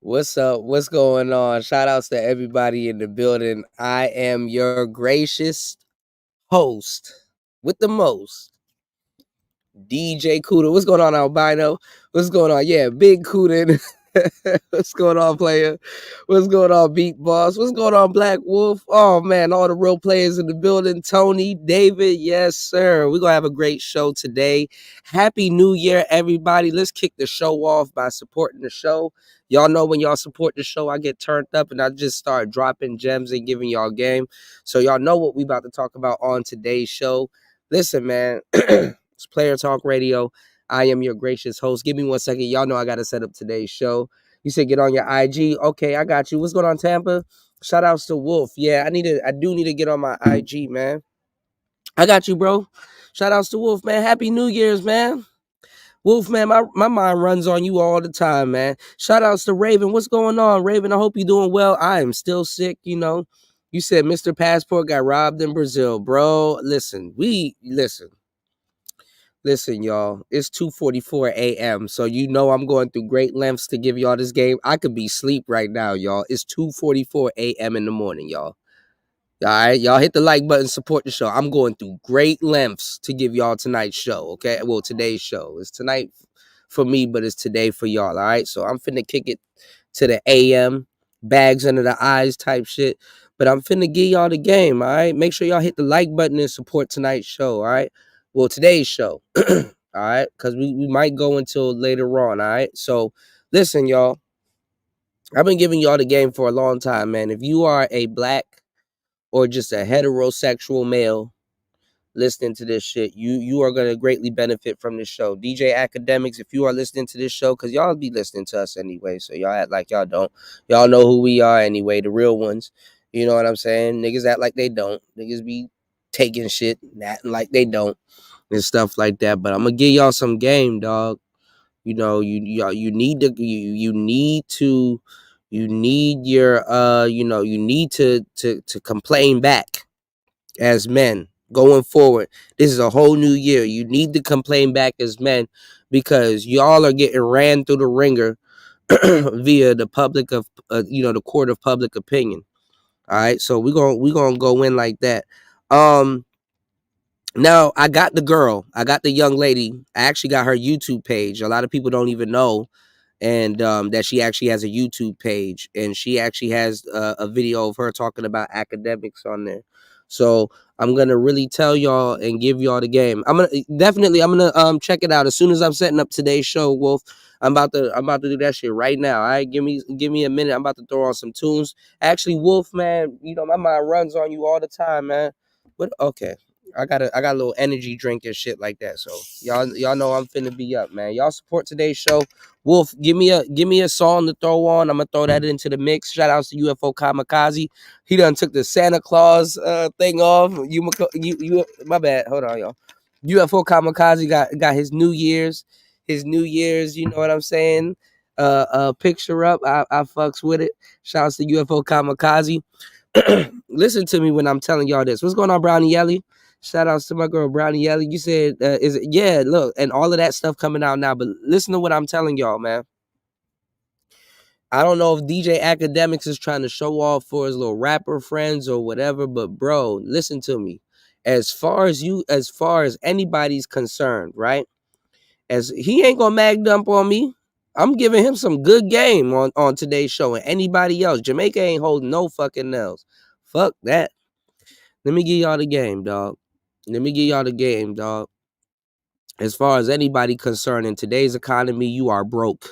What's up? What's going on? Shout outs to everybody in the building. I am your gracious host with the most, DJ Cuda. What's going on, Albino? What's going on? Yeah, Big Cuda. What's going on, player? What's going on, Beat Boss? What's going on, Black Wolf? Oh man, all the real players in the building. Tony, David, yes, sir. We're gonna have a great show today. Happy New Year, everybody. Let's kick the show off by supporting the show. Y'all know when y'all support the show, I get turned up and I just start dropping gems and giving y'all game. So y'all know what we about to talk about on today's show. Listen, man. It's Player Talk Radio. I am your gracious host. Give me 1 second. Y'all know I got to set up today's show. You said get on your IG. Okay, I got you. What's going on, Tampa? Shout outs to Wolf. Yeah, I do need to get on my IG, man. I got you, bro. Shout outs to Wolf, man. Happy New Year's, man. Wolf, man, my mind runs on you all the time, man. Shout outs to Raven. What's going on, Raven? I hope you're doing well. I am still sick, you know. You said Mr. Passport got robbed in Brazil, bro. Listen, y'all. It's 2:44 a.m. So you know I'm going through great lengths to give y'all this game. I could be asleep right now, y'all. It's 2:44 a.m. in the morning, y'all. All right, y'all hit the like button, support the show. I'm going through great lengths to give y'all tonight's show, okay? Well, today's show. It's tonight for me, but it's today for y'all, all right? So I'm finna kick it to the AM, bags under the eyes type shit. But I'm finna give y'all the game, all right? Make sure y'all hit the like button and support tonight's show, all right? Well, today's show, all right? Because we might go until later on, all right? So listen, y'all. I've been giving y'all the game for a long time, man. If you are a black or just a heterosexual male listening to this shit, you are gonna greatly benefit from this show. DJ Academics, if you are listening to this show, because y'all be listening to us anyway, so y'all act like y'all don't. Y'all know who we are anyway, the real ones. You know what I'm saying? Niggas act like they don't. Niggas be taking shit, acting like they don't, and stuff like that. But I'm gonna give y'all some game, dog. You know, you need to you need to you need your you need to complain back as men going forward. This is a whole new year. You need to complain back as men because y'all are getting ran through the ringer via the public of the court of public opinion. All right, so we're gonna go in like that. Um, Now I got the girl, I got the young lady. I actually got her YouTube page. A lot of people don't even know and that she actually has a YouTube page, and she actually has a video of her talking about academics on there. So I'm gonna really tell y'all and give y'all the game. I'm gonna check it out as soon as I'm setting up today's show, Wolf. I'm about to do that shit right now. All right, give me a minute. I'm about to throw on some tunes. Actually, Wolf, man, you know my mind runs on you all the time, man. But okay. I got a little energy drink and shit like that. So y'all know I'm finna be up, man. Y'all support today's show. Wolf, give me a song to throw on. I'm gonna throw that into the mix. Shout outs to UFO Kamikaze. He done took the Santa Claus thing off. You my bad. Hold on, y'all. UFO Kamikaze got his New Year's. His New Year's, you know what I'm saying? Picture up. I fucks with it. Shout outs to UFO Kamikaze. Listen to me when I'm telling y'all this. What's going on, Brownie Yelly? Shout outs to my girl Brownie Yelly. You said, is it? Yeah, look, and all of that stuff coming out now. But listen to what I'm telling y'all, man. I don't know if DJ Academics is trying to show off for his little rapper friends or whatever, but bro, listen to me. As far as anybody's concerned, right? As he ain't gonna mag dump on me. I'm giving him some good game on today's show, and anybody else. Jamaica ain't holding no fucking nails. Fuck that. Let me give y'all the game, dog. Let me give y'all the game, dog. As far as anybody concerned, in today's economy, you are broke.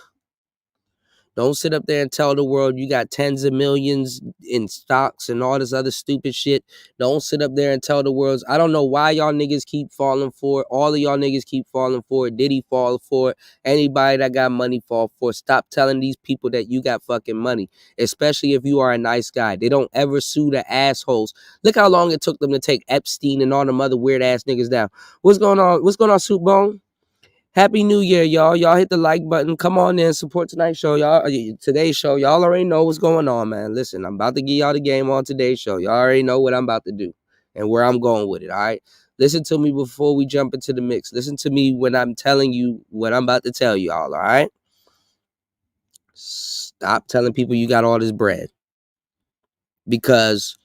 Don't sit up there and tell the world you got tens of millions in stocks and all this other stupid shit. Don't sit up there and tell the world. I don't know why y'all niggas keep falling for it. All of y'all niggas keep falling for it. Diddy fall for it. Anybody that got money fall for it. Stop telling these people that you got fucking money, especially if you are a nice guy. They don't ever sue the assholes. Look how long it took them to take Epstein and all them other weird ass niggas down. What's going on? What's going on, Soup Bone? Happy New Year, y'all. Y'all hit the like button. Come on in, support tonight's show, y'all. Today's show, y'all already know what's going on, man. Listen, I'm about to give y'all the game on today's show. Y'all already know what I'm about to do and where I'm going with it, all right? Listen to me before we jump into the mix. Listen to me when I'm telling you what I'm about to tell y'all, all right? Stop telling people you got all this bread, because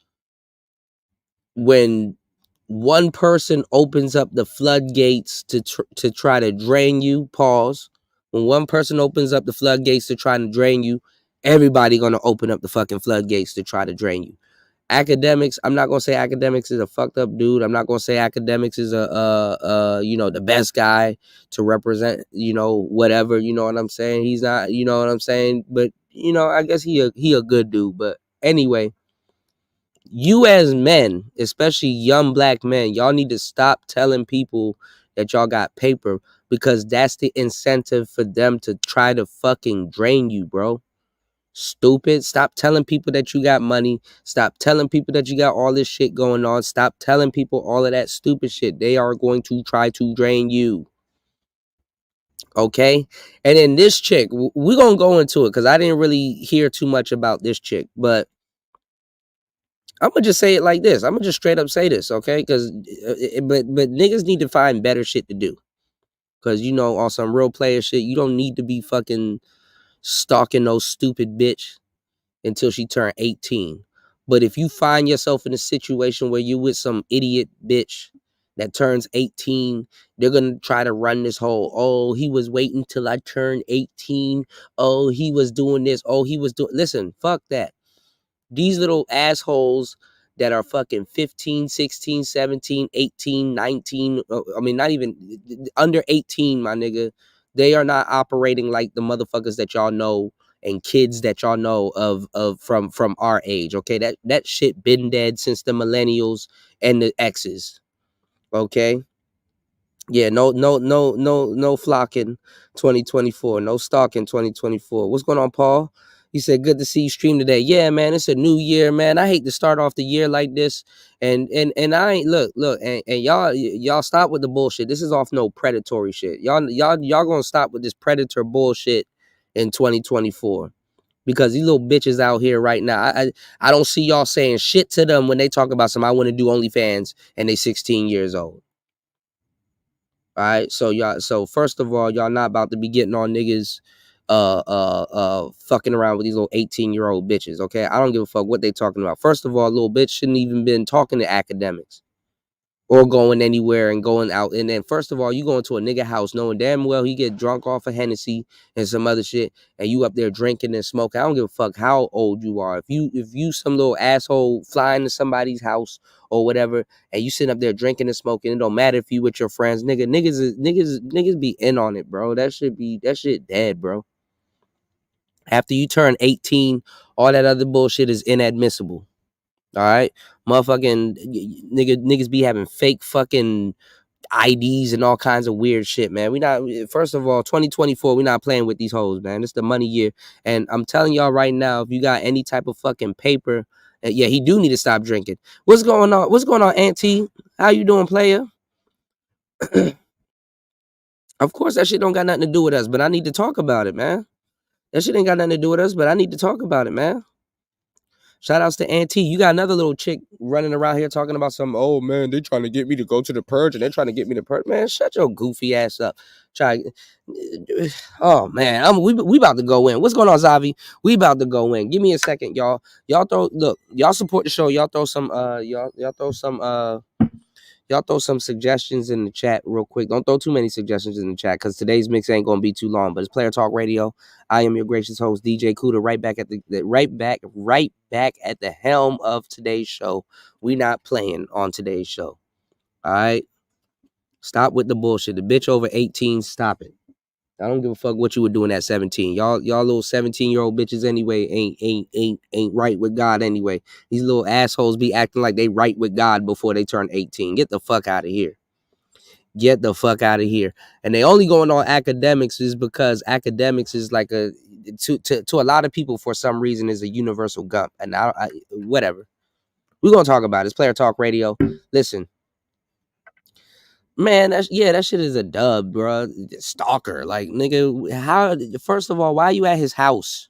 when one person opens up the floodgates to try to drain you, pause. When one person opens up the floodgates to try to drain you, everybody gonna open up the fucking floodgates to try to drain you. Academics, I'm not gonna say Academics is a fucked up dude. I'm not gonna say Academics is the best guy to represent, whatever, you know what I'm saying? He's not, you know what I'm saying? But I guess he a good dude. But anyway, you as men, especially young black men, y'all need to stop telling people that y'all got paper, because that's the incentive for them to try to fucking drain you, bro. Stupid. Stop telling people that you got money. Stop telling people that you got all this shit going on. Stop telling people all of that stupid shit. They are going to try to drain you. Okay? And then this chick, we're going to go into it because I didn't really hear too much about this chick, but I'm gonna just say it like this. I'm gonna just straight up say this, okay? Because, but niggas need to find better shit to do. Because on some real player shit, you don't need to be fucking stalking no stupid bitch until she turned 18. But if you find yourself in a situation where you're with some idiot bitch that turns 18, they're gonna try to run this whole, oh, he was waiting till I turned 18. Oh, he was doing this. Oh, he was doing. Listen, fuck that. These little assholes that are fucking 15, 16, 17, 18, 19, I mean, not even under 18, my nigga. They are not operating like the motherfuckers that y'all know and kids that y'all know of from our age. Okay, that shit been dead since the millennials and the X's. Okay. Yeah, no flocking 2024. No stalking 2024. What's going on, Paul? He said, good to see you stream today. Yeah, man, it's a new year, man. I hate to start off the year like this. And I ain't look, and y'all stop with the bullshit. This is off no predatory shit. Y'all gonna stop with this predator bullshit in 2024. Because these little bitches out here right now, I don't see y'all saying shit to them when they talk about some I want to do OnlyFans and they 16 years old. All right, so first of all, y'all not about to be getting on niggas fucking around with these little 18-year-old bitches, okay? I don't give a fuck what they talking about. First of all, little bitch shouldn't even been talking to academics or going anywhere and going out. And then first of all, you going to a nigga house knowing damn well he get drunk off of Hennessy and some other shit, and you up there drinking and smoking. I don't give a fuck how old you are. If you some little asshole flying to somebody's house or whatever, and you sitting up there drinking and smoking, it don't matter if you with your friends. Niggas be in on it, bro. That shit dead, bro. After you turn 18, all that other bullshit is inadmissible. All right, motherfucking niggas be having fake fucking IDs and all kinds of weird shit, man. We not, first of all, 2024, we not playing with these hoes, man. It's the money year. And I'm telling y'all right now, if you got any type of fucking paper, yeah, he do need to stop drinking. What's going on? What's going on, Auntie? How you doing, player? Of course, that shit don't got nothing to do with us, but I need to talk about it, man. That shit ain't got nothing to do with us, but I need to talk about it, man. Shout outs to Auntie. You got another little chick running around here talking about some, oh man, they trying to get me to go to the purge and they're trying to get me to purge. Man, shut your goofy ass up. Try. Oh man, we about to go in. What's going on, Zavi? We about to go in. Give me a second, y'all. Y'all support the show. Y'all throw some suggestions in the chat real quick. Don't throw too many suggestions in the chat because today's mix ain't gonna be too long. But it's Player Talk Radio. I am your gracious host, DJ Kuda, right back at the helm of today's show. We not playing on today's show. All right. Stop with the bullshit. The bitch over 18, stop it. I don't give a fuck what you were doing at 17. Y'all little 17-year-old bitches anyway ain't right with God anyway. These little assholes be acting like they right with God before they turn 18. Get the fuck out of here. Get the fuck out of here. And they only going on academics is because academics is like to a lot of people for some reason is a universal gump. And I whatever. We're gonna talk about it. It's Player Talk Radio. Listen. Man, that shit is a dub, bro. Stalker, like nigga. How? First of all, why are you at his house?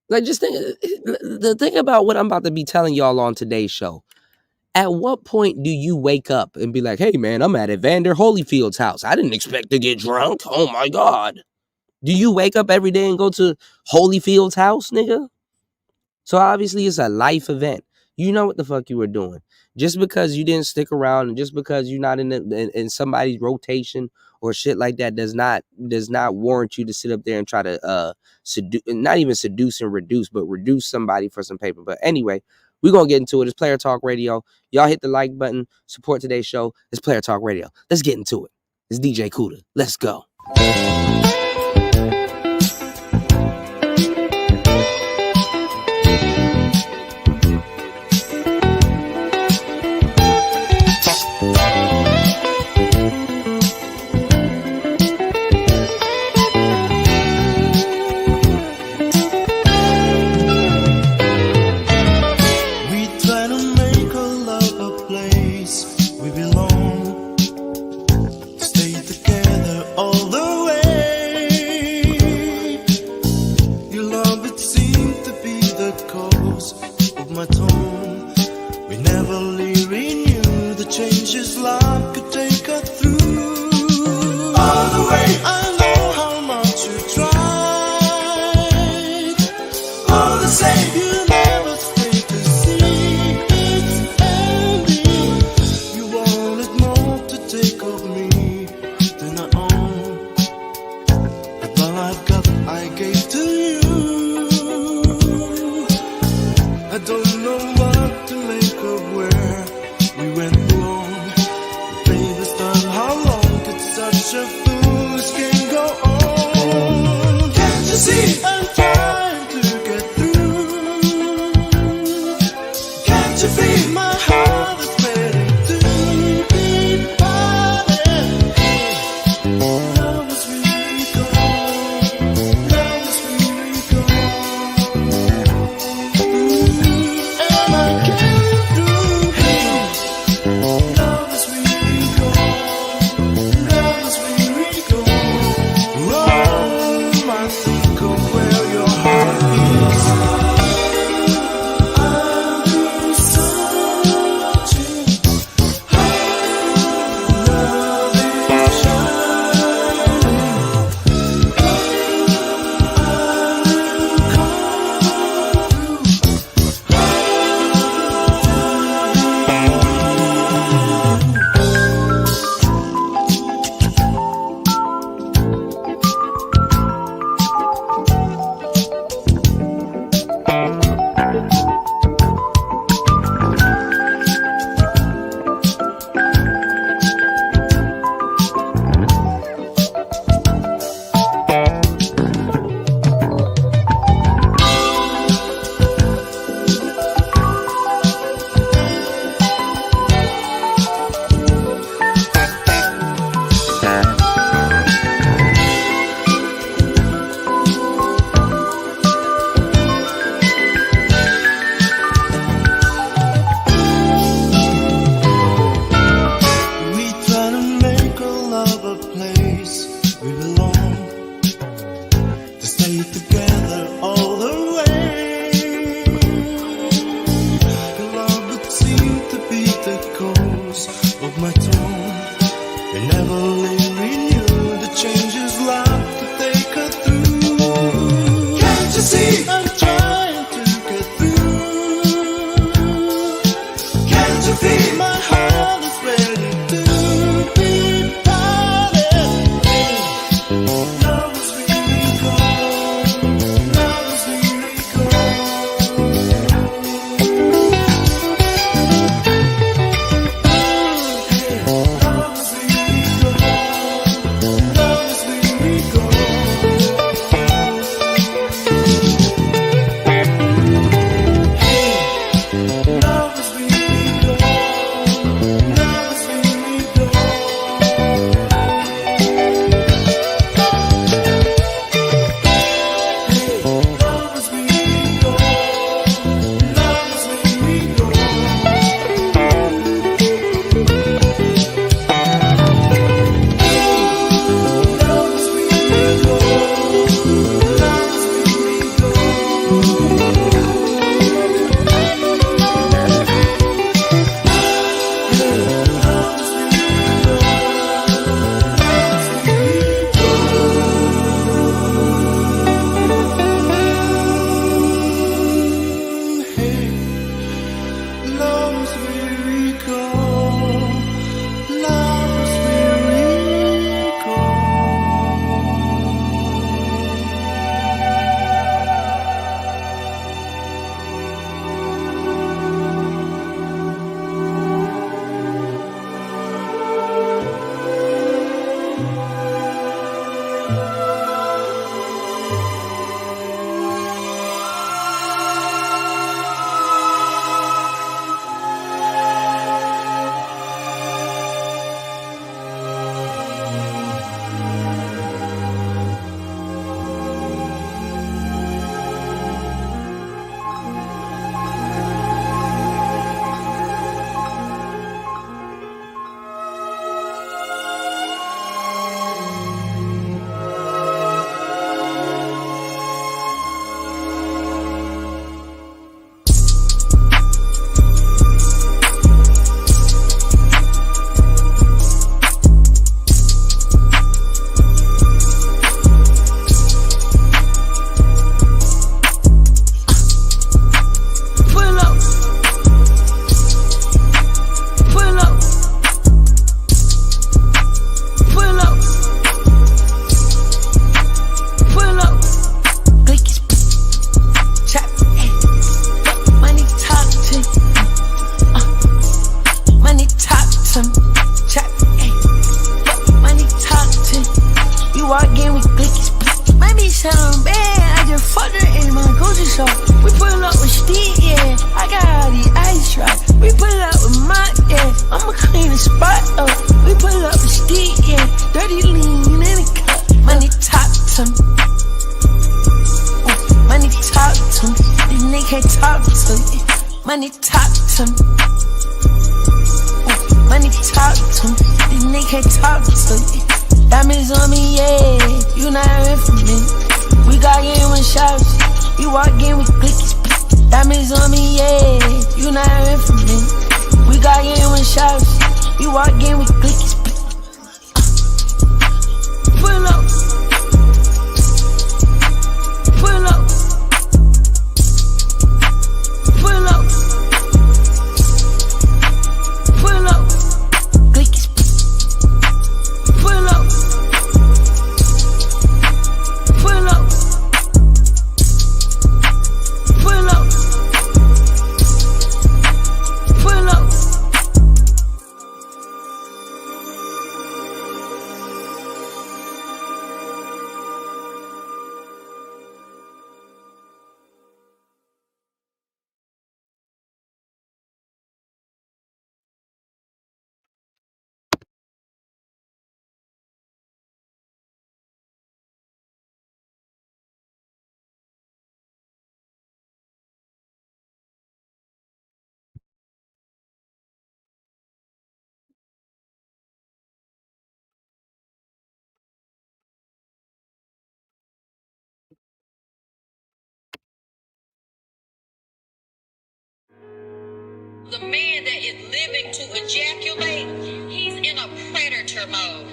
Like, just think. The thing about what I'm about to be telling y'all on today's show. At what point do you wake up and be like, "Hey, man, I'm at Evander Holyfield's house. I didn't expect to get drunk. Oh my god." Do you wake up every day and go to Holyfield's house, nigga? So obviously it's a life event. You know what the fuck you were doing. Just because you didn't stick around and just because you're not in somebody's rotation or shit like that does not warrant you to sit up there and try to not even seduce and reduce, but reduce somebody for some paper. But anyway, we're gonna get into it. It's Player Talk Radio. Y'all hit the like button, support today's show. It's Player Talk Radio. Let's get into it. It's DJ Kuda. Let's go. to you. Money talk to me. Money talk to me. These niggas can't talk to you. Diamonds on me, yeah. You not in for me. We got in with shouts. You walk in with clickies. Diamonds on me, yeah. You not in for me. We got in with shouts. You walk in with clickies. Pull up. Pull up. Pull up. Pull up. Clickies. Pull up. Pull up. Pull up. Pull up. The man that is living to ejaculate, he's in a predator mode.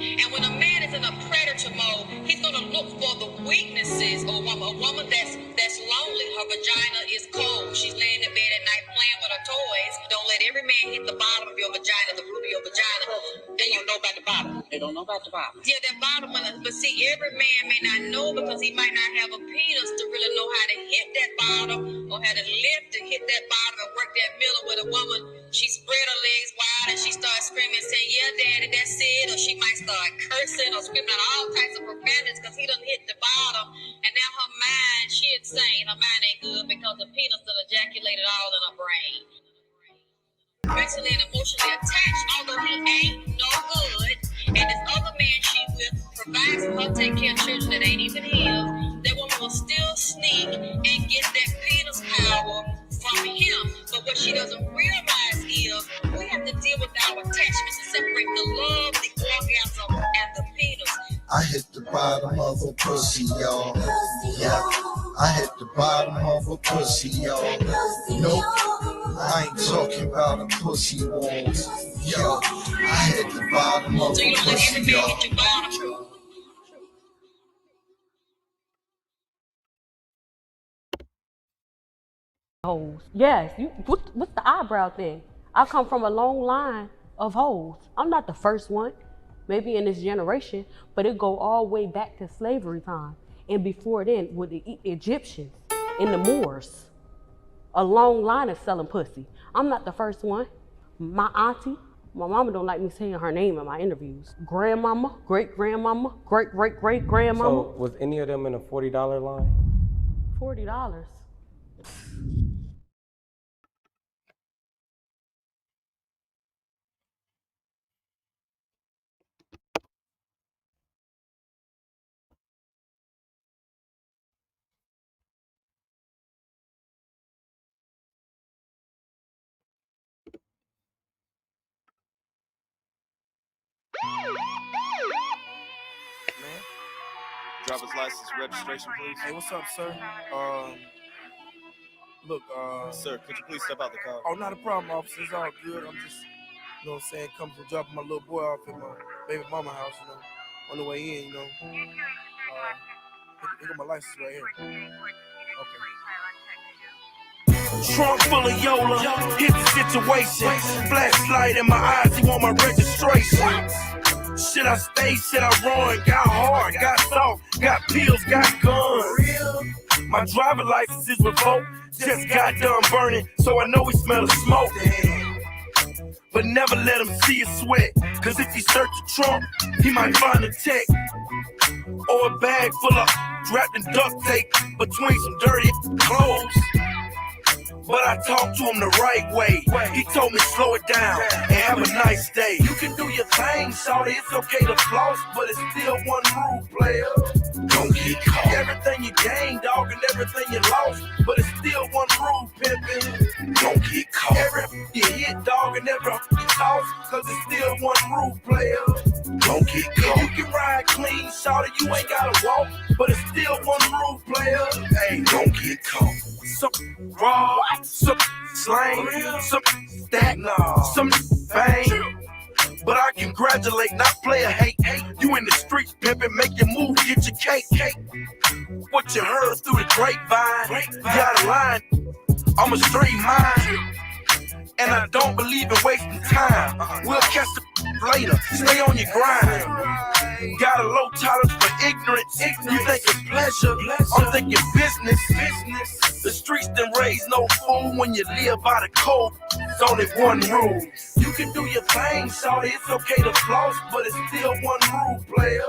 And when a man is in a predator mode, he's gonna look for the weaknesses of a woman that's lonely. Her vagina is cold. She's laying in bed at night playing with her toys. Don't let every man hit the bottom of your vagina, the root of your vagina. They don't know about the bottom. They don't know about the bottom. Yeah, that bottom one. But see, every man may not know because he might not have a penis to really know how to hit that bottom or how to lift to hit that bottom and work that middle with a woman. She spread her legs wide and she starts screaming and saying, yeah, daddy, that's it. Or she might start cursing or screaming out all types of profanities because he done hit the bottom. And now her mind, she insane. Her mind ain't good because the penis done ejaculated all in her brain. Mentally and emotionally attached, although he ain't no good. And this other man she with provides for her, take care of children that ain't even his. That woman will still sneak and get that penis power from him. But what she doesn't realize is we have to deal with our attachments and separate the love, the orgasm, and the penis. I hit the bottom of a pussy, y'all. Yeah, I hit the bottom of a pussy, y'all. Nope, I ain't talking about a pussy walls. Yo, I hit the bottom of a pussy, y'all. Hoes. Yes, what's the eyebrow thing? I come from a long line of hoes. I'm not the first one, maybe in this generation, but it go all the way back to slavery time. And before then, with the Egyptians and the Moors, a long line of selling pussy. I'm not the first one. My auntie, my mama don't like me saying her name in my interviews. Grandmama, great-grandmama, great-great-great-grandmama. So was any of them in a $40 line? $40. Driver's license, registration, please. Hey, what's up, sir? Look, Sir, could you please step out the car? Oh, not a problem, officer. It's all good. I'm just, you know what I'm saying, coming from dropping my little boy off at my baby mama house, you know, on the way in, you know. Here got my license right here. Okay. Trunk full of Yola, hit the situation. Flashlight in my eyes, he want my registration. Shit I stay, shit I run, got hard, got soft, got pills, got guns. My driver license is revoked, just got done burning, so I know he smell the smoke. But never let him see you sweat, cause if he search the trunk, he might find a tech. Or a bag full of wrapped in duct tape between some dirty clothes. But I talked to him the right way. He told me slow it down and have a nice day. You can do your thing, shawty, it's okay to floss, but it's still one rule, player. Don't get caught. Everything you gain, dog, and everything you lost, but it's still one rule, pimpin'. Don't get caught. Every you hit, dog, and every you toss, cause it's still one rule, player. Don't get caught. You can ride clean, shorty, you ain't gotta walk, but it's still one rule, player. Hey, don't get caught. Some raw, some slang, some stack, some bang. But I congratulate, not player hate. You in the streets, pimpin', make your move, get your cake. What you heard through the grapevine, got a line, I'm a straight mind. And I don't believe in wasting time. We'll catch the later, stay on your grind. Got a low tolerance for ignorance. You think it's pleasure, I'm thinking business. The streets done raise no fool when you live by the code. It's only one rule. You can do your thing, shawty, it's okay to floss, but it's still one rule, player.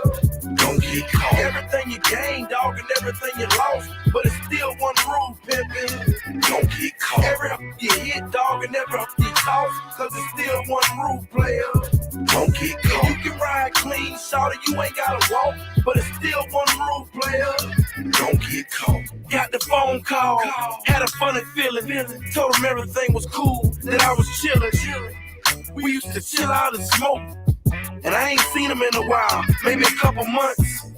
Don't get caught. Everything you gain, dog, and everything you lost, but it's still one rule, pimpin'. Don't get caught. Every you hit, dog, and every you toss, cause it's still one rule, player. Don't get caught. You can ride clean, shawty, you ain't gotta walk, but it's still one rule, player. Don't get caught. Got the phone call, had a funny feeling, told him everything was cool, that I was chillin'. We used to chill out and smoke, and I ain't seen him in a while, maybe a couple months.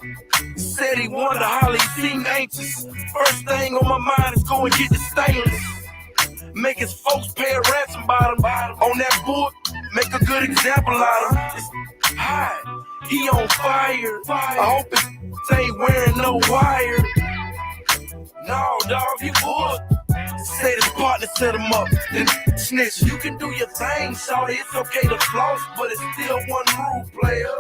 Said he wanted to holler, he seemed anxious. First thing on my mind is go and get the stainless. Make his folks pay a ransom bottom on that board, make a good example out of him. It's high, he on fire. I hope it ain't wearing no wire. No, dog, he would. Say his partner set him up, then snitch. You can do your thing, shawty, it's okay to floss, but it's still one rule, player.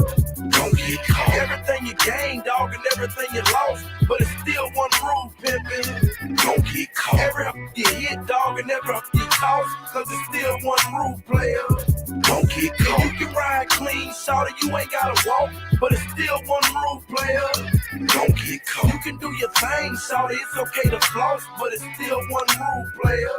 Don't get caught. Everything you gain, dog, and everything you lost, but it's still one rule, pimpin'. Don't get caught. Every you hit, dog, and every you toss, cause it's still one rule, player. Don't get caught. You can ride clean, shawty, you ain't gotta walk, but it's still one rule, player. Don't get caught. You can do your thing, shawty, it's okay to floss, but it's still one rule, player.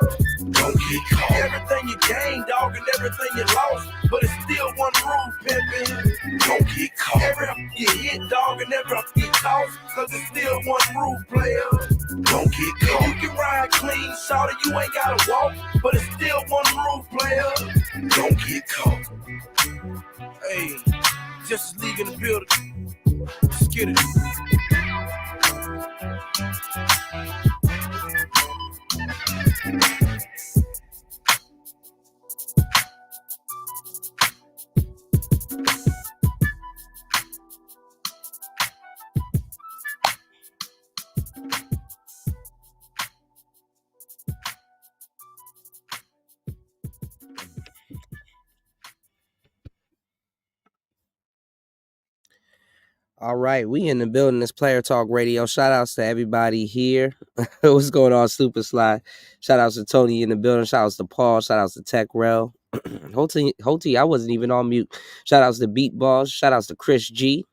Don't get caught. Everything you gain, dog, and everything you lost, but it's still one rule, pimpin'. Don't get caught. Every you hit, dog, and every you toss, cause it's still one rule, player. Don't get caught. You can ride clean, shawty, you ain't gotta walk, but it's still one rule, player. Don't get caught. Hey, Justice League in the building. Let's get it. All right, we in the building. This Player Talk Radio. Shout outs to everybody here. What's going on, Super Sly? Shout outs to Tony in the building. Shout outs to Paul. Shout outs to Tech Rel. Hoti, I wasn't even on mute. Shout outs to Beat Balls. Shout outs to Chris G.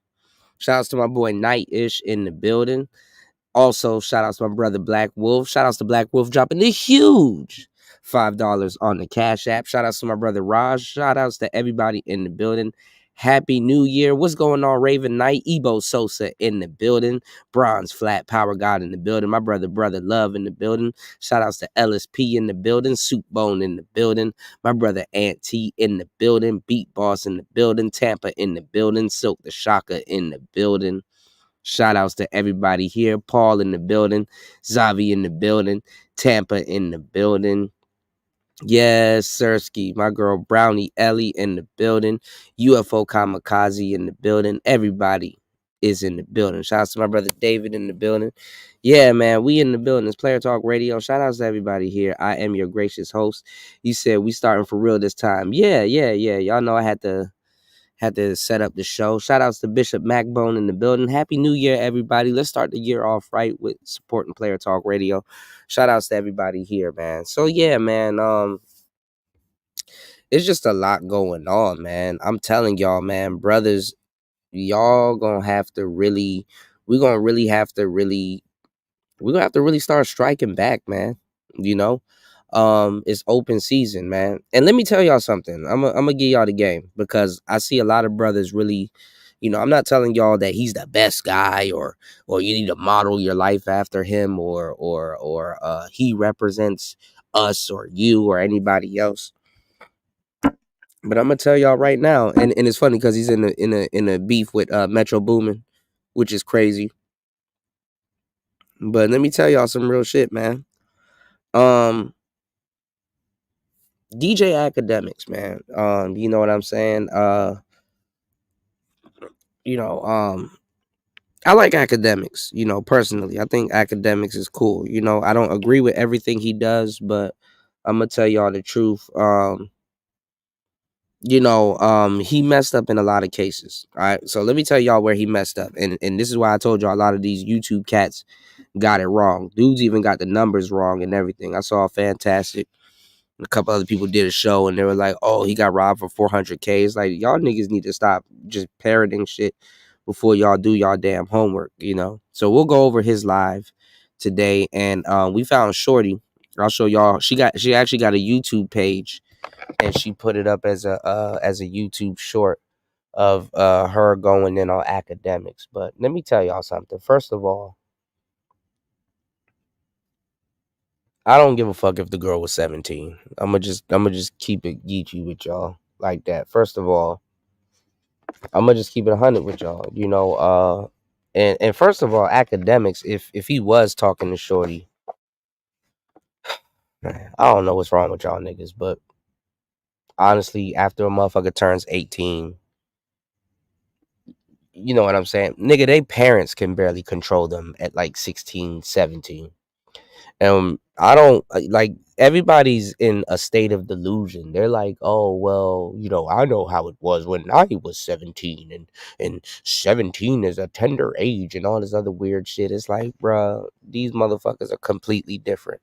Shout outs to my boy Night-ish in the building. Also, shout outs to my brother Black Wolf. Shout outs to Black Wolf dropping the huge $5 on the Cash App. Shout outs to my brother Raj. Shout outs to everybody in the building. Happy New Year. What's going on, Raven Knight? Ebo Sosa in the building. Bronze Flat Power God in the building. My brother Love in the building. Shout outs to LSP in the building. Soup Bone in the building. My brother Aunt T in the building. Beat Boss in the building. Tampa in the building. Silk the Shaka in the building. Shout outs to everybody here. Paul in the building. Zavi in the building. Tampa in the building. Yes, Sirski. My girl Brownie Ellie in the building. UFO Kamikaze in the building. Everybody is in the building. Shout outs to my brother David in the building. Yeah, man, we in the building. It's Player Talk Radio. Shout outs to everybody here. I am your gracious host. You said we starting for real this time. Yeah. Y'all know I had to set up the show. Shout outs to Bishop Macbone in the building. Happy New Year, everybody. Let's start the year off right with supporting Player Talk Radio. Shout outs to everybody here, man. So yeah, man, it's just a lot going on, man. I'm telling y'all, man, brothers, y'all gonna have to really, we're gonna have to really start striking back, man. You know? It's open season, man. And let me tell y'all something. I'm gonna give y'all the game because I see a lot of brothers really You know, I'm not telling y'all that he's the best guy or you need to model your life after him or he represents us or you or anybody else. But I'm gonna tell y'all right now, and it's funny because he's in a beef with Metro Boomin, which is crazy. But let me tell y'all some real shit, man. DJ Academics, man. You know what I'm saying? You know, I like Academics, you know, personally. I think Academics is cool. You know, I don't agree with everything he does, but I'm gonna tell y'all the truth. He messed up in a lot of cases. All right. So let me tell y'all where he messed up. And this is why I told y'all a lot of these YouTube cats got it wrong. Dudes even got the numbers wrong and everything. I saw Fantastic. A couple other people did a show and they were like, oh, he got robbed for 400K. It's like, y'all niggas need to stop just parroting shit before y'all do y'all damn homework, you know? So we'll go over his live today. And we found Shorty. I'll show y'all. She actually got a YouTube page and she put it up as a YouTube short of her going in on Academics. But let me tell y'all something. First of all, I don't give a fuck if the girl was 17. I'ma just keep it geeky with y'all like that. First of all, I'ma just keep it 100 with y'all. You know, and first of all, Academics, if he was talking to Shorty, I don't know what's wrong with y'all niggas, but honestly, after a motherfucker turns 18, you know what I'm saying? Nigga, they parents can barely control them at like 16, 17. I don't like everybody's in a state of delusion. They're like, oh well, you know, I know how it was when I was 17 and 17 is a tender age and all this other weird shit. It's like, bruh, these motherfuckers are completely different.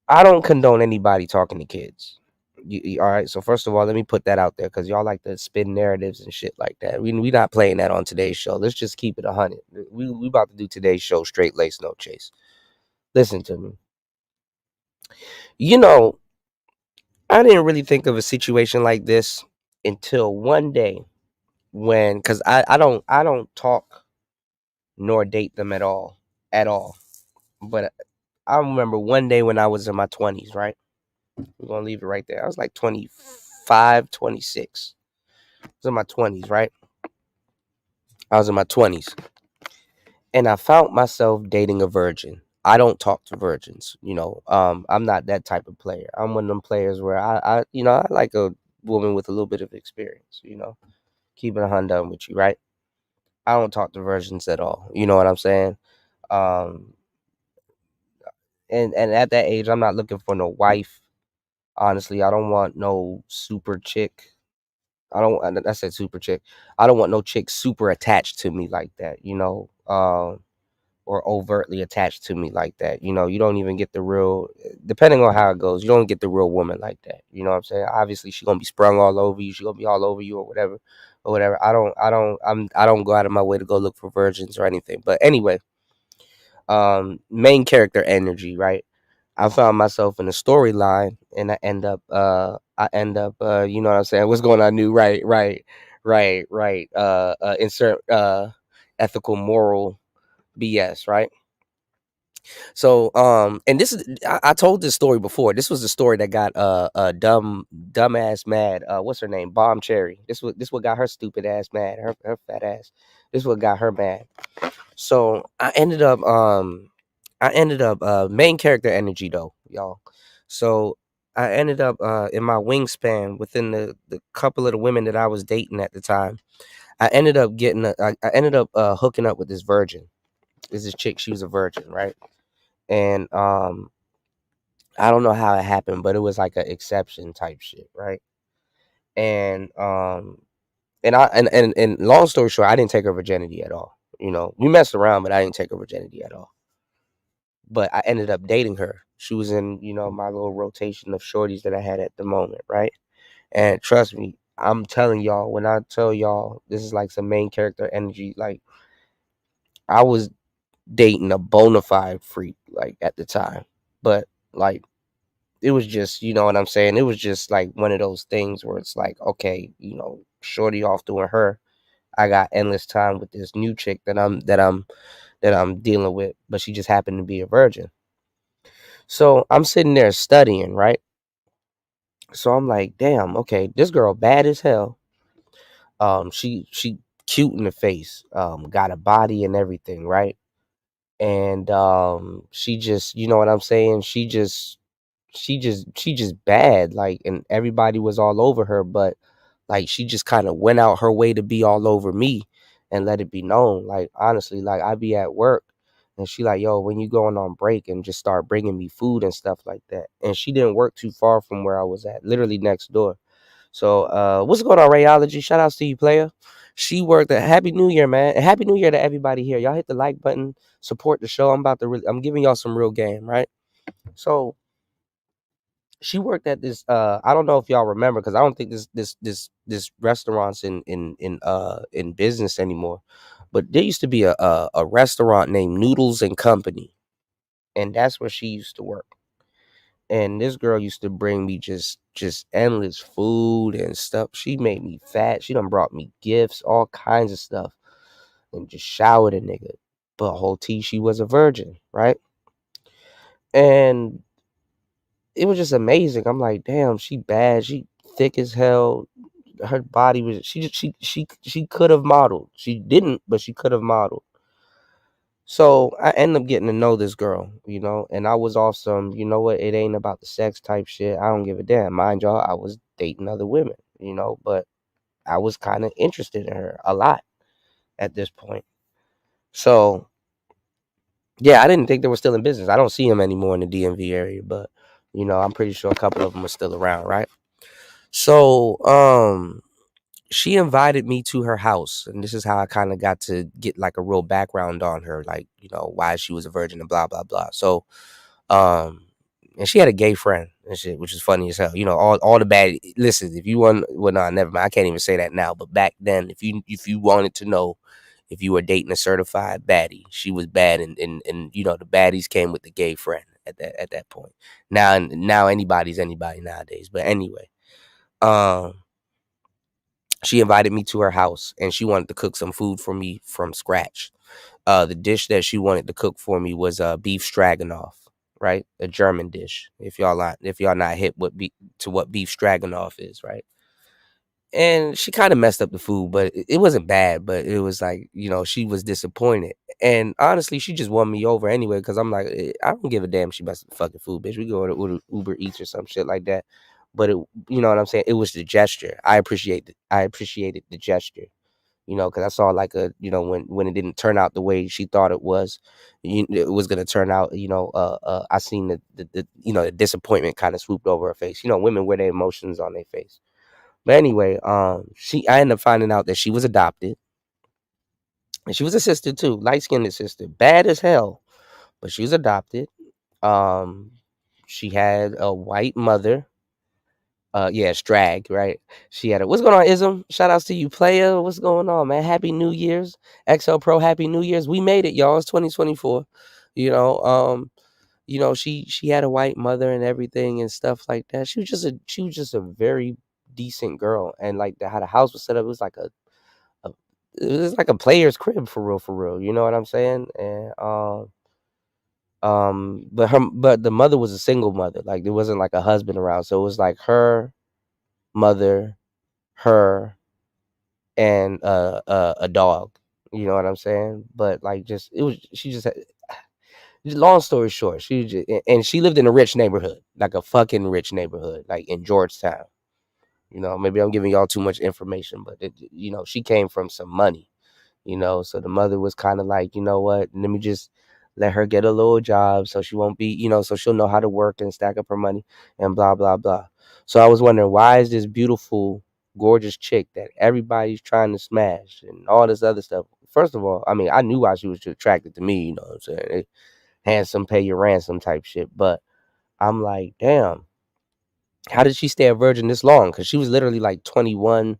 I don't condone anybody talking to kids. All right, so first of all, let me put that out there because y'all like to spin narratives and shit like that. We not playing that on today's show. Let's just keep it 100. We about to do today's show straight lace, no chase. Listen to me. You know, I didn't really think of a situation like this until one day when, because I don't talk nor date them at all. But I remember one day when I was in my 20s, right? We're gonna leave it right there. I was like 25, 26. I was in my 20s, right? I was in my 20s, and I found myself dating a virgin. I don't talk to virgins, you know. I'm not that type of player. I'm one of them players where I like a woman with a little bit of experience, you know. Keeping a Honda with you, right? I don't talk to virgins at all. You know what I'm saying? Um, and at that age, I'm not looking for no wife. Honestly, I don't want no super chick. I said super chick. I don't want no chick super attached to me like that. You know, or overtly attached to me like that. You know, you don't even get the real. Depending on how it goes, you don't get the real woman like that. You know what I'm saying? Obviously, she's gonna be sprung all over you. She's gonna be all over you or whatever. Or whatever. I don't go out of my way to go look for virgins or anything. But anyway, main character energy, right? I found myself in a storyline and you know what I'm saying? What's going on, new? Right. Insert ethical moral BS, right? So and this is I told this story before. This was the story that got dumbass mad. What's her name? Bomb Cherry. This what got her stupid ass mad. Her fat ass. This what got her mad. So I ended up main character energy though, y'all. So I ended up in my wingspan within the couple of the women that I was dating at the time. I ended up hooking up with this virgin. This is chick, she was a virgin, right? And I don't know how it happened, but it was like an exception type shit, right? And and long story short, I didn't take her virginity at all. You know, we messed around, but I didn't take her virginity at all. But I ended up dating her. She was in, you know, my little rotation of shorties that I had at the moment, right? And trust me, I'm telling y'all, when I tell y'all this is like some main character energy, like I was dating a bona fide freak, like at the time. But like it was just, you know what I'm saying? It was just like one of those things where it's like, okay, shorty off doing her. I got endless time with this new chick that I'm dealing with, but she just happened to be a virgin. So I'm sitting there studying, right? So I'm like, damn, okay, this girl bad as hell. She cute in the face, got a body and everything, right? And she just, you know what I'm saying? She just bad, like, and everybody was all over her, but like she just kind of went out her way to be all over me and let it be known. Like, honestly, like, I be at work and she like, yo, when you going on break, and just start bringing me food and stuff like that. And she didn't work too far from where I was at, literally next door. So what's going on, Rayology? Shout outs to you, player. She worked at Happy New Year, man. And Happy New Year to everybody here. Y'all hit the like button, support the show. I'm giving y'all some real game, right? So she worked at this, I don't know if y'all remember, because I don't think this restaurant's in business anymore. But there used to be a restaurant named Noodles and Company, and that's where she used to work. And this girl used to bring me just endless food and stuff. She made me fat. She done brought me gifts, all kinds of stuff, and just showered a nigga. But whole T, she was a virgin, right? And it was just amazing. I'm like, damn, she bad. She thick as hell. Her body was, she could have modeled. She didn't, but she could have modeled. So I ended up getting to know this girl, and I was off some, you know what, it ain't about the sex type shit. I don't give a damn. Mind y'all, I was dating other women, but I was kind of interested in her a lot at this point. So yeah, I didn't think they were still in business. I don't see them anymore in the DMV area, but I'm pretty sure a couple of them are still around, right? So she invited me to her house, and this is how I kind of got to get like a real background on her, like, why she was a virgin and blah blah blah. So um and she had a gay friend and shit, which is funny as hell. All the bad, listen, if you want, well, no, never mind, I can't even say that now, but back then, if you wanted to know if you were dating a certified baddie, she was bad, and the baddies came with the gay friend at that point. Now anybody's anybody nowadays, but anyway, um she invited me to her house, and she wanted to cook some food for me from scratch. The dish that she wanted to cook for me was beef stroganoff, right? A German dish. If y'all not hip to what beef stroganoff is, right? And she kind of messed up the food, but it wasn't bad. But it was like, she was disappointed. And honestly, she just won me over anyway, because I'm like, I don't give a damn. She messed up the fucking food, bitch. We go to Uber Eats or some shit like that. But you know what I'm saying? It was the gesture. I appreciated the gesture, because I saw like when it didn't turn out the way she thought it was, it was gonna turn out. I seen the disappointment kind of swooped over her face. Women wear their emotions on their face. But anyway, I ended up finding out that she was adopted, and she was a sister too, light skinned sister, bad as hell, but she was adopted. Um, she had a white mother. Yeah, it's drag, right? She had a, what's going on, Ism? Shout outs to you, player. What's going on, man? Happy New Year's. XL Pro, Happy New Year's. We made it, y'all. It's 2024. She had a white mother and everything and stuff like that. She was just a very decent girl. And like how the house was set up, a it was like a player's crib for real, for real. You know what I'm saying? And but the mother was a single mother. Like, there wasn't like a husband around. So it was like her mother, her, and a dog. You know what I'm saying? But like, just it was she just had, long story short, and she lived in a rich neighborhood, like a fucking rich neighborhood, like in Georgetown. Maybe I'm giving y'all too much information, but she came from some money. So the mother was kind of like, you know what, let me just let her get a little job, so she won't be, so she'll know how to work and stack up her money and blah blah blah. So I was wondering, why is this beautiful, gorgeous chick that everybody's trying to smash and all this other stuff? First of all, I mean, I knew why she was attracted to me. You know what I'm saying? Handsome, pay your ransom type shit. But I'm like, damn, how did she stay a virgin this long? Because she was literally like 21,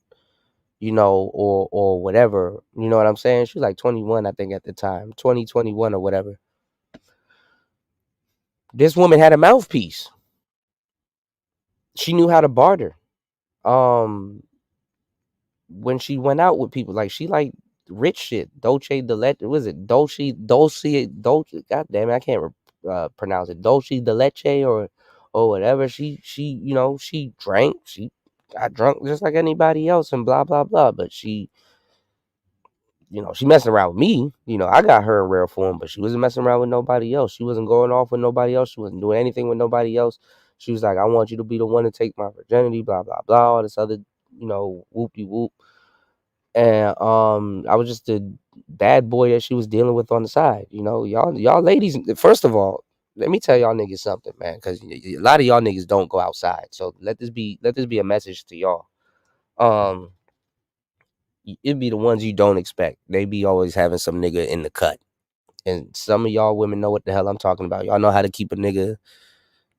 or whatever. You know what I'm saying? She was like 21, I think, at the time, 2021 or whatever. This woman had a mouthpiece. She knew how to barter. Um, when she went out with people, like she like rich shit. Dolce de leche, was it Dolce? God damn it, I can't pronounce it. Dolce de leche or whatever. She she drank. She got drunk just like anybody else and blah blah blah. But she she messing around with me. I got her in rare form, but she wasn't messing around with nobody else. She wasn't going off with nobody else. She wasn't doing anything with nobody else. She was like, I want you to be the one to take my virginity, blah, blah, blah, all this other, whoop de whoop. And I was just the bad boy that she was dealing with on the side. Y'all ladies, first of all, let me tell y'all niggas something, man, because a lot of y'all niggas don't go outside. So let this be a message to y'all. Um, it'd be the ones you don't expect. They be always having some nigga in the cut. And some of y'all women know what the hell I'm talking about. Y'all know how to keep a nigga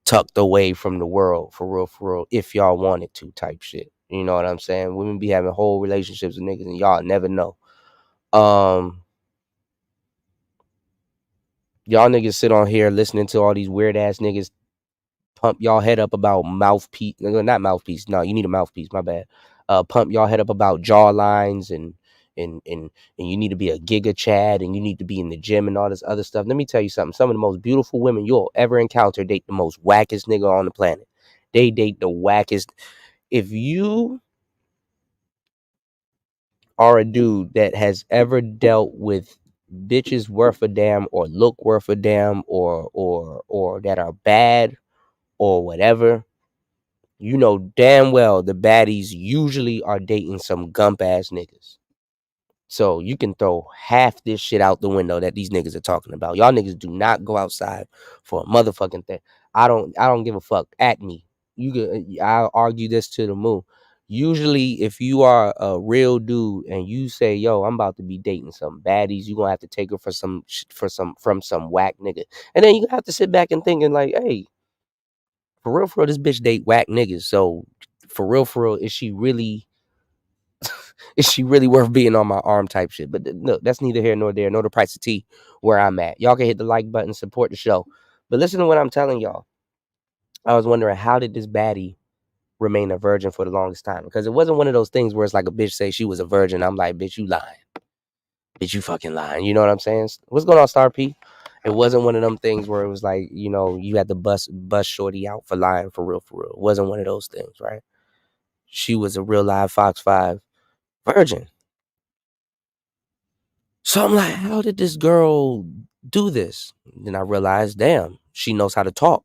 tucked away from the world, for real, if y'all wanted to, type shit. You know what I'm saying? Women be having whole relationships with niggas and y'all never know. Y'all niggas sit on here listening to all these weird ass niggas pump y'all head up about mouthpiece. No, not mouthpiece. No, you need a mouthpiece. My bad. Pump y'all head up about jaw lines and you need to be a giga chad and you need to be in the gym and all this other stuff. Let me tell you something. Some of the most beautiful women you'll ever encounter date the most wackest nigga on the planet. They date the wackest. If you are a dude that has ever dealt with bitches worth a damn or look worth a damn or that are bad or whatever, you know damn well the baddies usually are dating some gump ass niggas. So you can throw half this shit out the window that these niggas are talking about. Y'all niggas do not go outside for a motherfucking thing. I don't give a fuck. At me. I'll argue this to the moon. Usually, if you are a real dude and you say, "Yo, I'm about to be dating some baddies," you gonna have to take her from some whack nigga, and then you have to sit back and thinking like, "Hey, for real, this bitch date whack niggas. So for real, is she really worth being on my arm type shit?" But look, that's neither here nor there, nor the price of tea where I'm at. Y'all can hit the like button, support the show. But listen to what I'm telling y'all. I was wondering, how did this baddie remain a virgin for the longest time? Because it wasn't one of those things where it's like a bitch say she was a virgin. I'm like, bitch, you lying. Bitch, you fucking lying. You know what I'm saying? What's going on, Star P? It wasn't one of them things where it was like, you had to bust shorty out for lying for real, for real. It wasn't one of those things, right? She was a real live Fox 5 virgin. So I'm like, how did this girl do this? Then I realized, damn, she knows how to talk.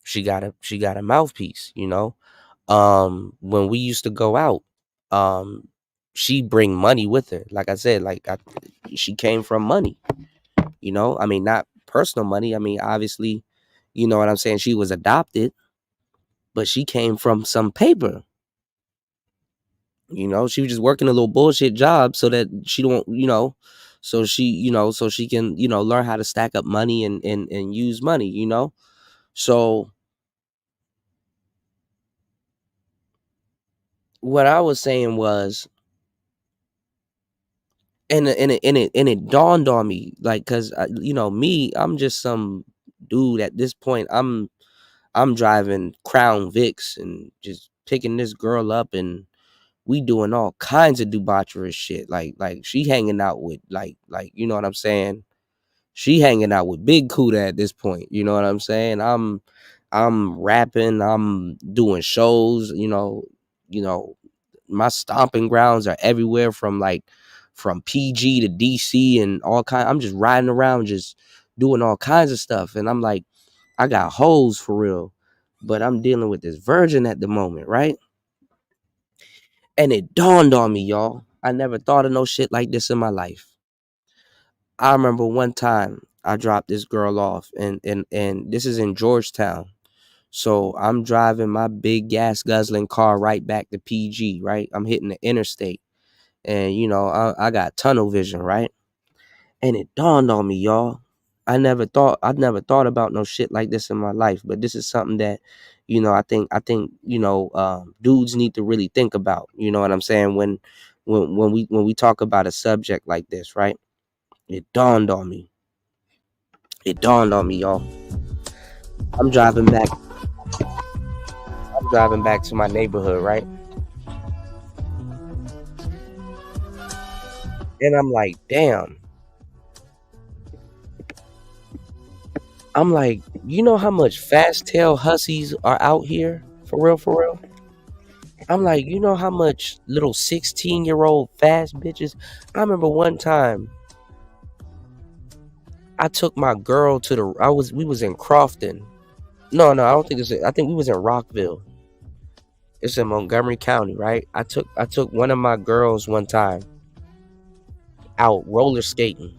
She got a mouthpiece, When we used to go out, she bring money with her. Like I said, she came from money, I mean, not personal money. I mean, obviously, you know what I'm saying? She was adopted, but she came from some paper. She was just working a little bullshit job so that she don't, so she can, learn how to stack up money and use money, So what I was saying was, and it dawned on me, like, cause me, I'm just some dude at this point. I'm driving Crown Vics and just picking this girl up and we doing all kinds of debaucherous shit. Like she hanging out with you know what I'm saying? She hanging out with Big Kuda at this point. You know what I'm saying? I'm rapping, I'm doing shows, my stomping grounds are everywhere from PG to DC and all kind. I'm just riding around just doing all kinds of stuff. And I'm like, I got hoes for real, but I'm dealing with this virgin at the moment, right? And it dawned on me, y'all. I never thought of no shit like this in my life. I remember one time I dropped this girl off and this is in Georgetown. So I'm driving my big gas guzzling car right back to PG, right? I'm hitting the interstate. And I got tunnel vision, right? And it dawned on me, y'all. I'd never thought about no shit like this in my life, but this is something that, I think, dudes need to really think about. You know what I'm saying? When we talk about a subject like this, right? It dawned on me. Y'all. I'm driving back driving back to my neighborhood, right? And I'm like, damn. I'm like, you know how much fast tail hussies are out here? For real, for real? I'm like, you know how much little 16-year-old fast bitches? I remember one time I took my girl to we was in Crofton. No, I don't think I think we was in Rockville. It's in Montgomery County, right? I took one of my girls one time out roller skating.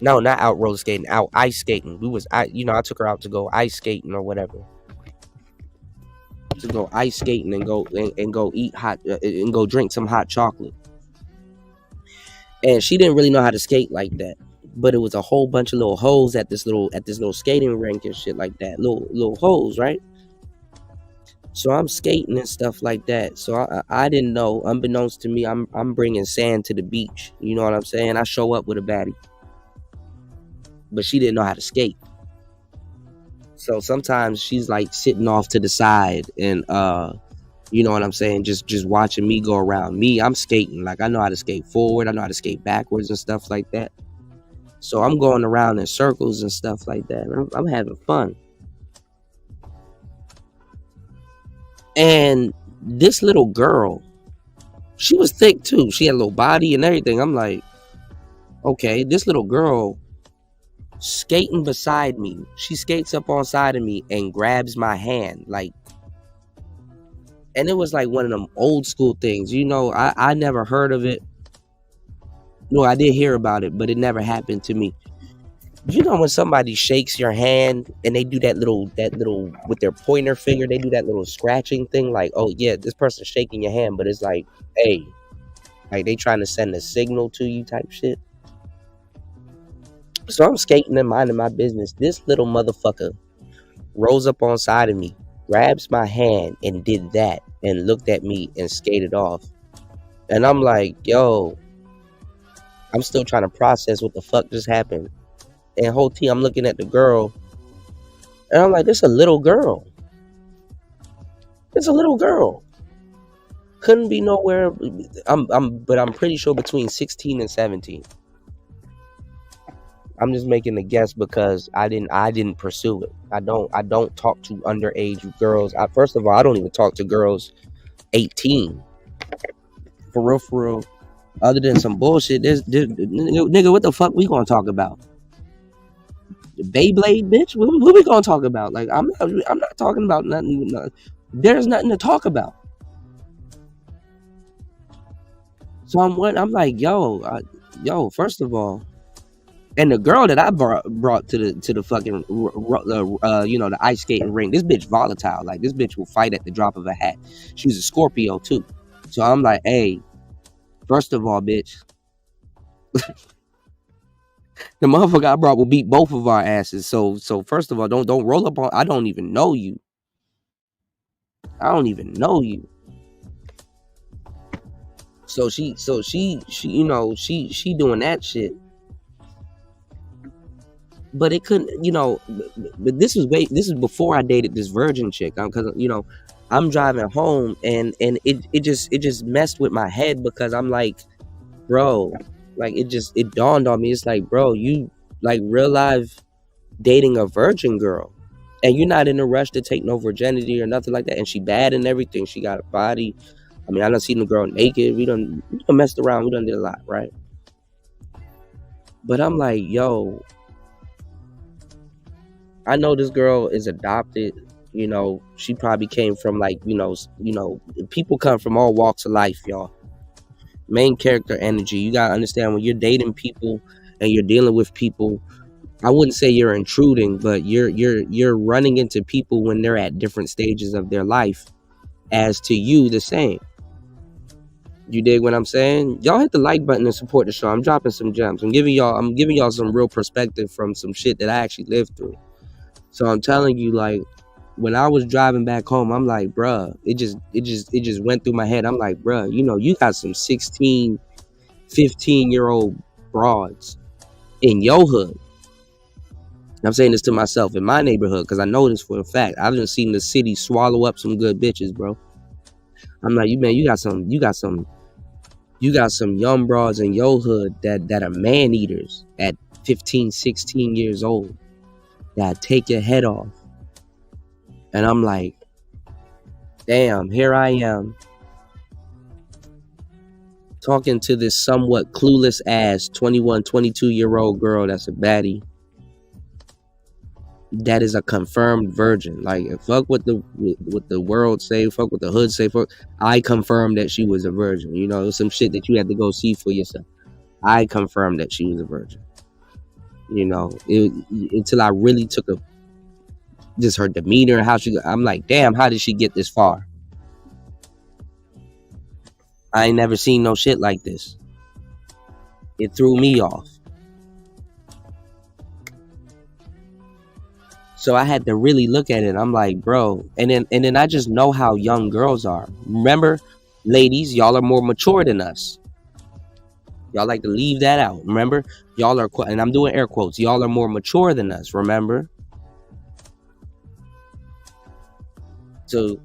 No, not out roller skating, out ice skating. I took her out to go ice skating or whatever. To go ice skating and go eat hot and go drink some hot chocolate. And she didn't really know how to skate like that. But it was a whole bunch of little hoes at this little skating rink and shit like that. Little hoes, right? So I'm skating and stuff like that. So I didn't know. Unbeknownst to me, I'm bringing sand to the beach. You know what I'm saying? I show up with a baddie, but she didn't know how to skate. So sometimes she's like sitting off to the side and you know what I'm saying, just watching me go around. Me, I'm skating. Like I know how to skate forward. I know how to skate backwards and stuff like that. So I'm going around in circles and stuff like that. I'm having fun. And this little girl, she was thick too. She had a little body and everything. I'm like, okay, this little girl skating beside me. She skates up on side of me and grabs my hand. Like, and it was like one of them old school things. You know, I never heard of it. No, I did hear about it, but it never happened to me. You know when somebody shakes your hand and they do that little with their pointer finger, they do that little scratching thing, like, oh yeah, this person's shaking your hand, but it's like, hey, like they trying to send a signal to you type shit. So I'm skating and minding my business. This little motherfucker rolls up on side of me, grabs my hand and did that and looked at me and skated off. And I'm like, yo, I'm still trying to process what the fuck just happened. And whole team, I'm looking at the girl, and I'm like, this a little girl. It's a little girl. Couldn't be nowhere. But I'm pretty sure between 16 and 17. I'm just making a guess because I didn't pursue it. I don't talk to underage girls. First of all, I don't even talk to girls 18. For real. Other than some bullshit, nigga, what the fuck we gonna talk about? The Beyblade, bitch? What we gonna talk about? Like, I'm not talking about nothing. There's nothing to talk about. So I'm like, yo, first of all, and the girl that I brought to the fucking the ice skating ring, this bitch volatile. Like, this bitch will fight at the drop of a hat. She's a Scorpio too. So I'm like, hey, first of all, bitch, the motherfucker I brought will beat both of our asses. So first of all, don't roll up on. I don't even know you. So she you know, she doing that shit. But it couldn't, you know. But this is before I dated this virgin chick. Because you know, I'm driving home and it just messed with my head because I'm like, bro. Like it dawned on me. It's like, bro, you like real life dating a virgin girl, and you're not in a rush to take no virginity or nothing like that. And she bad and everything. She got a body. I mean, I done seen the girl naked. We done messed around. We done did a lot, right? But I'm like, yo, I know this girl is adopted. You know, she probably came from like, you know, people come from all walks of life, y'all. Main character energy. You gotta understand when you're dating people and you're dealing with people, I wouldn't say you're intruding, but you're running into people when they're at different stages of their life as to you the same. You dig what I'm saying? Y'all hit the like button and support the show. I'm dropping some gems. I'm giving y'all some real perspective from some shit that I actually lived through. So I'm telling you, like, when I was driving back home, I'm like, bruh, it just went through my head. I'm like, bruh, you know, you got some 16, 15-year-old broads in your hood I'm saying this to myself in my neighborhood because I know this for a fact. I've just seen the city swallow up some good bitches, bro. I'm like, you got some young bras in your hood that are man eaters at 15, 16 years old that take your head off. And I'm like, damn, here I am talking to this somewhat clueless ass 21, 22-year-old girl that's a baddie that is a confirmed virgin. Like, fuck what the world say, fuck what the hood say, fuck. I confirmed that she was a virgin. You know, some shit that you had to go see for yourself. I confirmed that she was a virgin. You know, until I really took just her demeanor and how I'm like, damn, how did she get this far? I ain't never seen no shit like this. It threw me off. So I had to really look at it. I'm like, bro, and then I just know how young girls are. Remember, ladies, y'all are more mature than us. Y'all like to leave that out. Remember, y'all are, and I'm doing air quotes, y'all are more mature than us. Remember. So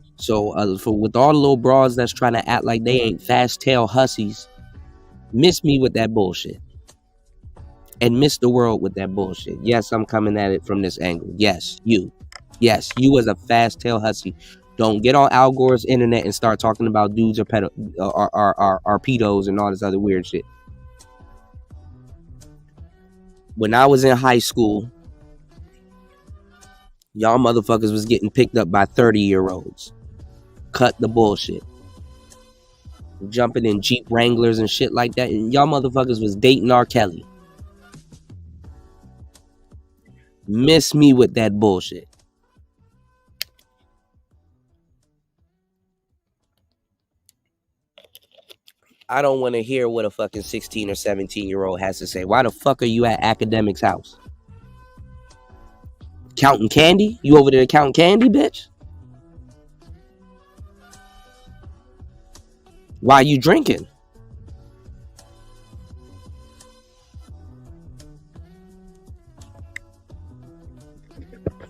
for with all the little bras that's trying to act like they ain't fast tail hussies, miss me with that bullshit. And miss the world with that bullshit. Yes, I'm coming at it from this angle. Yes, you as a fast tail hussy. Don't get on Al Gore's internet and start talking about dudes are pedos and all this other weird shit. When I was in high school, y'all motherfuckers was getting picked up by 30-year-olds. Cut the bullshit. Jumping in Jeep Wranglers and shit like that. And y'all motherfuckers was dating R. Kelly. Miss me with that bullshit. I don't want to hear what a fucking 16 or 17-year-old has to say. Why the fuck are you at Academic's house? Counting candy? You over there counting candy, bitch? Why are you drinking?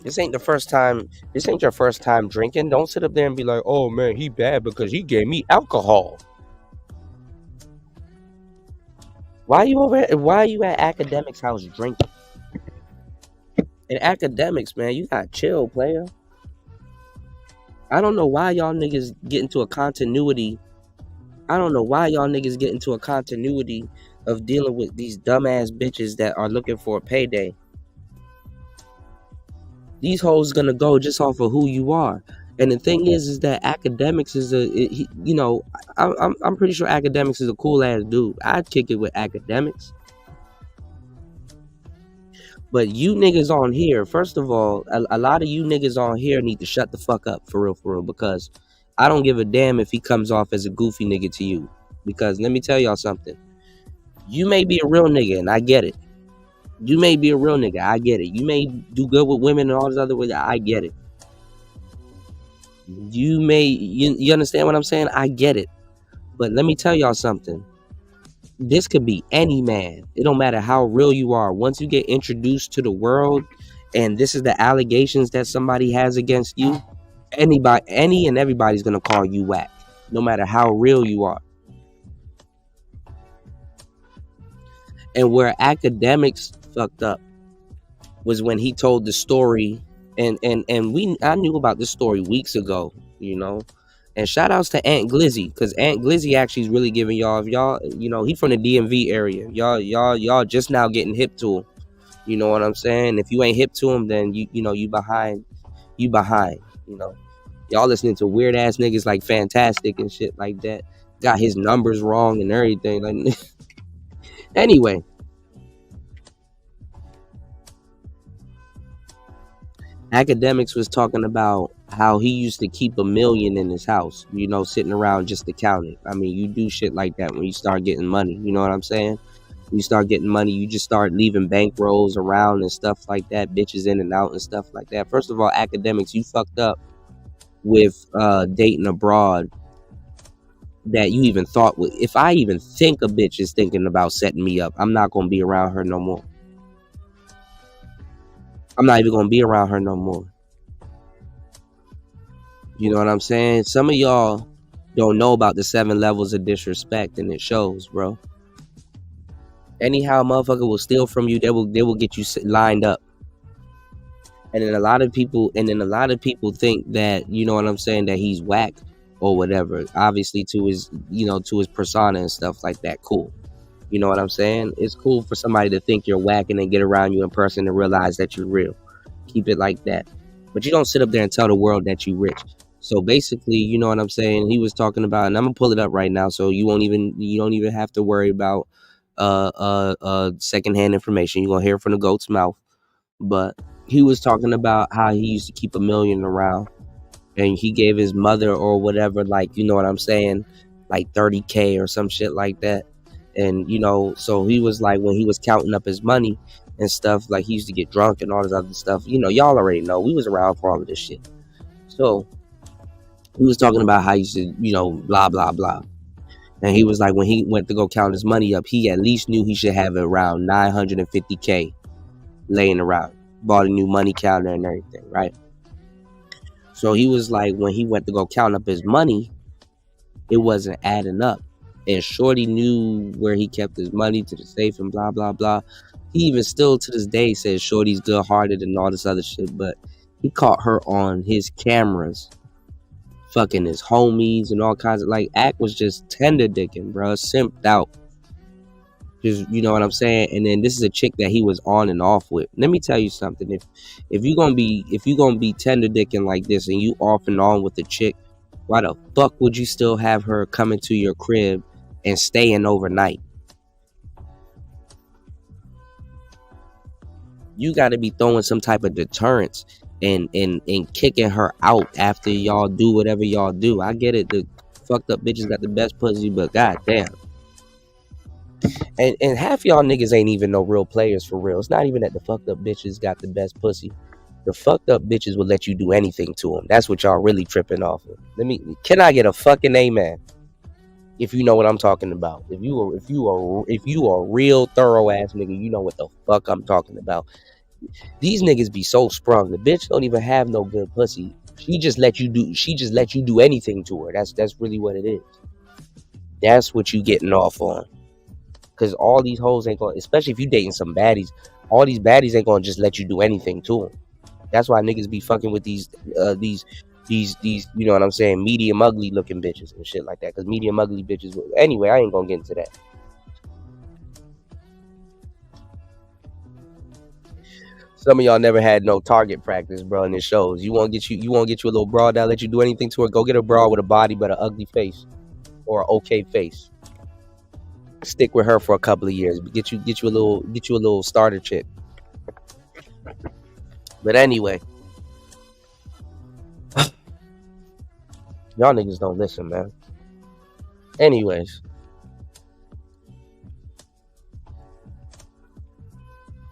This ain't your first time drinking. Don't sit up there and be like, oh man, he bad because he gave me alcohol. Why are you at Academic's house drinking? In Academics, man, you gotta chill, player. I don't know why y'all niggas get into a continuity. Of dealing with these dumbass bitches that are looking for a payday. These hoes gonna go just off of who you are. And the thing is that Academics is I'm pretty sure Academics is a cool ass dude. I'd kick it with Academics. But you niggas on here, first of all, a lot of you niggas on here need to shut the fuck up for real, because I don't give a damn if he comes off as a goofy nigga to you. Because let me tell y'all something. You may be a real nigga, and I get it. You may be a real nigga, I get it. You may do good with women and all this other way, I get it. You understand what I'm saying? I get it. But let me tell y'all something. This could be any man. It don't matter how real you are. Once you get introduced to the world and this is the allegations that somebody has against you, any and everybody's gonna call you whack, no matter how real you are. And where Academics fucked up was when he told the story, and I knew about this story weeks ago, you know. And shout outs to Aunt Glizzy, because Aunt Glizzy actually is really giving y'all, he from the DMV area. Y'all just now getting hip to him. You know what I'm saying? If you ain't hip to him, then you behind. You know. Y'all listening to weird ass niggas like Fantastic and shit like that. Got his numbers wrong and everything. Like anyway. Academics was talking about how he used to keep $1 million in his house, sitting around just to count it. I mean, you do shit like that when you start getting money. You know what I'm saying? When you start getting money, you just start leaving bankrolls around and stuff like that, bitches in and out and stuff like that. First of all, Academics, you fucked up with dating abroad that you even thought, if I even think a bitch is thinking about setting me up, I'm not going to be around her no more. I'm not even gonna be around her no more. You know what I'm saying? Some of y'all don't know about the 7 levels of disrespect, and it shows, bro. Anyhow, motherfucker will steal from you. They will get you lined up. And then a lot of people think that, you know what I'm saying, that he's whack or whatever. Obviously to his, to his persona and stuff like that. Cool. You know what I'm saying? It's cool for somebody to think you're whack and then get around you in person and realize that you're real. Keep it like that. But you don't sit up there and tell the world that you rich. So basically, you know what I'm saying? He was talking about, and I'm gonna pull it up right now, so you don't even have to worry about secondhand information. You're gonna hear it from the goat's mouth. But he was talking about how he used to keep $1 million around, and he gave his mother or whatever, like, you know what I'm saying, like $30K or some shit like that. And so he was like, when he was counting up his money and stuff, like he used to get drunk and all this other stuff. Y'all already know we was around for all of this shit. So he was talking about how he used to, blah blah blah. And he was like, when he went to go count his money up, he at least knew he should have around 950K laying around. Bought a new money counter and everything, right? So he was like, when he went to go count up his money, it wasn't adding up. And Shorty knew where he kept his money, to the safe and blah blah blah. He even still to this day says Shorty's good hearted and all this other shit, but he caught her on his cameras fucking his homies and all kinds of, like, Act was just tender dicking, bro, simped out. Just, you know what I'm saying? And then this is a chick that he was on and off with. Let me tell you something. If you're gonna be tender dicking like this and you off and on with the chick, why the fuck would you still have her coming to your crib and staying overnight? You got to be throwing some type of deterrence and kicking her out after y'all do whatever y'all do. I get it. The fucked up bitches got the best pussy, but goddamn. And half y'all niggas ain't even no real players for real. It's not even that the fucked up bitches got the best pussy. The fucked up bitches will let you do anything to them. That's what y'all really tripping off of. Can I get a fucking amen? If you know what I'm talking about. If you are a real thorough ass nigga, you know what the fuck I'm talking about. These niggas be so sprung. The bitch don't even have no good pussy. She just let you do anything to her. That's really what it is. That's what you getting off on. Cause all these hoes ain't gonna, especially if you dating some baddies, all these baddies ain't gonna just let you do anything to them. That's why niggas be fucking with these, you know what I'm saying, medium ugly looking bitches and shit like that. Cause medium ugly bitches, anyway, I ain't gonna get into that. Some of y'all never had no target practice, bro, and it shows. You want to get you a little broad that'll let you do anything to her? Go get a broad with a body but an ugly face, or an okay face. Stick with her for a couple of years. Get you a little starter chick. But anyway, y'all niggas don't listen, man. Anyways,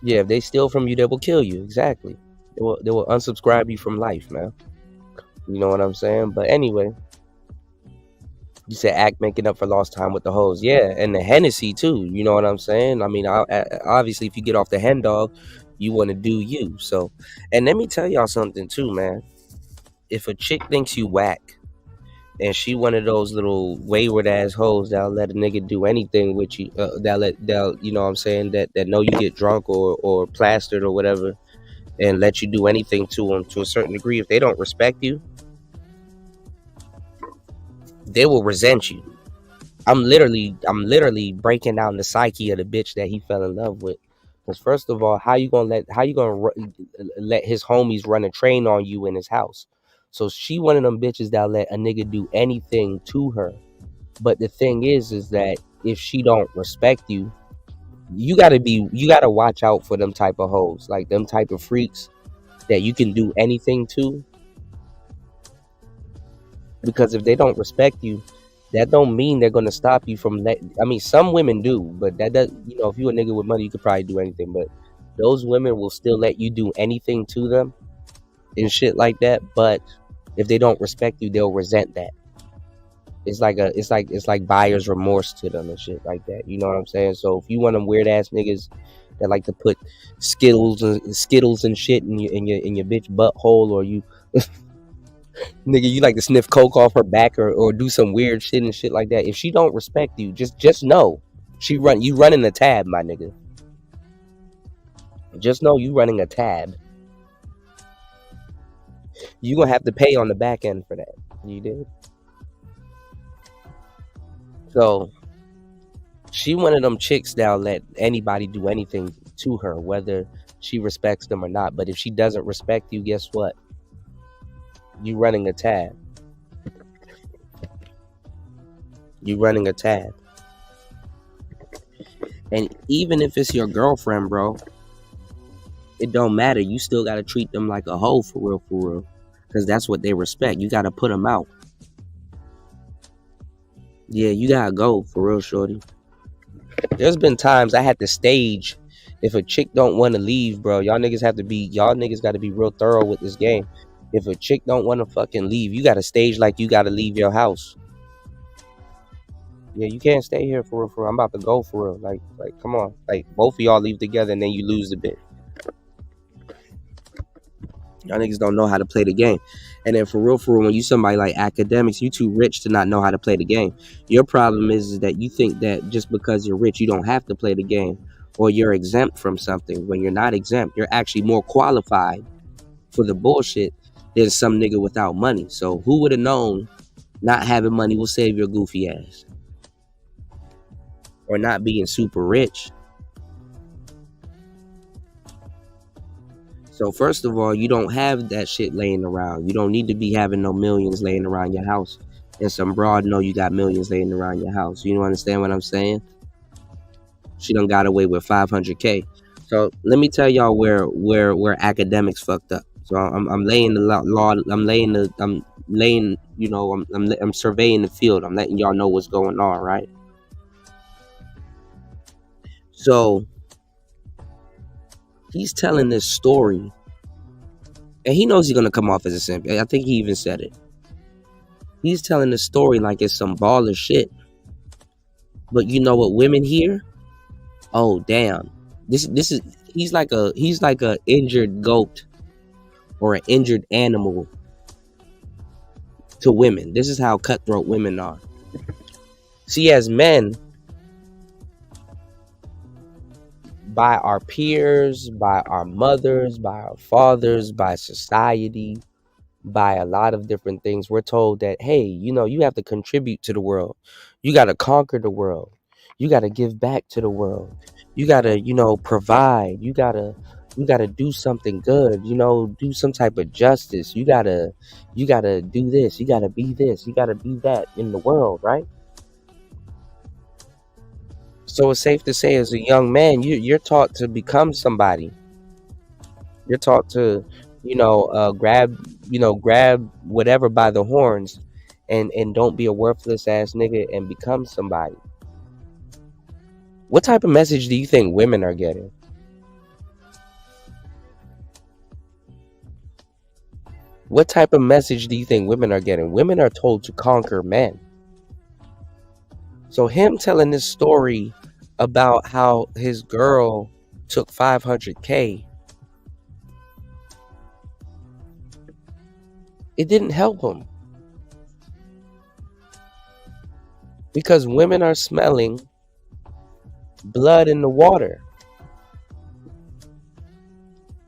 yeah, if they steal from you, they will kill you. Exactly. They will unsubscribe you from life, man. You know what I'm saying? But anyway, you said Act making up for lost time with the hoes. Yeah, and the Hennessy too. You know what I'm saying? I mean, obviously, if you get off the hen dog, you want to do you. So, and let me tell y'all something too, man. If a chick thinks you whack, and she one of those little wayward ass hoes that'll let a nigga do anything with you, they'll you know what I'm saying, that know you get drunk or plastered or whatever, and let you do anything to them to a certain degree. If they don't respect you, they will resent you. I'm literally breaking down the psyche of the bitch that he fell in love with. Because first of all, how you gonna let his homies run a train on you in his house? So she one of them bitches that let a nigga do anything to her. But the thing is that if she don't respect you, you gotta watch out for them type of hoes, like them type of freaks that you can do anything to. Because if they don't respect you, that don't mean they're gonna stop you from I mean, some women do, but that does, you know, if you a nigga with money, you could probably do anything. But those women will still let you do anything to them and shit like that. But if they don't respect you, they'll resent that. It's like buyer's remorse to them and shit like that. You know what I'm saying? So if you want them weird ass niggas that like to put Skittles and shit in your bitch butthole, or you nigga, you like to sniff coke off her back, or do some weird shit and shit like that. If she don't respect you, just know you running a tab, my nigga. Just know you running a tab. You gonna have to pay on the back end for that. You did. So she one of them chicks that'll let anybody do anything to her, whether she respects them or not. But if she doesn't respect you, guess what? You running a tab. You running a tab. And even if it's your girlfriend, bro, it don't matter. You still gotta treat them like a hoe, for real. Because that's what they respect. You gotta put them out. Yeah, you gotta go, for real, shorty. There's been times I had to stage. If a chick don't want to leave, bro, y'all niggas gotta be real thorough with this game. If a chick don't want to fucking leave, you gotta stage like you gotta leave your house. Yeah, you can't stay here for real. I'm about to go for real. Like, come on. Like, both of y'all leave together and then you lose the bitch. Y'all niggas don't know how to play the game. And then for real, when you somebody like academics, you too rich to not know how to play the game. Your problem is that you think that just because you're rich, you don't have to play the game, or you're exempt from something. When you're not exempt, you're actually more qualified for the bullshit than some nigga without money. So who would have known not having money will save your goofy ass? Or not being super rich. So first of all, you don't have that shit laying around. You don't need to be having no millions laying around your house. And some broad know you got millions laying around your house. You don't understand what I'm saying? She done got away with 500K. So let me tell y'all where academics fucked up. So I'm laying the law. I'm surveying the field. I'm letting y'all know what's going on, right? So he's telling this story, and he knows he's gonna come off as a simp. I think he even said it. He's telling the story like it's some baller shit. But you know what women hear? Oh damn. This is he's like a injured goat or an injured animal to women. This is how cutthroat women are. See, as men, by our peers, by our mothers, by our fathers, by society, by a lot of different things, we're told that, hey, you have to contribute to the world. You got to conquer the world. You got to give back to the world. You got to, provide. You got to do something good, do some type of justice. You got to do this. You got to be this. You got to be that in the world, right? So it's safe to say, as a young man, you're taught to become somebody. You're taught to, grab whatever by the horns, and don't be a worthless ass nigga and become somebody. What type of message do you think women are getting? What type of message do you think women are getting? Women are told to conquer men. So him telling this story about how his girl took 500K, it didn't help him. Because women are smelling blood in the water.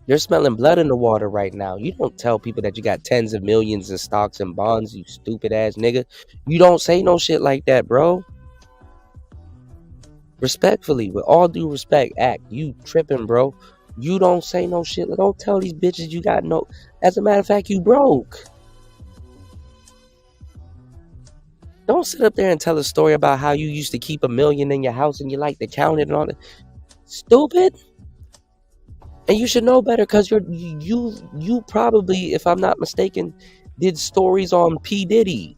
You're smelling blood in the water right now. You don't tell people that you got tens of millions in stocks and bonds, you stupid ass nigga. You don't say no shit like that, bro. Respectfully, with all due respect, act. You tripping, bro. You don't say no shit. Don't tell these bitches you got no. As a matter of fact, you broke. Don't sit up there and tell a story about how you used to keep $1 million in your house and you like to count it and all that. Stupid. And you should know better, because you probably, if I'm not mistaken, did stories on P. Diddy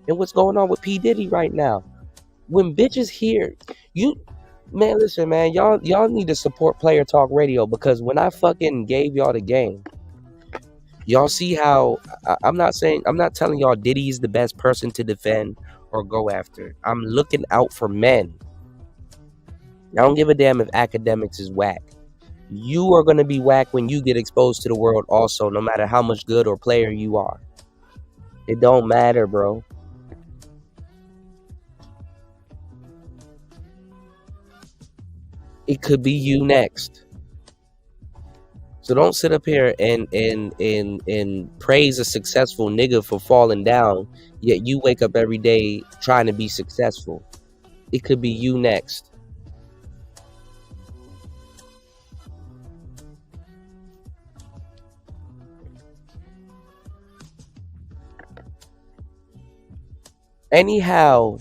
and what's going on with P. Diddy right now. When bitches hear man, listen, man, y'all need to support Player Talk Radio, because when I fucking gave y'all the game, y'all see how I'm not telling y'all Diddy's the best person to defend or go after. I'm looking out for men. I don't give a damn if academics is whack. You are going to be whack when you get exposed to the world also, no matter how much good or player you are. It don't matter, bro. It could be you next. So don't sit up here and praise a successful nigga for falling down, yet you wake up every day trying to be successful. It could be you next. Anyhow,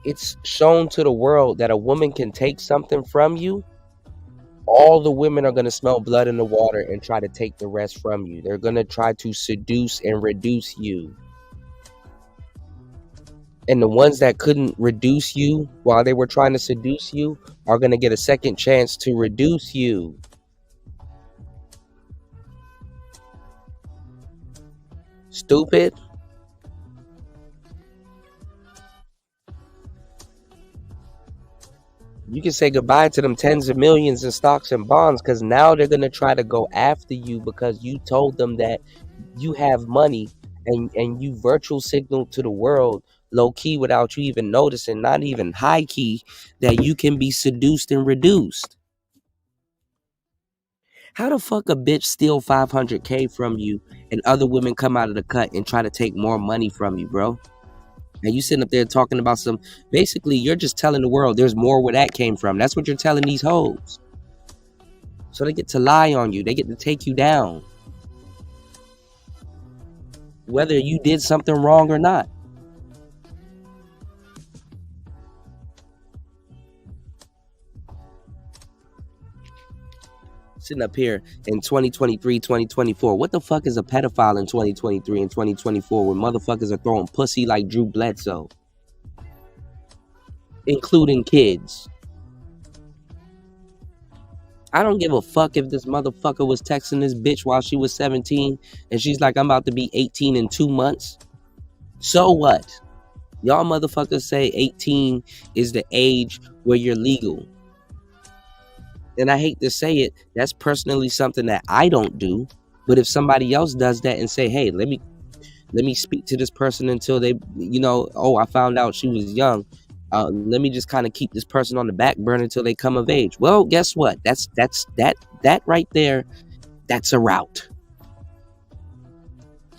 it's shown to the world that a woman can take something from you. All the women are going to smell blood in the water and try to take the rest from you. They're going to try to seduce and reduce you. And the ones that couldn't reduce you while they were trying to seduce you are going to get a second chance to reduce you. Stupid. You can say goodbye to them tens of millions in stocks and bonds, because now they're going to try to go after you because you told them that you have money and you virtual signal to the world low key without you even noticing, not even high key, that you can be seduced and reduced. How the fuck a bitch steal 500K from you and other women come out of the cut and try to take more money from you, bro? And you sitting up there talking about some, basically you're just telling the world there's more where that came from. That's what you're telling these hoes. So they get to lie on you. They get to take you down. Whether you did something wrong or not. Sitting up here in 2023, 2024. What the fuck is a pedophile in 2023 and 2024 when motherfuckers are throwing pussy like Drew Bledsoe? Including kids. I don't give a fuck if this motherfucker was texting this bitch while she was 17 and she's like, I'm about to be 18 in 2 months. So what? Y'all motherfuckers say 18 is the age where you're legal. And I hate to say it, that's personally something that I don't do. But if somebody else does that and say, hey, let me speak to this person until they, oh, I found out she was young. Let me just kind of keep this person on the back burner until they come of age. Well, guess what? That right there, that's a route.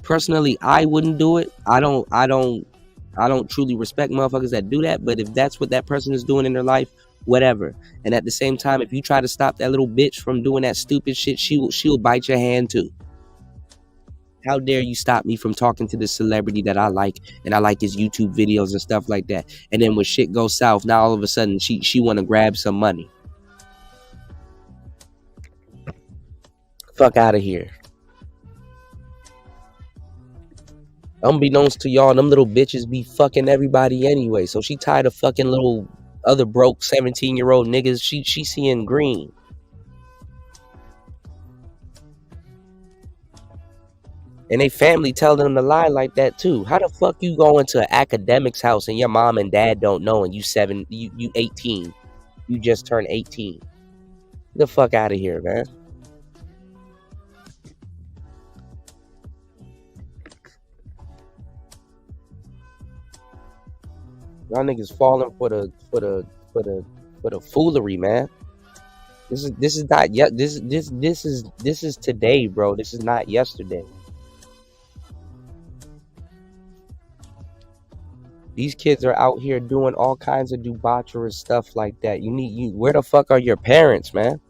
Personally, I wouldn't do it. I don't truly respect motherfuckers that do that. But if that's what that person is doing in their life, whatever. And at the same time, if you try to stop that little bitch from doing that stupid shit, she'll bite your hand too. How dare you stop me from talking to this celebrity that I like, and I like his YouTube videos and stuff like that. And then when shit goes south, now all of a sudden she want to grab some money. Fuck out of here. Unbeknownst to y'all, them little bitches be fucking everybody anyway. So she tired of fucking little other broke 17-year-old niggas. She seeing green. And they family telling them to lie like that too. How the fuck you go into an academic's house and your mom and dad don't know, and you 18. You just turned 18. Get the fuck out of here, man. Y'all niggas falling for the foolery, man. This is not yet. This is today, bro. This is not yesterday. These kids are out here doing all kinds of debaucherous stuff like that. Where the fuck are your parents, man?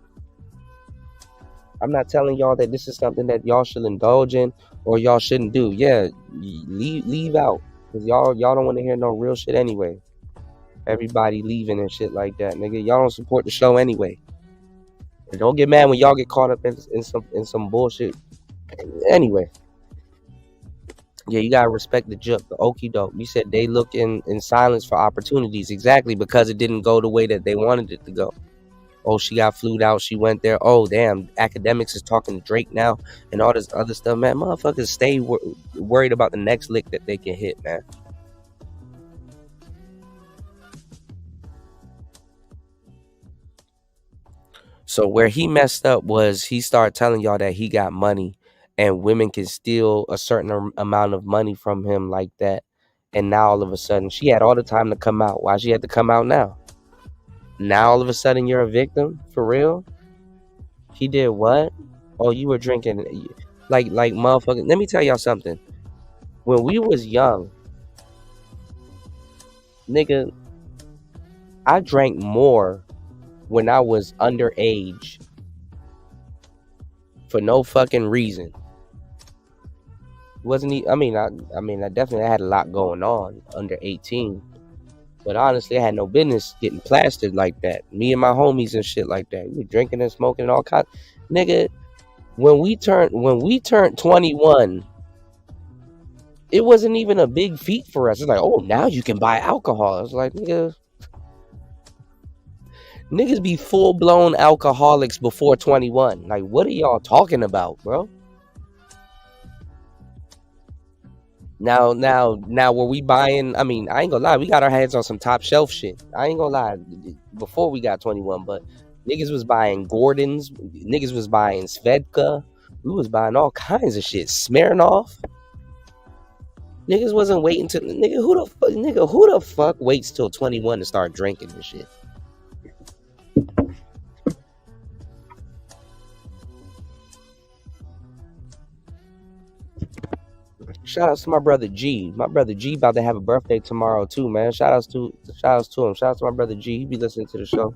I'm not telling y'all that this is something that y'all should indulge in or y'all shouldn't do. Yeah, leave out. Because y'all don't want to hear no real shit anyway. Everybody leaving and shit like that, nigga. Y'all don't support the show anyway. And don't get mad when y'all get caught up in some bullshit. Anyway. Yeah, you gotta respect the joke, the okie doke. You said they look in silence for opportunities. Exactly, because it didn't go the way that they wanted it to go. Oh, she got flued out. She went there. Oh, damn. Academics is talking to Drake now and all this other stuff, man. Motherfuckers stay worried about the next lick that they can hit, man. So where he messed up was he started telling y'all that he got money and women can steal a certain amount of money from him like that. And now all of a sudden she had all the time to come out. Why she had to come out now? Now all of a sudden you're a victim? For real? He did what? Oh, you were drinking like motherfucker. Let me tell y'all something. When we was young, nigga, I drank more when I was underage for no fucking reason. Wasn't he? I mean, I definitely had a lot going on under 18, but honestly, I had no business getting plastered like that. Me and my homies and shit like that. We were drinking and smoking and all kinds. Nigga, when we turned 21, it wasn't even a big feat for us. It's like, oh, now you can buy alcohol. It's like, niggas be full-blown alcoholics before 21. Like, what are y'all talking about, bro? Now, were we buying? I mean, I ain't gonna lie, we got our heads on some top shelf shit. I ain't gonna lie, before we got 21, but niggas was buying Gordon's, niggas was buying Svedka, we was buying all kinds of shit. Smirnoff. Niggas wasn't waiting till who the fuck waits till 21 to start drinking and shit? Shout out to my brother G. My brother G about to have a birthday tomorrow too, man. Shout outs to him. Shout out to my brother G. He be listening to the show.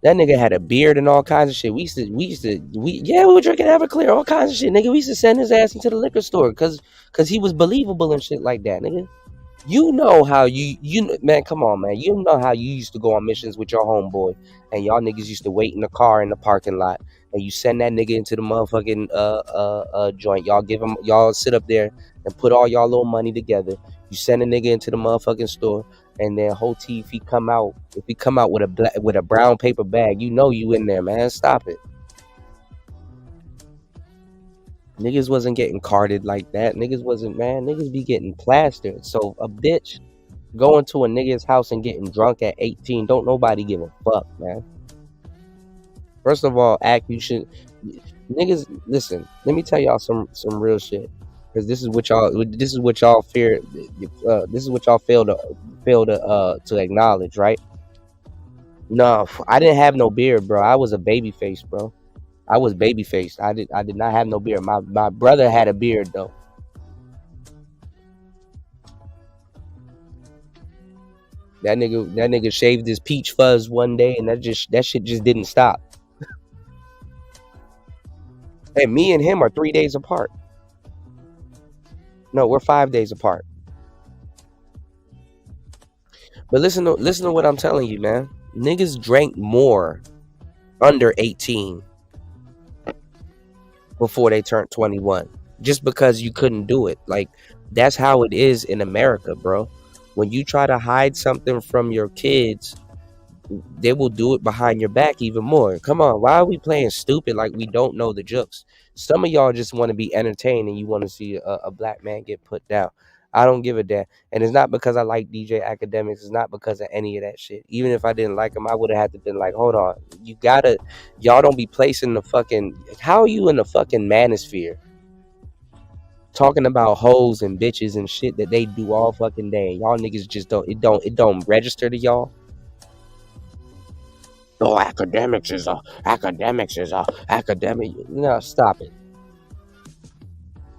That nigga had a beard and all kinds of shit. We were drinking Everclear, all kinds of shit, nigga. We used to send his ass into the liquor store because he was believable and shit like that, nigga. You know how man, come on, man. You know how you used to go on missions with your homeboy and y'all niggas used to wait in the car in the parking lot and you send that nigga into the motherfucking joint. Y'all sit up there and put all y'all little money together. You send a nigga into the motherfucking store and then Hoti, if he come out with a brown paper bag, you know you in there, man. Stop it. Niggas wasn't getting carded like that. Niggas be getting plastered. So a bitch going to a nigga's house and getting drunk at 18, don't nobody give a fuck, man. First of all, niggas, listen, let me tell y'all some real shit. Because this is what y'all fear. This is what y'all fail to acknowledge, right? No, I didn't have no beard, bro. I was a baby face, bro. I was baby faced. I did not have no beard. My brother had a beard though. That nigga shaved his peach fuzz one day and that shit just didn't stop. And me and him are 3 days apart. No, we're 5 days apart. But listen to what I'm telling you, man. Niggas drank more under 18 before they turned 21, just because you couldn't do it. Like, that's how it is in America, bro. When you try to hide something from your kids, they will do it behind your back even more. Come on, why are we playing stupid like we don't know the jokes? Some of y'all just want to be entertained and you want to see a black man get put down. I don't give a damn. And it's not because I like DJ Academics. It's not because of any of that shit. Even if I didn't like him, I would have had to been like, hold on. Y'all don't be placing the fucking, how are you in the fucking manosphere? Talking about hoes and bitches and shit that they do all fucking day. Y'all niggas just don't register to y'all. Oh, academics is academic. No, stop it.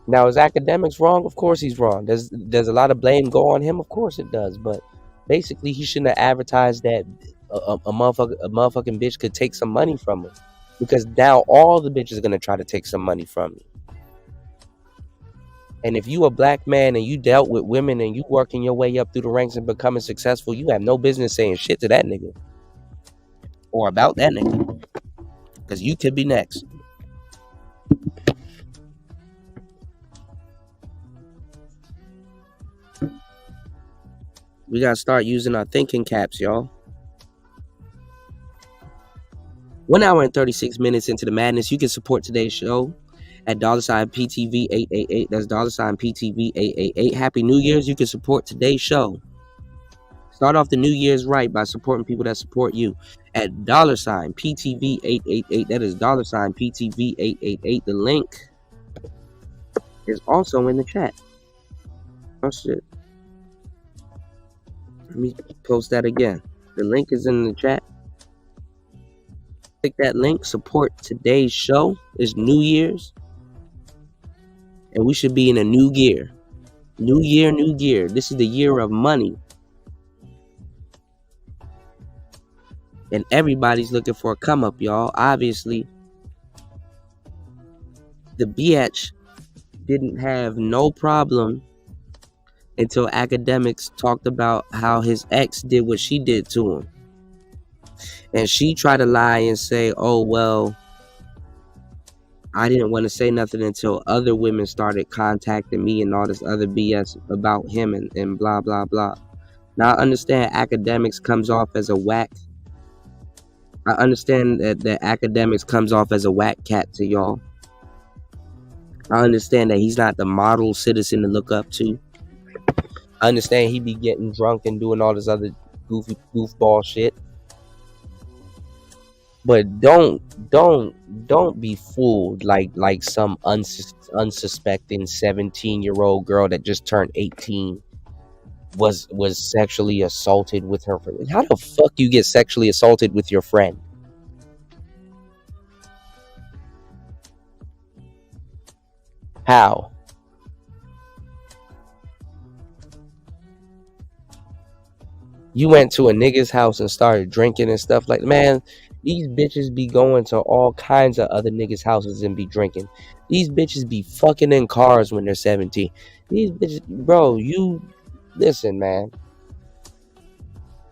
Now, is academics wrong? Of course he's wrong. Does a lot of blame go on him? Of course it does. But basically, he shouldn't have advertised that a motherfucking bitch could take some money from him. Because now all the bitches are going to try to take some money from you. And if you a black man and you dealt with women and you working your way up through the ranks and becoming successful, you have no business saying shit to that nigga. Or about that nigga. Because you could be next. We gotta start using our thinking caps, y'all. 1 hour and 36 minutes into the madness. You can support today's show at $PTV888. That's $PTV888. Happy New Year's. You can support today's show. Start off the New Year's right by supporting people that support you at $PTV888. That is $PTV888. The link is also in the chat. Oh shit. Let me post that again. The link is in the chat. Click that link. Support today's show. It's New Year's. And we should be in a new gear. New year, new gear. This is the year of money. And everybody's looking for a come up, y'all. Obviously, the bitch didn't have no problem until academics talked about how his ex did what she did to him. And she tried to lie and say, oh, well, I didn't want to say nothing until other women started contacting me and all this other BS about him and blah, blah, blah. Now, I understand academics comes off as a whack. I understand that academics comes off as a whack cat to y'all. I understand that he's not the model citizen to look up to. I understand he be getting drunk and doing all this other goofball shit. But don't be fooled like some unsuspecting 17-year-old girl that just turned 18 was sexually assaulted with her friend. How the fuck you get sexually assaulted with your friend? How? You went to a nigga's house and started drinking and stuff like, man, these bitches be going to all kinds of other niggas' houses and be drinking. These bitches be fucking in cars when they're 17. These bitches, bro, you listen, man.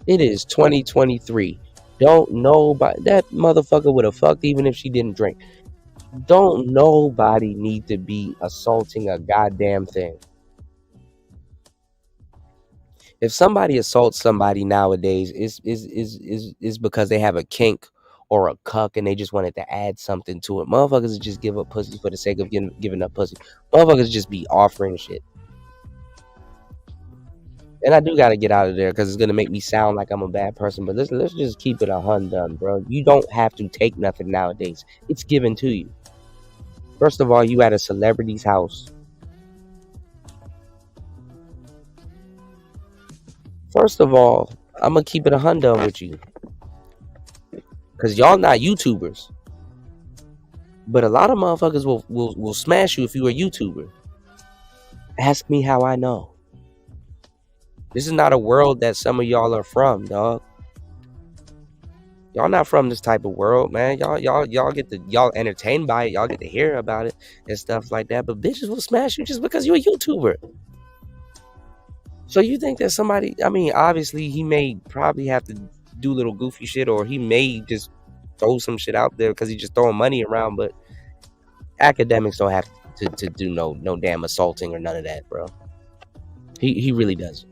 It is 2023. Don't nobody, that motherfucker would have fucked even if she didn't drink. Don't nobody need to be assaulting a goddamn thing. If somebody assaults somebody nowadays, is because they have a kink or a cuck and they just wanted to add something to it. Motherfuckers just give up pussy for the sake of giving up pussy. Motherfuckers just be offering shit. And I do gotta get out of there because it's gonna make me sound like I'm a bad person. But let's just keep it 100, bro. You don't have to take nothing nowadays. It's given to you. First of all, you at a celebrity's house. First of all, I'm gonna keep it 100 with you. Cause y'all not YouTubers. But a lot of motherfuckers will smash you if you are a YouTuber. Ask me how I know. This is not a world that some of y'all are from, dog. Y'all not from this type of world, man. Y'all entertained by it. Y'all get to hear about it and stuff like that. But bitches will smash you just because you're a YouTuber. So you think that somebody, I mean, obviously he may probably have to do little goofy shit, or he may just throw some shit out there because he's just throwing money around. But academics don't have to do no damn assaulting or none of that, bro. He really doesn't.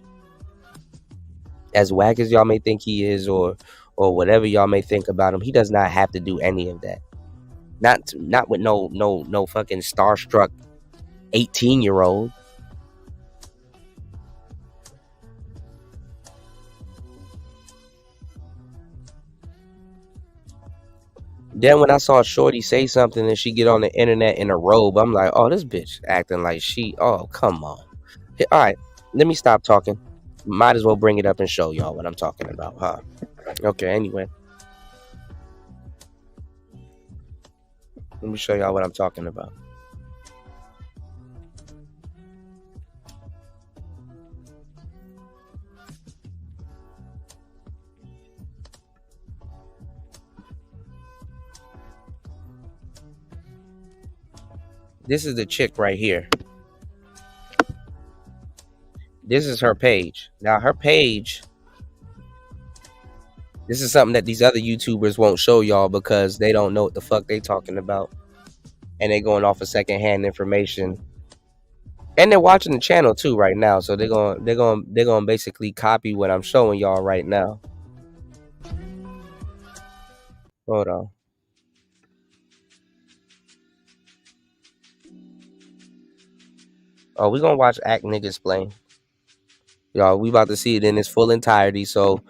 As whack as y'all may think he is, or whatever y'all may think about him, he does not have to do any of that. Not with no fucking starstruck 18-year-old. Then when I saw Shorty say something and she get on the internet in a robe, I'm like, oh, this bitch acting like she, oh, come on. All right, let me stop talking. Might as well bring it up and show y'all what I'm talking about, huh? Okay, anyway. Let me show y'all what I'm talking about. This is the chick right here. This is her page. Now her page, this is something that these other YouTubers won't show y'all because they don't know what the fuck they talking about. And they going off of secondhand information. And they're watching the channel too right now. So they're going basically copy what I'm showing y'all right now. Hold on. Oh, we're gonna watch Act Nigga Explain. Y'all, we about to see it in its full entirety, so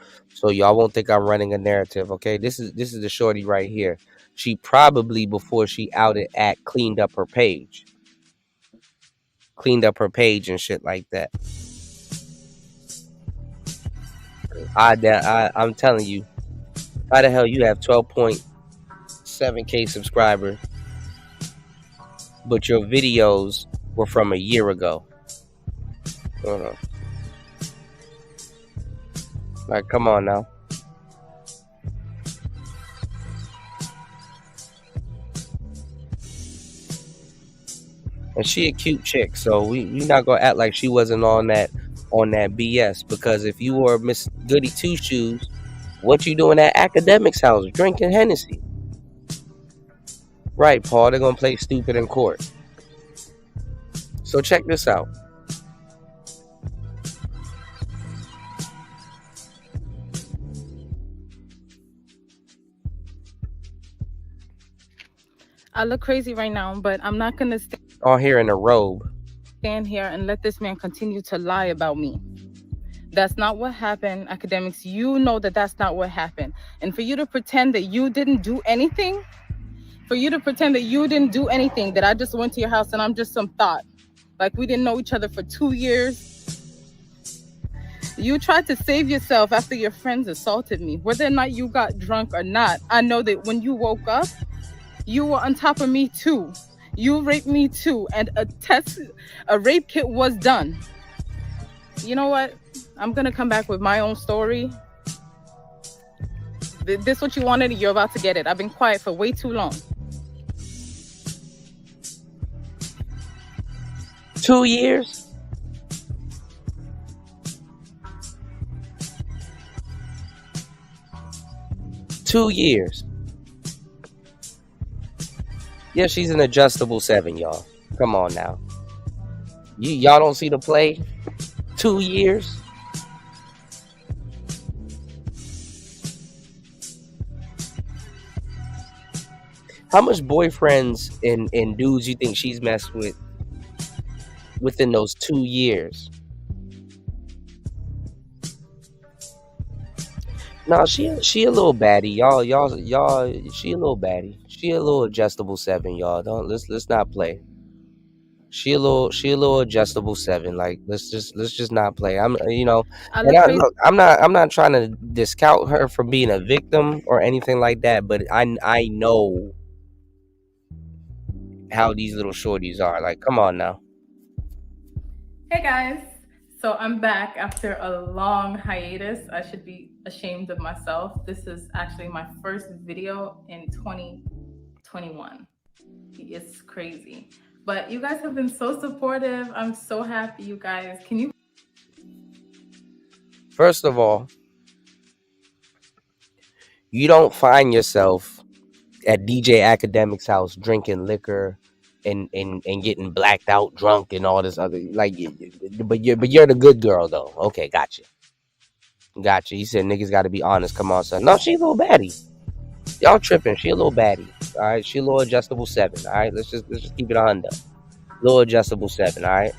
y'all won't think I'm running a narrative, okay? This is the shorty right here. She probably, before she outed Act, cleaned up her page and shit like that. I'm telling you, how the hell you have 12.7K subscribers, but your videos were from a year ago? Like, come on now. And she a cute chick, so we not gonna act like she wasn't on that BS. Because if you were Miss Goody Two Shoes, what you doing at Academics' house drinking Hennessy? Right, Paul. They're gonna play stupid in court. So check this out. I look crazy right now, but I'm not gonna On here in a robe. Stand here and let this man continue to lie about me. That's not what happened. Academics, you know that that's not what happened. And for you to pretend that you didn't do anything, that I just went to your house and I'm just some thought, like we didn't know each other for 2 years. You tried to save yourself after your friends assaulted me. Whether or not you got drunk or not, I know that when you woke up, you were on top of me too. You raped me too, and a rape kit was done. You know what? I'm gonna come back with my own story. This what you wanted, you're about to get it. I've been quiet for way too long. 2 years? Yeah, she's an adjustable 7, y'all. Come on now. Y'all don't see the play? 2 years? How much boyfriends and dudes you think she's messed with within those 2 years? No, she a little baddie, y'all. She a little baddie. She a little adjustable 7, y'all. Let's not play. She a little adjustable 7. Like let's just not play. I'm look, I'm not trying to discount her for being a victim or anything like that, but I know how these little shorties are. Like, come on now. Hey guys, so I'm back after a long hiatus. I should be ashamed of myself. This is actually my first video in 2021. It's crazy. But you guys have been so supportive. I'm so happy, you guys. First of all, you don't find yourself at DJ Academics' house drinking liquor and getting blacked out drunk and all this other, like, but you're the good girl though. Okay, gotcha. You said niggas got to be honest. Come on, son. No, she a little baddie. Y'all tripping. She a little baddie. All right, she a little adjustable 7. All right, let's just keep it on there. Little adjustable 7. All right.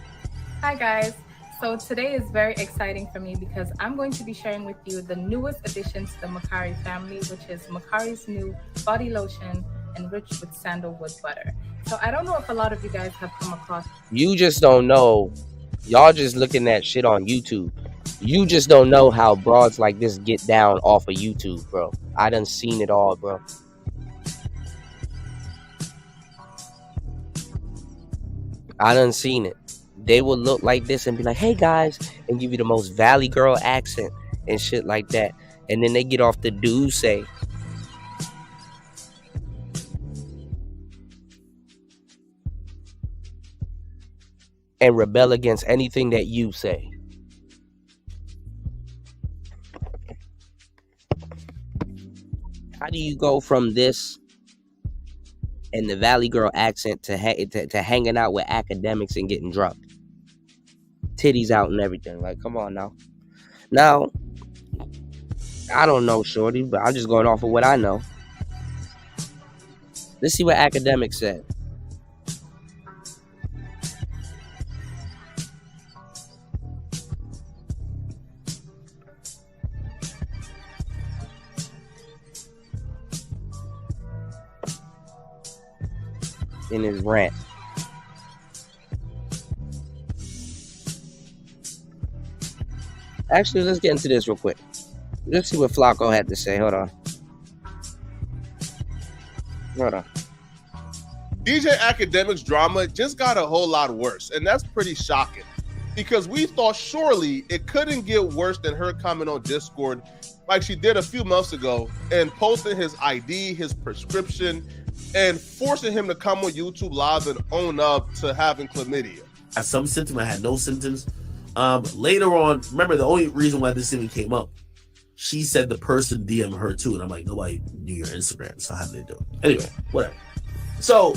Hi guys. So today is very exciting for me because I'm going to be sharing with you the newest addition to the Macari family, which is Macari's new body lotion enriched with sandalwood butter. So I don't know if a lot of you guys have come across. You just don't know. Y'all just looking at shit on YouTube. You just don't know how broads like this get down off of YouTube, bro. I done seen it all, bro. I done seen it. They will look like this and be like, hey guys, and give you the most Valley Girl accent and shit like that. And then they get off the do say. And rebel against anything that you say. How do you go from this and the Valley Girl accent to hanging out with academics and getting drunk? Titties out and everything. Like, come on now. Now, I don't know, shorty, but I'm just going off of what I know. Let's see what academics said. in his rant. Actually, let's get into this real quick. Let's see what Flacco had to say. Hold on. DJ Academics drama just got a whole lot worse, and that's pretty shocking because we thought surely it couldn't get worse than her coming on Discord like she did a few months ago and posting his ID, his prescription, and forcing him to come on YouTube Live and own up to having chlamydia. I had some symptoms, I had no symptoms. Later on, remember the only reason why this even came up, she said the person DM her too, and I'm like, nobody knew your Instagram, so how did they do it? Anyway, whatever. So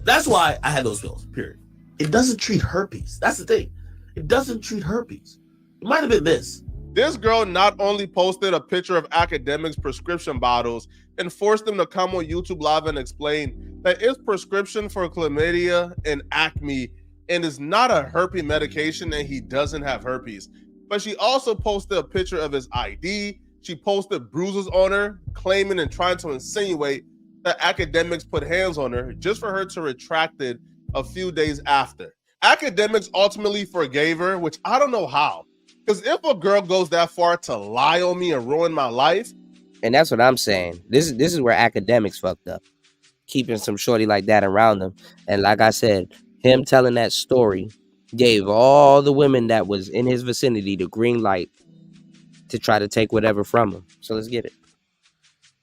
that's why I had those pills, period. It doesn't treat herpes. That's the thing. It doesn't treat herpes. It might have been this. This girl not only posted a picture of Academics' prescription bottles and forced them to come on YouTube Live and explain that it's prescription for chlamydia and acne and is not a herpes medication and he doesn't have herpes. But she also posted a picture of his ID. She posted bruises on her, claiming and trying to insinuate that Academics put hands on her just for her to retract it a few days after. Academics ultimately forgave her, which I don't know how. Because if a girl goes that far to lie on me and ruin my life. And that's what I'm saying. This is where Academics fucked up. Keeping some shorty like that around him. And like I said, him telling that story gave all the women that was in his vicinity the green light to try to take whatever from him. So let's get it.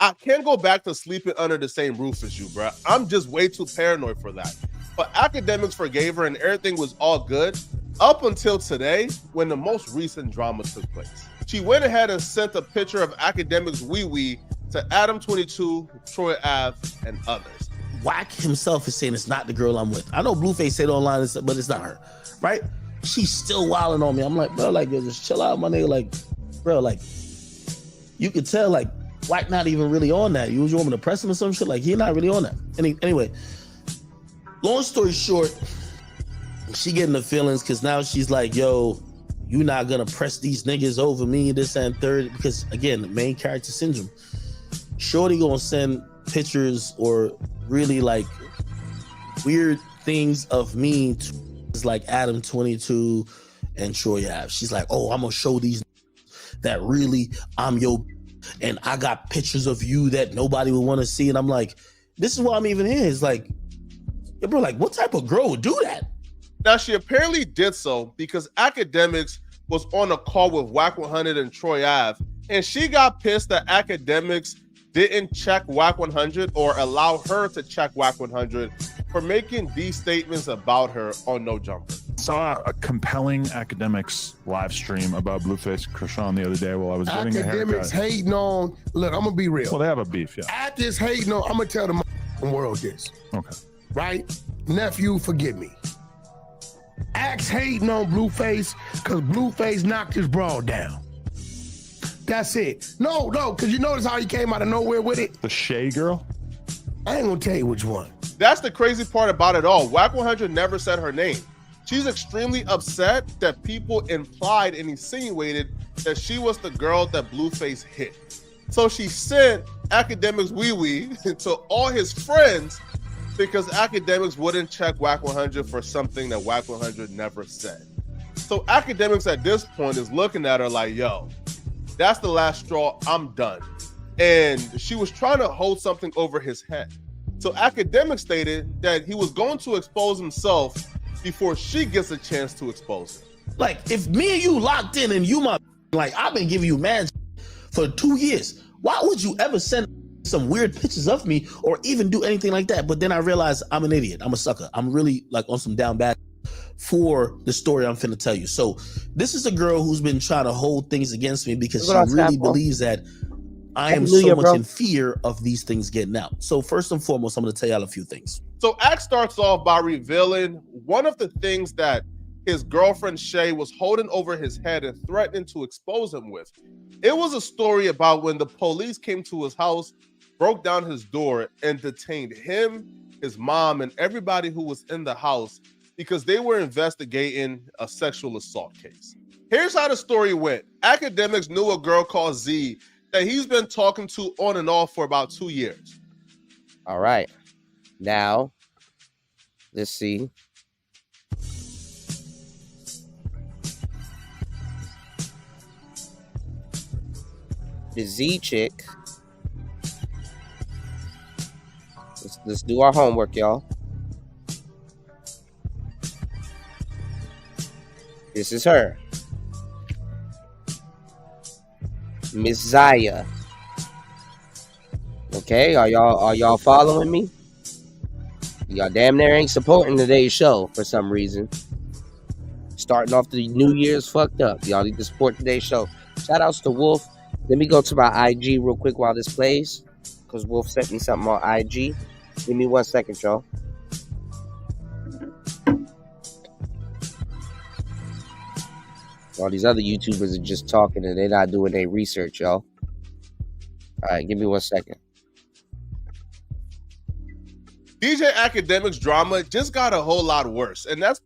I can't go back to sleeping under the same roof as you, bro. I'm just way too paranoid for that. But Academics forgave her and everything was all good up until today when the most recent drama took place. She went ahead and sent a picture of Academics wee-wee to Adam22, Troy Ave, and others. Wack himself is saying it's not the girl I'm with. I know Blueface said online, but it's not her, right? She's still wilding on me. I'm like, bro, like, yo, just chill out, my nigga. Like, bro, like, you could tell, like, Wack not even really on that. You want me to press him or some shit? Like, he not really on that. Anyway, long story short, she getting the feelings because now she's like, yo, you not gonna press these niggas over me, this and third, because again, the main character syndrome. Shorty gonna send pictures or really like weird things of me to like Adam22 and Troy Ave. She's like, oh, I'm gonna show these that really I'm your, and I got pictures of you that nobody would want to see. And I'm like, this is why I'm even here. It's like, yeah, bro, like what type of girl would do that? Now, she apparently did so because Academics was on a call with Wack 100 and Troy Ave, and she got pissed that Academics didn't check Wack 100 or allow her to check Wack 100 for making these statements about her on No Jumper. Saw a compelling Academics live stream about Blueface Krishan the other day while I was getting a haircut. Academics hating on, look, I'm gonna be real. Well, they have a beef, yeah. At this hating on, I'm gonna tell the world this. Okay. Right? Nephew, forgive me. Axe hating on Blueface because Blueface knocked his broad down. That's it. No, because you notice how he came out of nowhere with it? The Shay girl? I ain't gonna tell you which one. That's the crazy part about it all. Wack 100 never said her name. She's extremely upset that people implied and insinuated that she was the girl that Blueface hit. So she sent Academics wee-wee to all his friends because Academics wouldn't check Wack 100 for something that Wack 100 never said. So Academics at this point is looking at her like, yo, that's the last straw, I'm done. And she was trying to hold something over his head. So Academics stated that he was going to expose himself before she gets a chance to expose him. Like, if me and you locked in and you my, like, I've been giving you mad for 2 years, why would you ever send some weird pictures of me or even do anything like that? But then I realized I'm an idiot. I'm a sucker. I'm really like on some down bad for the story I'm finna tell you. So this is a girl who's been trying to hold things against me because she really believes that I am so much in fear of these things getting out. So first and foremost, I'm going to tell y'all a few things. So Axe starts off by revealing one of the things that his girlfriend Shay was holding over his head and threatening to expose him with. It was a story about when the police came to his house, broke down his door, and detained him, his mom, and everybody who was in the house because they were investigating a sexual assault case. Here's how the story went. Academics knew a girl called Z that he's been talking to on and off for about 2 years. All right. Now, Let's see. The Z chick. Let's do our homework, y'all. This is her. Miss Zaya. Okay, are y'all following me? Y'all damn near ain't supporting today's show for some reason. Starting off the New Year's fucked up. Y'all need to support today's show. Shout outs to Wolf. Let me go to my IG real quick while this plays, because Wolf sent me something on IG. Give me 1 second, y'all. All these other YouTubers are just talking and they're not doing their research, y'all. All right, give me 1 second. DJ Academic's drama just got a whole lot worse, and that's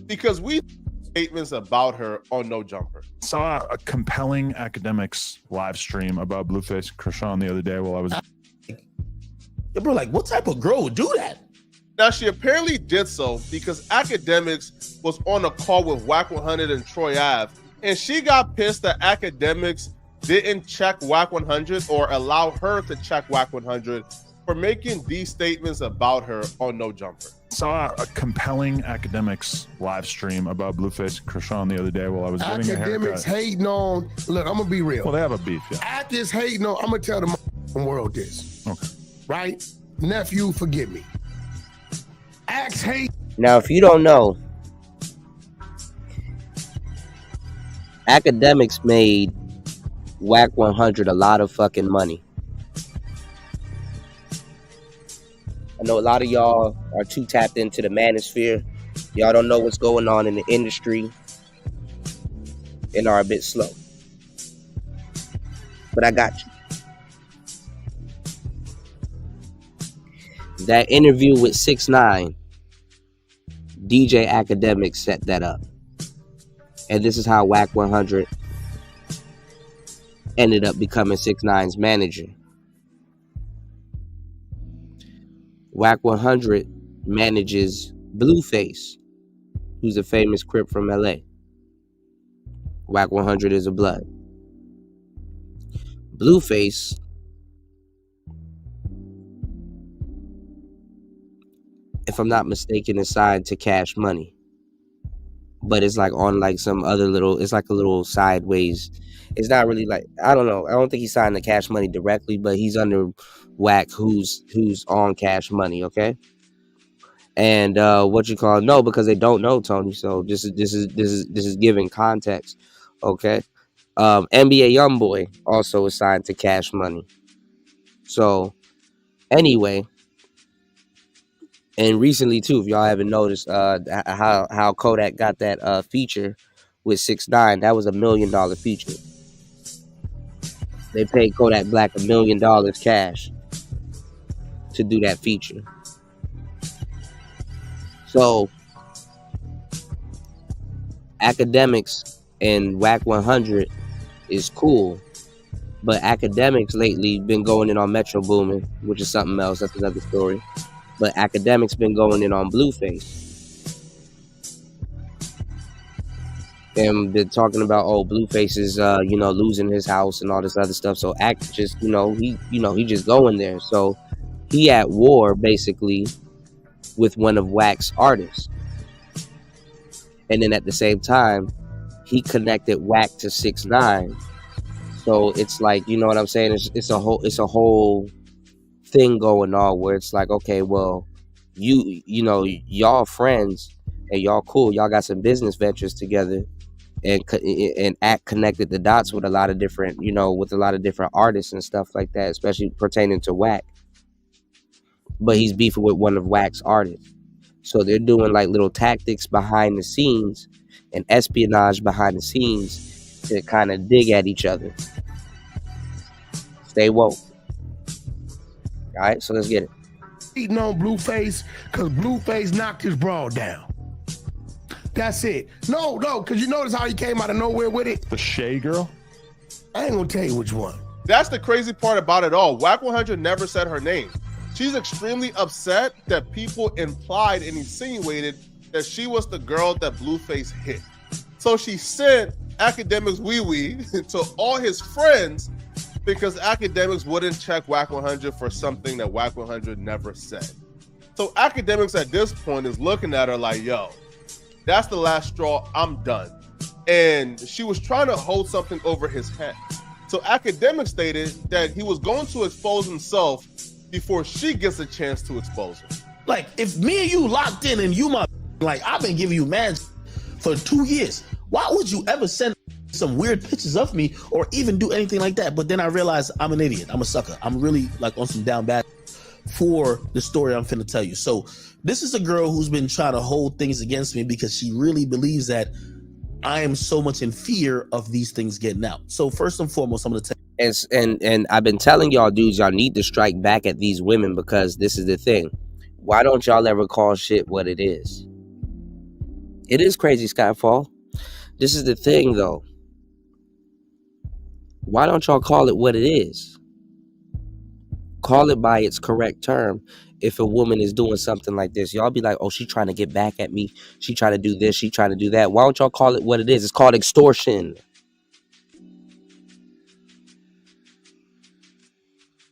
because we statements about her on No Jumper. Saw a compelling Academics live stream about Blueface Krishan the other day while I was. Yeah, bro, like, what type of girl would do that? Now, she apparently did so because Academics was on a call with Whack 100 and Troy Ave, and she got pissed that Academics didn't check Whack 100 or allow her to check Whack 100 for making these statements about her on No Jumper. Saw a compelling Academics live stream about Blueface Krishan the other day while I was getting a haircut. Academics hating on. Look, I'm gonna be real. Well, they have a beef, yeah. Actors hating on. I'm gonna tell the world this. Okay. Right, nephew, forgive me. Acts hate. Now, if you don't know, Academics made Whack 100 a lot of fucking money. I know a lot of y'all are too tapped into the manosphere. Y'all don't know what's going on in the industry and are a bit slow. But I got you. That interview with 6ix9ine, DJ Academics set that up. And this is how Whack 100 ended up becoming 6ix9ine's manager. Whack 100 manages Blueface, who's a famous Crip from LA. Whack 100 is a blood. Blueface if I'm not mistaken, is signed to Cash Money. But it's like on like some other little, it's like a little sideways. It's not really like, I don't know. I don't think he's signed to Cash Money directly, but he's under Whack, who's on Cash Money, okay? And no, because they don't know, Tony. So this is giving context, okay? NBA YoungBoy also is signed to Cash Money. So anyway, and recently too, if y'all haven't noticed, how Kodak got that feature with 6ix9ine, that was $1 million feature. They paid Kodak Black $1 million cash to do that feature. So Academics and Whack 100 is cool, but Academics lately been going in on Metro Boomin, which is something else. That's another story. But Academics been going in on Blueface. And been talking about, Blueface is losing his house and all this other stuff. So Act just, he just going there. So he at war basically with one of Whack's artists. And then at the same time, he connected Whack to 6ix9ine. So it's like, you know what I'm saying? It's a whole thing going on where it's like, okay, well, y'all friends and y'all cool, y'all got some business ventures together, and Act connected the dots with a lot of different, with a lot of different artists and stuff like that, especially pertaining to Whack. But he's beefing with one of Whack's artists. So they're doing like little tactics behind the scenes and espionage behind the scenes to kind of dig at each other. Stay woke. All right, so let's get it. Eating on Blueface because Blueface knocked his broad down. That's it. No, because you notice how he came out of nowhere with it? The Shay girl? I ain't gonna tell you which one. That's the crazy part about it all. Whack 100 never said her name. She's extremely upset that people implied and insinuated that she was the girl that Blueface hit. So she sent Academics Wee Wee to all his friends because Academics wouldn't check Whack 100 for something that Whack 100 never said. So Academics at this point is looking at her like, yo, that's the last straw, I'm done. And she was trying to hold something over his head. So Academics stated that he was going to expose himself before she gets a chance to expose him. Like, if me and you locked in and you like, I've been giving you mad for 2 years, why would you ever send some weird pictures of me or even do anything like that? But then I realized I'm an idiot. I'm a sucker. I'm really like on some down bad for the story I'm finna tell you. So this is a girl who's been trying to hold things against me because she really believes that I am so much in fear of these things getting out. So first and foremost, I'm gonna tell and I've been telling y'all dudes, y'all need to strike back at these women, because this is the thing. Why don't y'all ever call shit what it is? It is crazy, Skyfall. This is the thing, though. Why don't y'all call it what it is? Call it by its correct term. If a woman is doing something like this, y'all be like, oh, she trying to get back at me. She trying to do this. She trying to do that. Why don't y'all call it what it is? It's called extortion.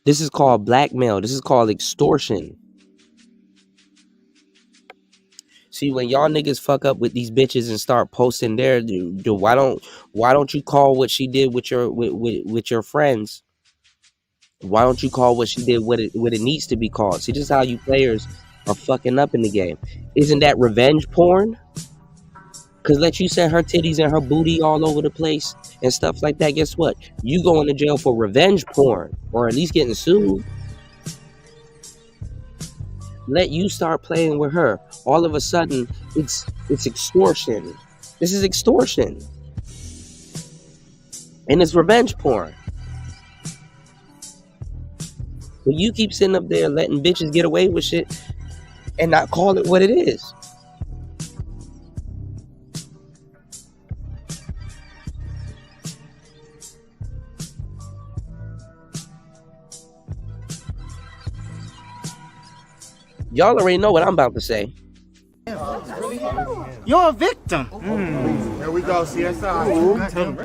This is called blackmail. This is called extortion. See, when y'all niggas fuck up with these bitches and start posting their, why don't you call what she did with your friends? Why don't you call what she did what it needs to be called? See, this is how you players are fucking up in the game. Isn't that revenge porn? Because let you send her titties and her booty all over the place and stuff like that. Guess what? You going to jail for revenge porn, or at least getting sued. Let you start playing with her. All of a sudden, it's extortion. This is extortion. And it's revenge porn. But you keep sitting up there letting bitches get away with shit and not call it what it is. Y'all already know what I'm about to say. You're a victim. Here we go, CSI.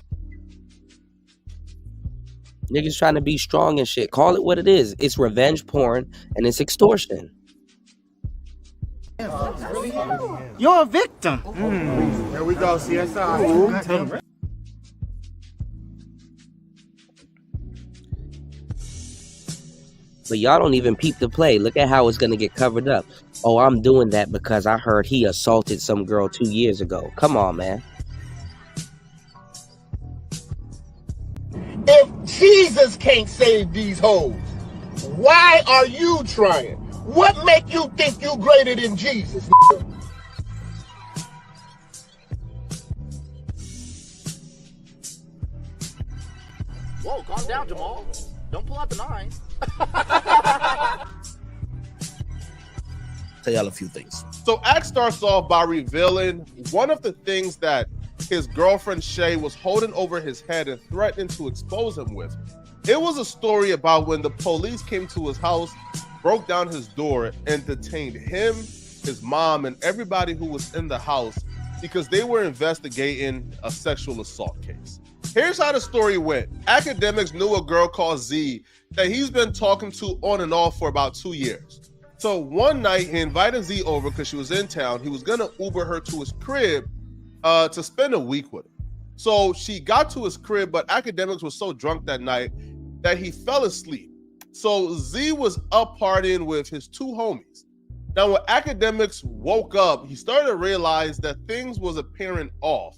Niggas trying to be strong and shit. Call it what it is. It's revenge porn and it's extortion. You're a victim. Here we go, CSI. But y'all don't even peep the play. Look at how it's gonna get covered up. Oh, I'm doing that because I heard he assaulted some girl 2 years ago. Come on, man. If Jesus can't save these hoes, why are you trying? What make you think you greater than Jesus? Whoa, calm down, Jamal. Don't pull out the 9. Tell y'all a few things. So Axe starts off by revealing one of the things that his girlfriend Shay was holding over his head and threatening to expose him with. It was a story about when the police came to his house, broke down his door, and detained him, his mom, and everybody who was in the house because they were investigating a sexual assault case. Here's how the story went. Academics knew a girl called Z that he's been talking to on and off for about 2 years. So one night he invited Z over because she was in town. He was gonna Uber her to his crib to spend a week with him. So she got to his crib, but Academics was so drunk that night that he fell asleep. So Z was up partying with his 2 homies. Now when Academics woke up, he started to realize that things was appearing off.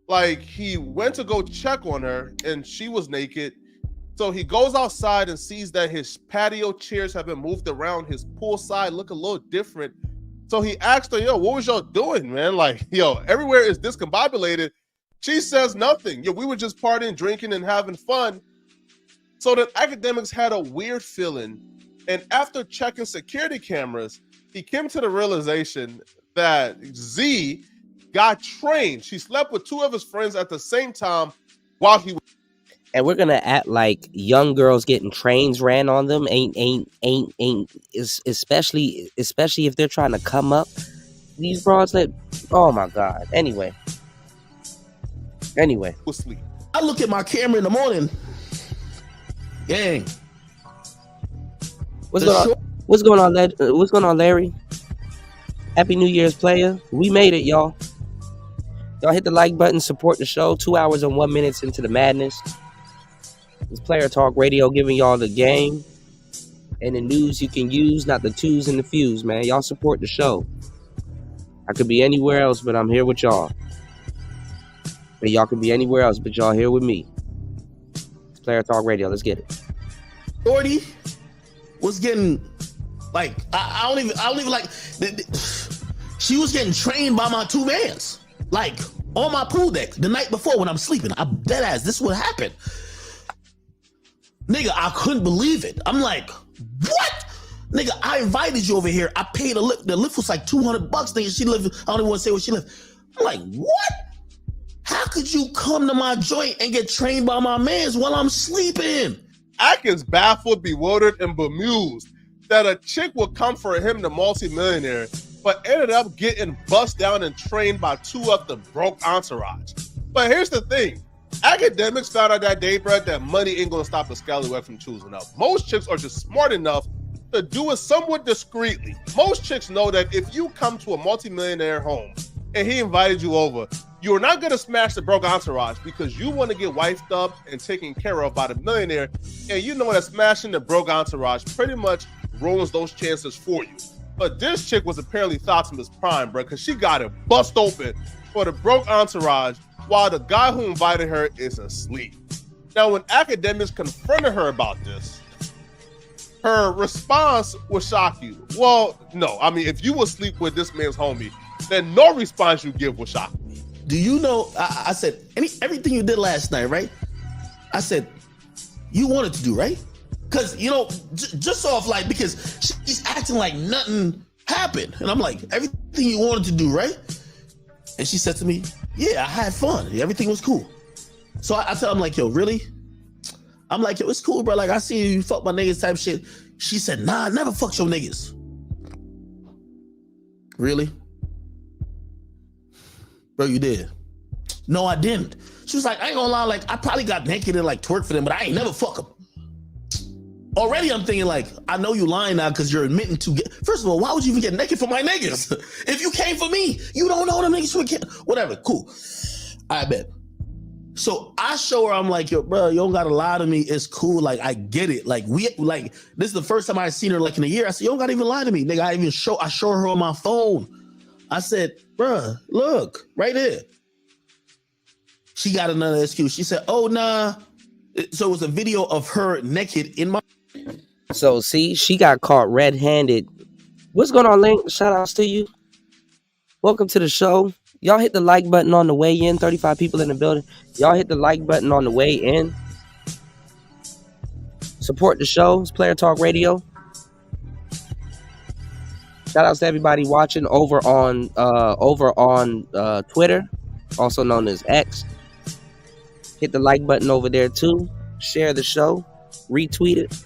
Like he went to go check on her and she was naked. So he goes outside and sees that his patio chairs have been moved around. His poolside look a little different. So he asked her, yo, what was y'all doing, man? Like, yo, everywhere is discombobulated. She says nothing. Yo, we were just partying, drinking, and having fun. So then Academics had a weird feeling. And after checking security cameras, he came to the realization that Z got trained. She slept with 2 of his friends at the same time while he was. And we're gonna act like young girls getting trains ran on them especially if they're trying to come up. These broads that, oh my God. Anyway. We'll sleep. I look at my camera in the morning. Gang. What's going on, Larry? Happy New Year's, player. We made it, y'all. Y'all hit the like button, support the show. 2 hours and 1 minute into the madness. It's Player Talk Radio giving y'all the game and the news you can use, not the twos and the fews, man. Y'all support the show. I could be anywhere else, but I'm here with y'all. And y'all could be anywhere else, but y'all here with me. It's Player Talk Radio. Let's get it. Shorty was getting like I don't even like. She was getting trained by my two mans, like on my pool deck the night before when I'm sleeping. I'm dead ass. This would happen, nigga. I couldn't believe it. I'm like, what, nigga? I invited you over here. I paid a lift. The lift was like $200, nigga. She lived. I don't even want to say where she lived. I'm like, what? How could you come to my joint and get trained by my mans while I'm sleeping? Ack is baffled, bewildered, and bemused that a chick would come for him, the multimillionaire, but ended up getting bust down and trained by two of the broke entourage. But here's the thing. Academics found out that day, bro, that money ain't gonna stop a scallywag from choosing up. Most chicks are just smart enough to do it somewhat discreetly. Most chicks know that if you come to a multimillionaire home and he invited you over, you're not going to smash the broke entourage because you want to get wifed up and taken care of by the millionaire. And you know that smashing the broke entourage pretty much ruins those chances for you. But this chick was apparently Thought's prime, bro, because she got it bust open for the broke entourage while the guy who invited her is asleep. Now, when academics confronted her about this, her response will shock you. Well, no. I mean, if you would sleep with this man's homie, then no response you give will shock me. Do you know, I said, everything you did last night, right? I said, you wanted to do, right? Because, you know, just off like, because she's acting like nothing happened. And I'm like, everything you wanted to do, right? And she said to me, yeah, I had fun. Everything was cool. So I tell him like, yo, really? I'm like, yo, it's cool, bro. Like, I see you fuck my niggas type shit. She said, nah, I never fucked your niggas. Really? Bro, you did. No, I didn't. She was like, I ain't gonna lie, like, I probably got naked and like twerked for them, but I ain't never fuck them. Already I'm thinking like, I know you lying now because you're admitting to get, first of all, why would you even get naked for my niggas? If you came for me, you don't know them niggas would get, whatever, cool. I bet. So I show her, I'm like, yo, bro, you don't gotta lie to me. It's cool. Like, I get it. Like, this is the first time I seen her like in a year. I said, you don't gotta even lie to me. Nigga, I show her on my phone. I said, bruh, look, right there. She got another excuse. She said, oh, nah. So it was a video of her naked in my... So, see, she got caught red-handed. What's going on, Link? Shout-outs to you. Welcome to the show. Y'all hit the like button on the way in. 35 people in the building. Y'all hit the like button on the way in. Support the show. It's Player Talk Radio. Shout outs to everybody watching over on Twitter, also known as X. Hit the like button over there too. Share the show. Retweet it.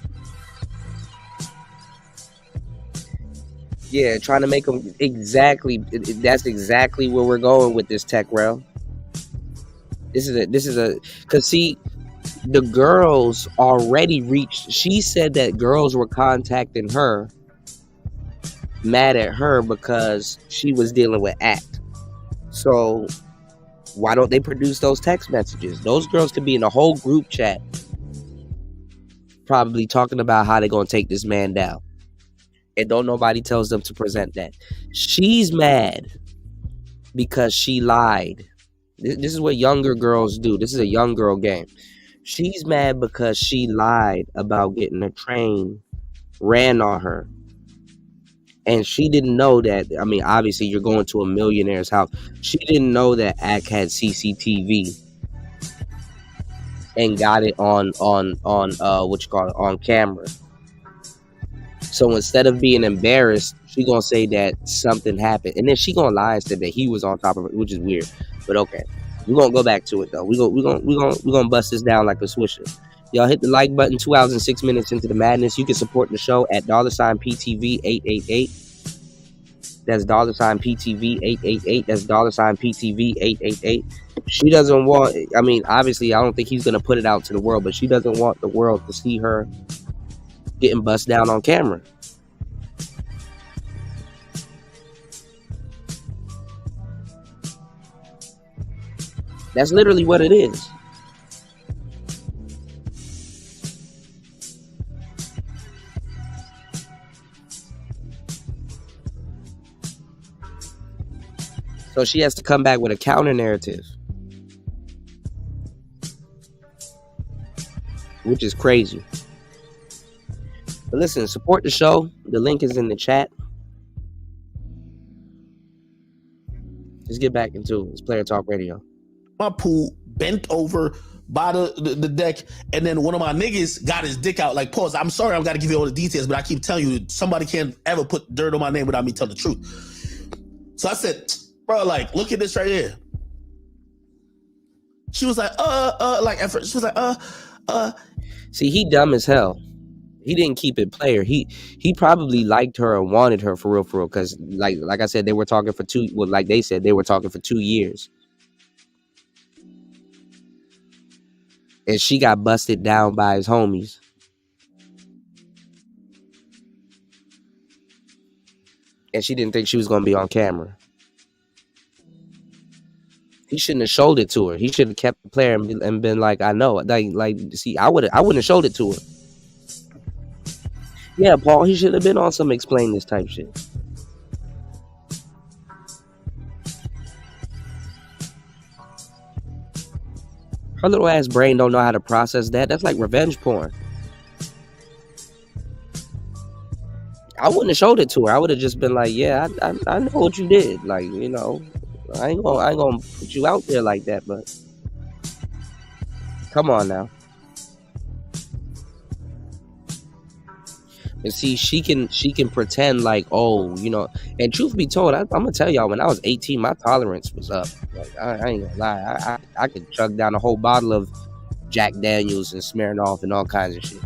Yeah, trying to make them exactly. That's exactly where we're going with this tech realm. This is a because see, the girls already reached. She said that girls were contacting her, mad at her because she was dealing with ACT. So why don't they produce those text messages? Those girls could be in a whole group chat probably talking about how they're going to take this man down. And don't nobody tells them to present that. She's mad because she lied. This is what younger girls do. This is a young girl game. She's mad because she lied about getting a train ran on her. And she didn't know that. I mean, obviously, you're going to a millionaire's house. She didn't know that ACT had CCTV and got it on camera. So instead of being embarrassed, she gonna say that something happened, and then she gonna lie and say that he was on top of her, which is weird. But okay. We're gonna go back to it though. We're gonna bust this down like a swisher. Y'all hit the like button. 2 hours and 6 minutes into the madness. You can support the show at $PTV888. That's $PTV888. That's $PTV888. She doesn't want, I mean, obviously, I don't think he's gonna put it out to the world, but she doesn't want the world to see her getting bust down on camera. That's literally what it is. So she has to come back with a counter narrative, which is crazy. But listen, support the show. The link is in the chat. Let's get back into it. It's Player Talk Radio. My pool bent over by the deck, and then one of my niggas got his dick out. Like, pause. I'm sorry, I've got to give you all the details, but I keep telling you, somebody can't ever put dirt on my name without me telling the truth. So I said, bro, like, look at this right here. She was like, like at first, she was like, See, he dumb as hell. He didn't keep it player. He probably liked her and wanted her for real, because like I said, they were talking for like they said, they were talking for 2 years. And she got busted down by his homies. And she didn't think she was going to be on camera. He shouldn't have showed it to her. He should have kept the player and been like, I know. Like, see, I wouldn't have showed it to her. Yeah, Paul, he should have been on some explain this type shit. Her little ass brain don't know how to process that. That's like revenge porn. I wouldn't have showed it to her. I would have just been like, yeah, I know what you did. Like, you know, I ain't gonna put you out there like that, but come on now. And see, she can pretend like, oh, you know, and truth be told, I'm gonna tell y'all, when I was 18, my tolerance was up. Like, I ain't gonna lie, I could chug down a whole bottle of Jack Daniels and Smirnoff and all kinds of shit.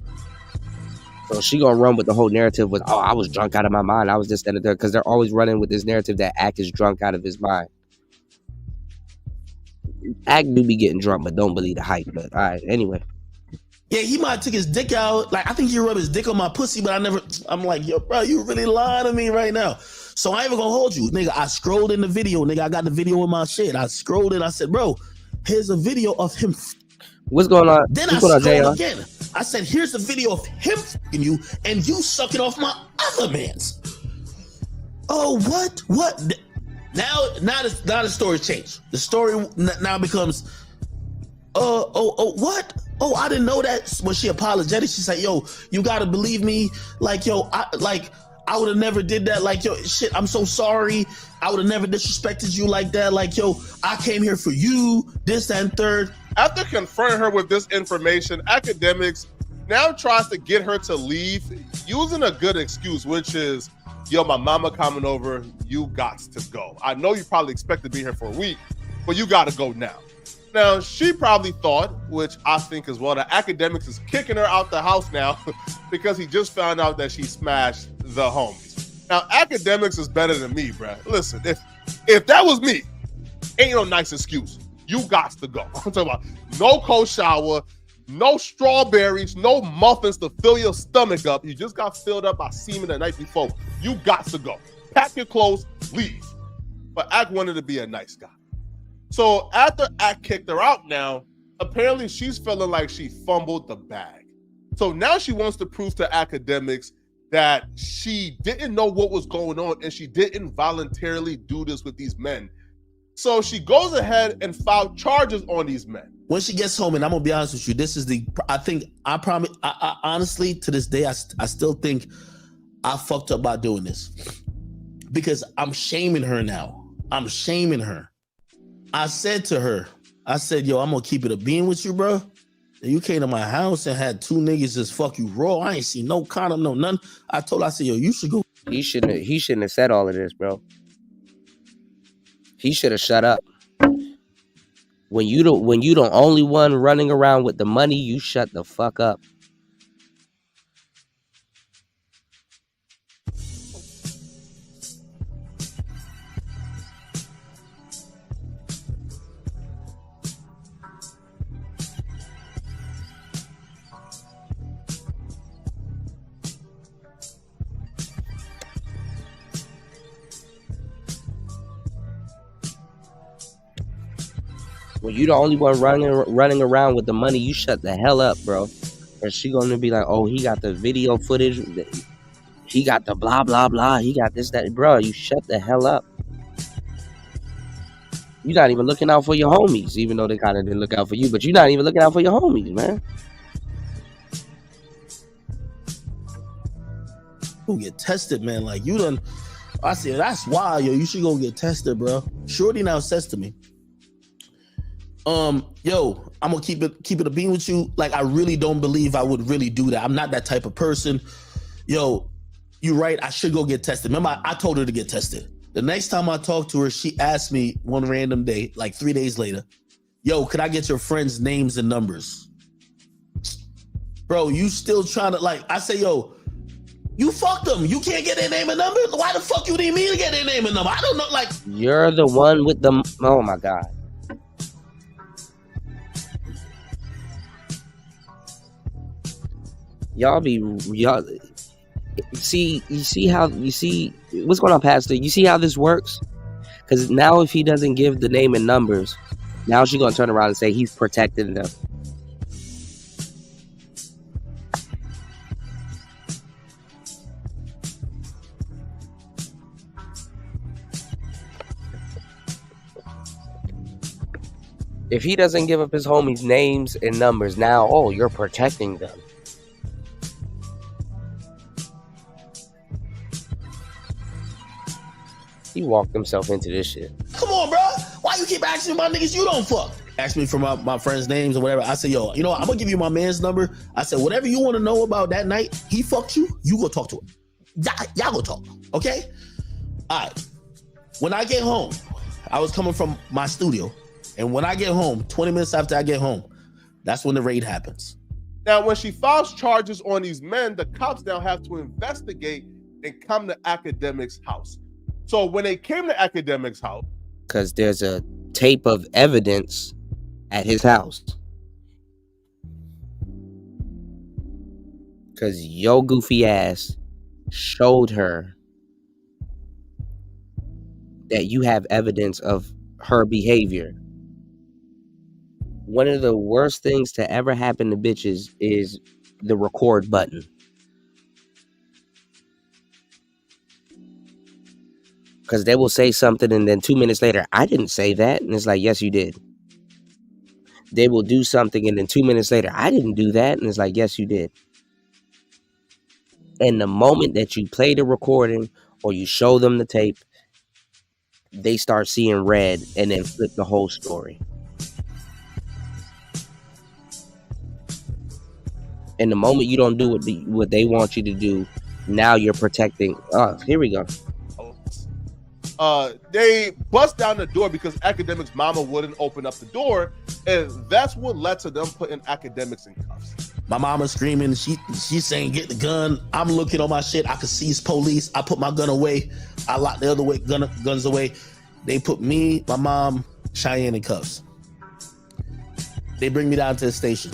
So she gonna run with the whole narrative with, oh, I was drunk out of my mind, I was this and that, because they're always running with this narrative that Ack is drunk out of his mind. Ack do be getting drunk, but don't believe the hype. But all right, anyway. yeah, he might have took his dick out. Like, I think he rubbed his dick on my pussy, but I'm like, yo, bro, you really lying to me right now. So I ain't even gonna hold you. Nigga, I scrolled in the video. Nigga, I got the video in my shit. I scrolled it. I said, bro, here's a video of him. What's going on? Then What's I going on, scrolled again. I said, here's a video of him fucking you and you sucking off my other man's. Oh, what? Now the story changed. The story now becomes, what? Oh, I didn't know that. When she apologetic, she said, yo, you gotta believe me. Like, yo, I would have never did that. Like, yo, shit, I'm so sorry. I would have never disrespected you like that. Like, yo, I came here for you, this, that, and third. After confronting her with this information, Academics now tries to get her to leave using a good excuse, which is, yo, my mama coming over, you got to go. I know you probably expect to be here for a week, but you got to go now. Now, she probably thought, which I think as well, that Academics is kicking her out the house now because he just found out that she smashed the homies. Now, Academics is better than me, bruh. Listen, if that was me, ain't no nice excuse. You got to go. I'm talking about no cold shower, no strawberries, no muffins to fill your stomach up. You just got filled up by semen the night before. You got to go. Pack your clothes, leave. But Ack wanted to be a nice guy. So after Ack kicked her out now, apparently she's feeling like she fumbled the bag. So now she wants to prove to Academics that she didn't know what was going on and she didn't voluntarily do this with these men. So she goes ahead and filed charges on these men. When she gets home, and I'm gonna be honest with you, this is I honestly, to this day, I still think I fucked up by doing this because I'm shaming her now. I'm shaming her. I said to her, yo, I'm gonna keep it a bean with you, bro. You came to my house and had two niggas just fuck you raw. I ain't seen no condom, no none. I told her, I said, yo, you should go. He shouldn't have said all of this, bro. He should have shut up. When you the only one running around with the money, you shut the fuck up. When you the only one running around with the money, you shut the hell up, bro. And she gonna be like, oh, he got the video footage, he got the blah blah blah, he got this, that. Bro, you shut the hell up. You're not even looking out for your homies, even though they kind of didn't look out for you, but you're not even looking out for your homies, man. Who get tested, man? Like you done. I said that's wild, yo. You should go get tested, bro. Shorty now says to me, yo, I'm gonna keep it a bean with you. Like, I really don't believe I would really do that. I'm not that type of person. Yo, you're right. I should go get tested. Remember, I told her to get tested. The next time I talked to her, she asked me one random day, like 3 days later, yo, could I get your friends' names and numbers? Bro, you still trying to, like, I say, yo, you fucked them. You can't get their name and number? Why the fuck you need me to get their name and number? I don't know, like. You're the one with the, oh my God. Y'all see what's going on, Pastor? You see how this works? Because now if he doesn't give the name and numbers, now she's gonna turn around and say he's protecting them. If he doesn't give up his homies' names and numbers, now, oh, you're protecting them. He walked himself into this shit. Come on, bro. Why you keep asking about niggas you don't fuck? Ask me for my friends' names or whatever. I said, yo, you know what? I'm gonna give you my man's number. I said, whatever you want to know about that night, he fucked you, you go talk to him. Y'all go talk, okay? All right. When I get home, I was coming from my studio, and when I get home, 20 minutes after I get home, that's when the raid happens. Now, when she files charges on these men, the cops now have to investigate and come to Academic's house. So when they came to Academic's house, because there's a tape of evidence at his house. Because yo goofy ass showed her that you have evidence of her behavior. One of the worst things to ever happen to bitches is the record button. Because they will say something and then 2 minutes later, I didn't say that. And it's like, yes, you did. They will do something and then 2 minutes later, I didn't do that. And it's like, yes, you did. And the moment that you play the recording or you show them the tape, they start seeing red and then flip the whole story. And the moment you don't do what they want you to do, now you're protecting. Oh, here we go. They bust down the door because Academic's mama wouldn't open up the door, and that's what led to them putting Academics in cuffs. My mama screaming, she's saying, get the gun. I'm looking on my shit. I could see it's police. I put my gun away. I locked the other way, guns away. They put me, my mom, Cheyenne in cuffs. They bring me down to the station.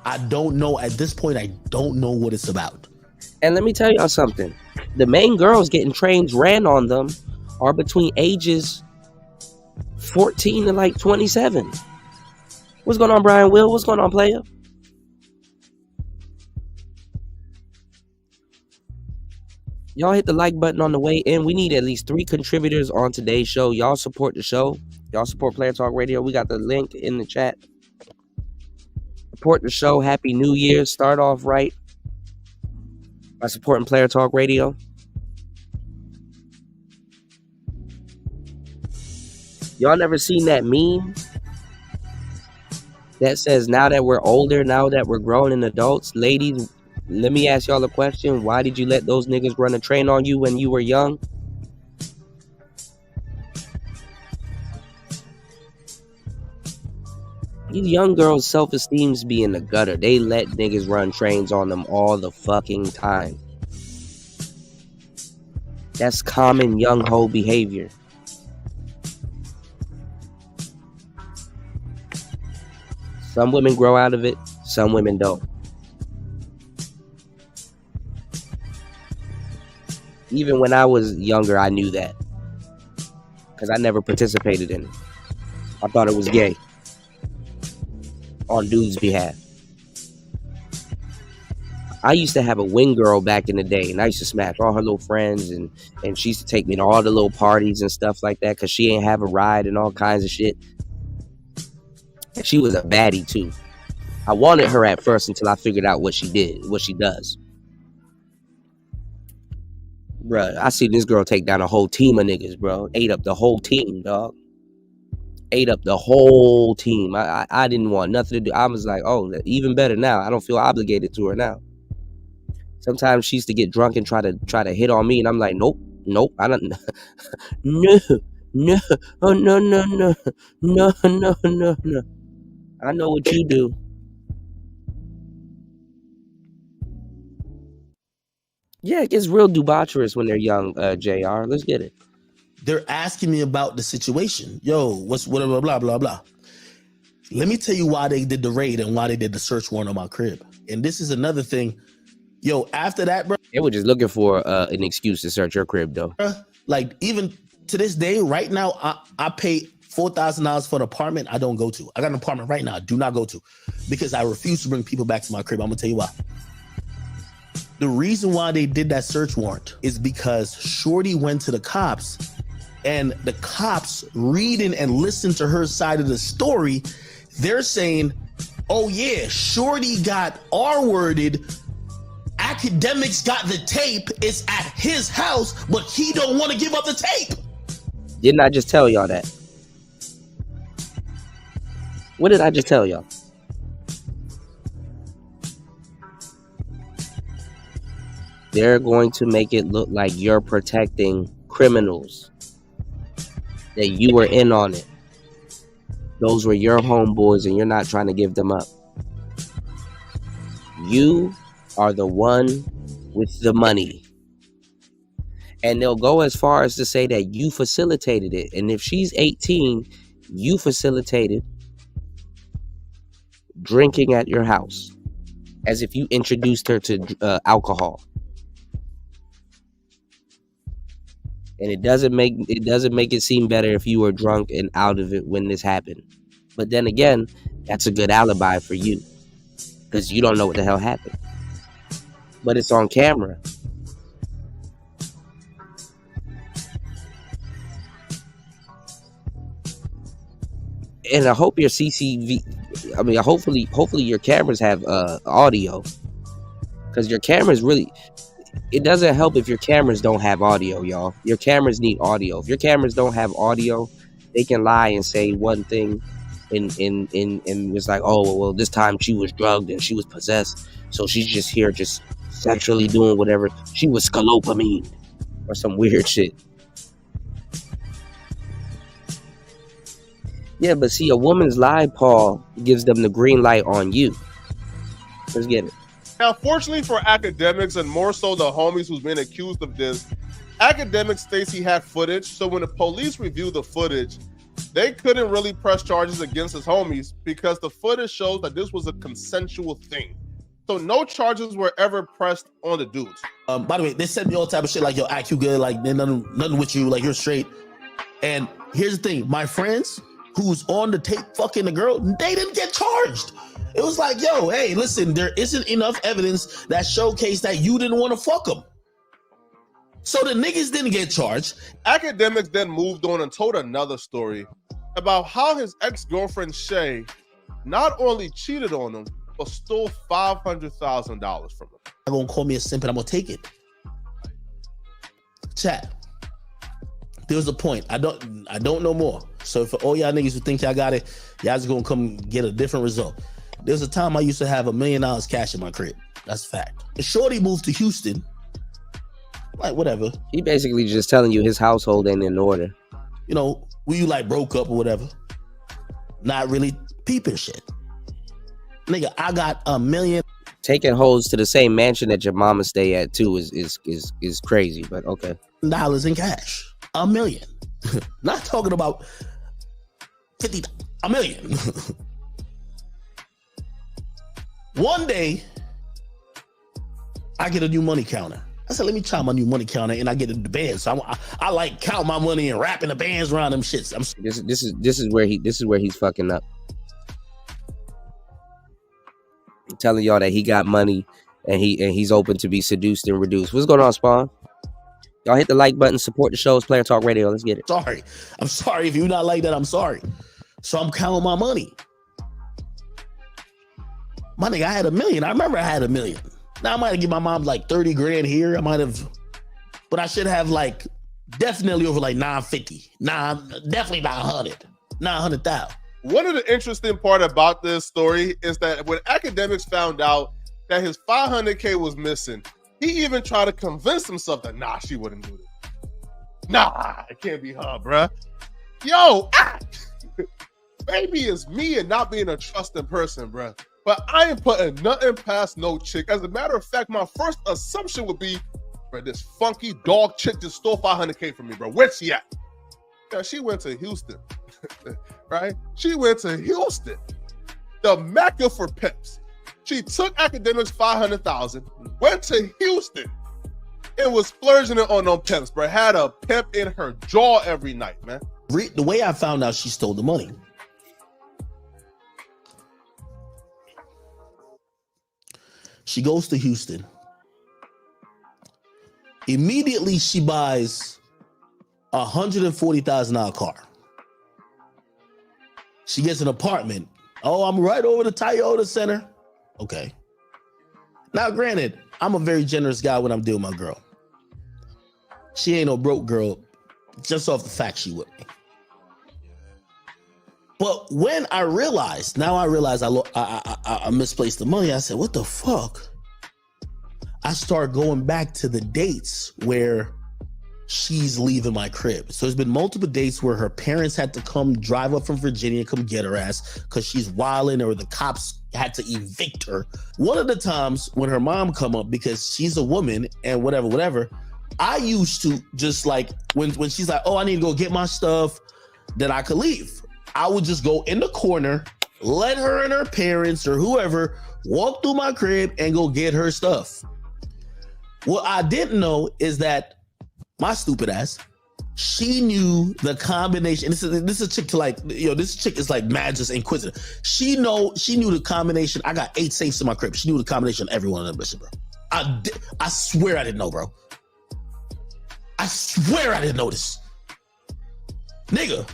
I don't know, at this point, I don't know what it's about. And let me tell y'all something. The main girls getting trains ran on them are between ages 14 to like 27. What's going on, Brian Will? What's going on, player? Y'all hit the like button on the way in. We need at least 3 contributors on today's show. Y'all support the show. Y'all support Player Talk Radio. We got the link in the chat. Support the show. Happy New Year. Start off right by supporting Player Talk Radio. Y'all never seen that meme that says, now that we're older, now that we're grown and adults, ladies, let me ask y'all a question. Why did you let those niggas run a train on you when you were young? These young girls' self-esteems be in the gutter. They let niggas run trains on them all the fucking time. That's common young hoe behavior. Some women grow out of it, some women don't. Even when I was younger, I knew that. Because I never participated in it. I thought it was gay. On dudes' behalf. I used to have a wing girl back in the day, and I used to smash all her little friends, and she used to take me to all the little parties and stuff like that, because she ain't have a ride and all kinds of shit. And she was a baddie, too. I wanted her at first until I figured out what she did, what she does. Bruh, I see this girl take down a whole team of niggas, bro. Ate up the whole team, dog. Ate up the whole team. I didn't want nothing to do. I was like, oh, even better now. I don't feel obligated to her now. Sometimes she used to get drunk and try to hit on me, and I'm like, nope, I don't. No, oh no. I know what you do. Yeah, it gets real debaucherous when they're young, JR. Let's get it. They're asking me about the situation. Yo, what's whatever, blah, blah, blah. Let me tell you why they did the raid and why they did the search warrant on my crib. And this is another thing. Yo, after that, bro. They were just looking for an excuse to search your crib, though. Like, even to this day, right now, I pay $4,000 for an apartment I don't go to. I got an apartment right now I do not go to because I refuse to bring people back to my crib. I'm going to tell you why. The reason why they did that search warrant is because Shorty went to the cops, and the cops reading and listening to her side of the story, they're saying, oh yeah, Shorty got R-worded, Academics got the tape, it's at his house, but he don't want to give up the tape. Didn't I just tell y'all that? What did I just tell y'all? They're going to make it look like you're protecting criminals. That you were in on it. Those were your homeboys and you're not trying to give them up. You are the one with the money. And they'll go as far as to say that you facilitated it. And if she's 18, you facilitated drinking at your house. As if you introduced her to alcohol. And it doesn't make it seem better if you were drunk and out of it when this happened. But then again, that's a good alibi for you. Because you don't know what the hell happened. But it's on camera. And I hope your hopefully your cameras have audio. Because your cameras really... It doesn't help if your cameras don't have audio, y'all. Your cameras need audio. If your cameras don't have audio, they can lie and say one thing and it's like, oh, well, this time she was drugged and she was possessed. So she's just here just sexually doing whatever. She was scalopamine or some weird shit. Yeah, but see, a woman's lie, Paul, gives them the green light on you. Let's get it. Now, fortunately for Academics, and more so the homies who's been accused of this, Academics states he had footage, so when the police reviewed the footage, they couldn't really press charges against his homies because the footage shows that this was a consensual thing. So no charges were ever pressed on the dudes. By the way, they sent me all type of shit like, yo, act you good, like nothing with you, like you're straight. And here's the thing, my friends who's on the tape fucking the girl, they didn't get charged. It was like, yo, hey, listen, there isn't enough evidence that showcased that you didn't want to fuck them. So the niggas didn't get charged. Academics then moved on and told another story about how his ex-girlfriend Shay not only cheated on him, but stole $500,000 from him. They're gonna call me a simp and I'm gonna take it. Chat. There was a point. I don't know more. So for all y'all niggas who think y'all got it, y'all just gonna come get a different result. There's a time I used to have $1 million cash in my crib. That's a fact. And Shorty moved to Houston. Like, whatever. He basically just telling you his household ain't in order. You know, we like broke up or whatever. Not really peeping shit. Nigga, I got $1 million. Taking hoes to the same mansion that your mama stay at too is crazy, but okay. Dollars in cash. $1 million. Not talking about 50, $1 million. One day, I get a new money counter. I said, let me try my new money counter, and I get the bands. So I like count my money and wrapping the bands around them shits. This is where he's fucking up. I'm telling y'all that he got money and he's open to be seduced and reduced. What's going on, Spawn? Y'all hit the like button, support the shows, Player Talk Radio. Let's get it. Sorry. I'm sorry. If you're not like that, I'm sorry. So I'm counting my money. My nigga, I had $1 million. I remember I had $1 million. Now I might have given my mom like 30 grand here. I might have, but I should have like definitely over like 950. Definitely not 100. 900,000. One of the interesting part about this story is that when academics found out that his 500K was missing, he even tried to convince himself that, nah, she wouldn't do this. Nah, it can't be her, bruh. Yo, maybe it's me and not being a trusting person, bruh. But I ain't putting nothing past no chick. As a matter of fact, my first assumption would be, bro, this funky dog chick just stole 500K from me, bro. Where's she at? Yeah, she went to Houston, right? She went to Houston, the Mecca for pimps. She took academics 500,000, went to Houston, and was splurging it on them pimps, bro. Had a pimp in her jaw every night, man. The way I found out she stole the money. She goes to Houston. Immediately, she buys a $140,000 car. She gets an apartment. Oh, I'm right over the Toyota Center. Okay. Now, granted, I'm a very generous guy when I'm dealing with my girl. She ain't no broke girl, just off the fact she with me. But when I realized, I misplaced the money. I said, what the fuck? I start going back to the dates where she's leaving my crib. So there's been multiple dates where her parents had to come drive up from Virginia, come get her ass because she's wilding, or the cops had to evict her. One of the times when her mom come up, because she's a woman and whatever, I used to just like, when she's like, oh, I need to go get my stuff, then I could leave. I would just go in the corner, let her and her parents or whoever walk through my crib and go get her stuff. What I didn't know is that my stupid ass, she knew the combination. This is a chick to like, this chick is like mad just inquisitive. She knew the combination. I got 8 safes in my crib. She knew the combination of every one of them, bro. I swear I didn't know, bro. I swear I didn't know this. Nigga.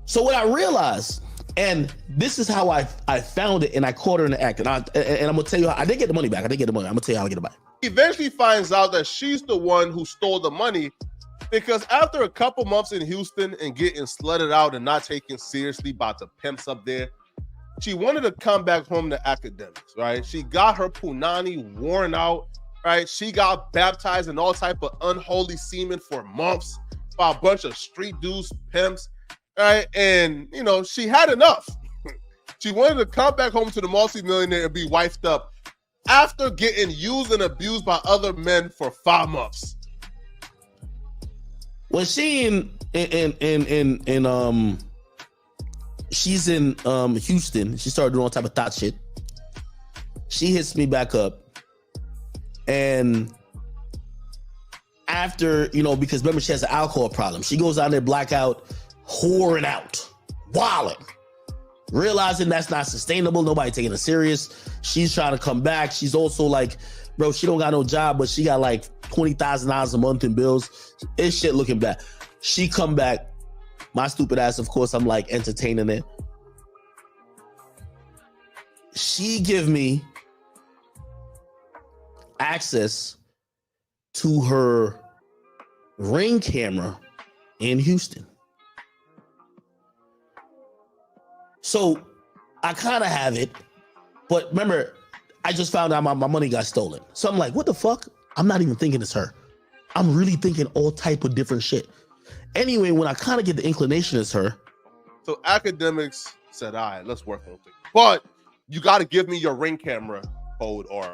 So what I realized, and this is how I found it, and I caught her in the act, and I'm gonna tell you how I did get the money back. I'm gonna tell you how I get it back. He eventually finds out that she's the one who stole the money, because after a couple months in Houston and getting slutted out and not taken seriously by the pimps up there, she wanted to come back home to academics, right? She got her punani worn out, right? She got baptized in all type of unholy semen for months by a bunch of street dudes, pimps, right? And, she had enough. She wanted to come back home to the multi-millionaire and be wifed up after getting used and abused by other men for 5 months. When she she's in Houston, she started doing all type of thought shit. She hits me back up, and after, because remember she has an alcohol problem, she goes out there blackout, whoring out, wilding, realizing that's not sustainable. Nobody taking her serious. She's trying to come back. She's also like, bro, she don't got no job, but she got like $20,000 a month in bills. It's shit looking bad. She come back. My stupid ass, of course, I'm like entertaining it. She give me access to her Ring camera in Houston. So I kind of have it, but remember, I just found out my money got stolen. So I'm like, what the fuck? I'm not even thinking it's her. I'm really thinking all type of different shit. Anyway, when I kind of get the inclination it's her. So academics said, all right, let's work on things. But you got to give me your Ring camera code or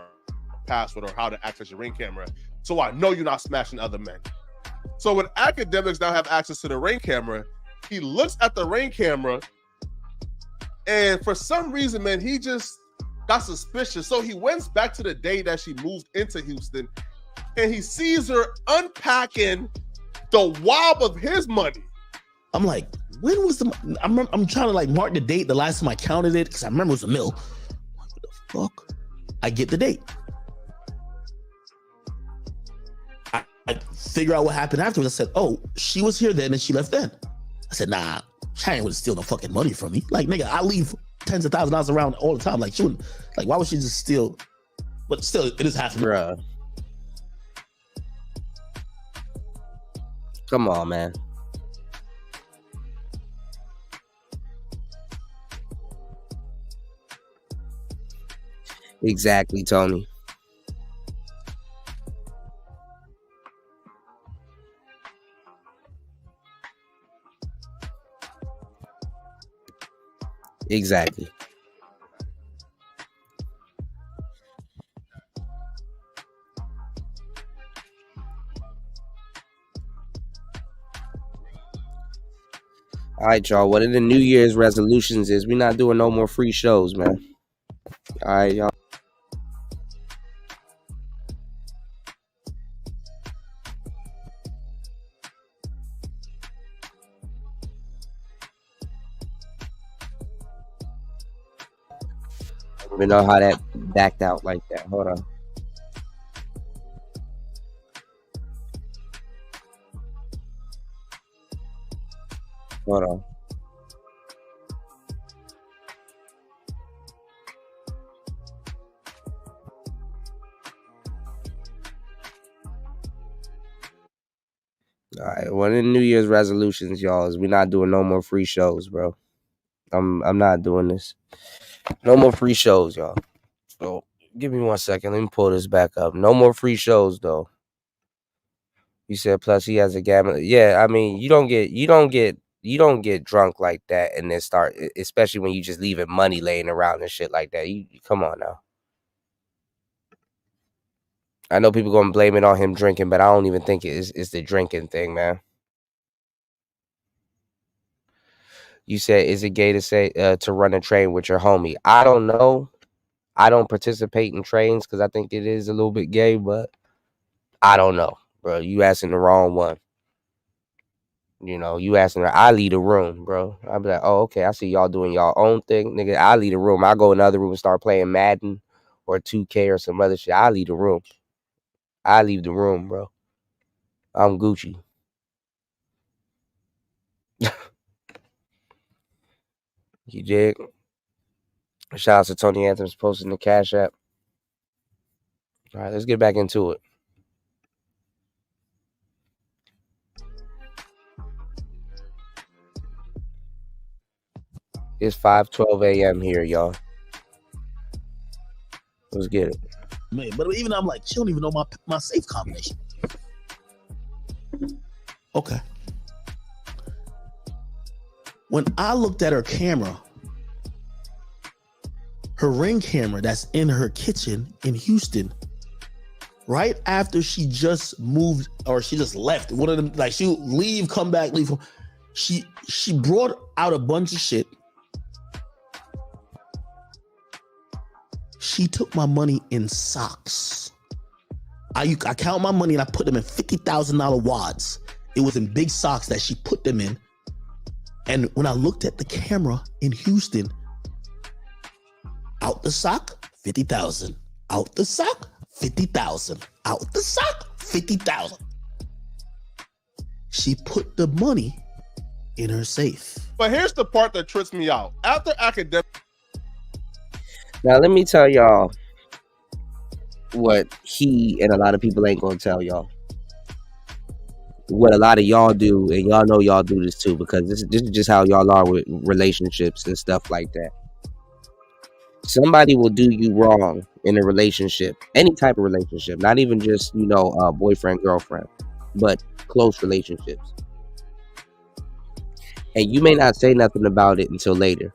password or how to access your Ring camera so I know you're not smashing other men. So when academics now have access to the Ring camera, he looks at the Ring camera and for some reason, man, he just got suspicious. So he went back to the day that she moved into Houston and he sees her unpacking the wob of his money. I'm like, when was I'm trying to like mark the date the last time I counted it because I remember it was a mill. What the fuck? I get the date. I figure out what happened afterwards. I said, oh, she was here then and she left then. I said, nah, she ain't would steal no fucking money from me. Like, nigga, I leave tens of thousands of dollars around all the time. Like, she wouldn't, like, why would she just steal? But still, it is happening. Bruh. Come on, man. Exactly, Tony. Exactly. All right, y'all. One of the New Year's resolutions is we're not doing no more free shows, man. All right, y'all. We know how that backed out like that. Hold on. Hold on. All right, one of the New Year's resolutions, y'all, is we're not doing no more free shows, bro. I'm not doing this. No more free shows, y'all. So give me 1 second. Let me pull this back up. No more free shows, though. You said plus he has a gamma. Yeah, I mean, you don't get drunk like that and then start, especially when you just leaving money laying around and shit like that. You come on now. I know people gonna blame it on him drinking, but I don't even think it's the drinking thing, man. You said, is it gay to say to run a train with your homie? I don't know. I don't participate in trains because I think it is a little bit gay, but I don't know, bro. You asking the wrong one. You know, you asking her, I leave the room, bro. I'll be like, oh, okay, I see y'all doing y'all own thing. Nigga, I leave the room. I go in the other room and start playing Madden or 2K or some other shit. I leave the room. I leave the room, bro. I'm Gucci. You dig? Shout out to Tony Anthem's posting the Cash App. All right, let's get back into it. It's 5:12 a.m. here, y'all. Let's get it. Man, but even I'm like, she don't even know my safe combination. Okay. When I looked at her camera, her Ring camera that's in her kitchen in Houston, right after she just moved or she just left, one of them, like she would leave, come back, leave. She brought out a bunch of shit. She took my money in socks. I count my money and I put them in $50,000 wads. It was in big socks that she put them in. And when I looked at the camera in Houston, out the sock, 50,000. Out the sock, 50,000. Out the sock, 50,000. She put the money in her safe. But here's the part that trips me out. After academic. Now, let me tell y'all what he and a lot of people ain't gonna tell y'all. What a lot of y'all do, and y'all know y'all do this too, because this is just how y'all are with relationships and stuff like that. Somebody will do you wrong in a relationship, any type of relationship, not even just, boyfriend, girlfriend, but close relationships. And you may not say nothing about it until later.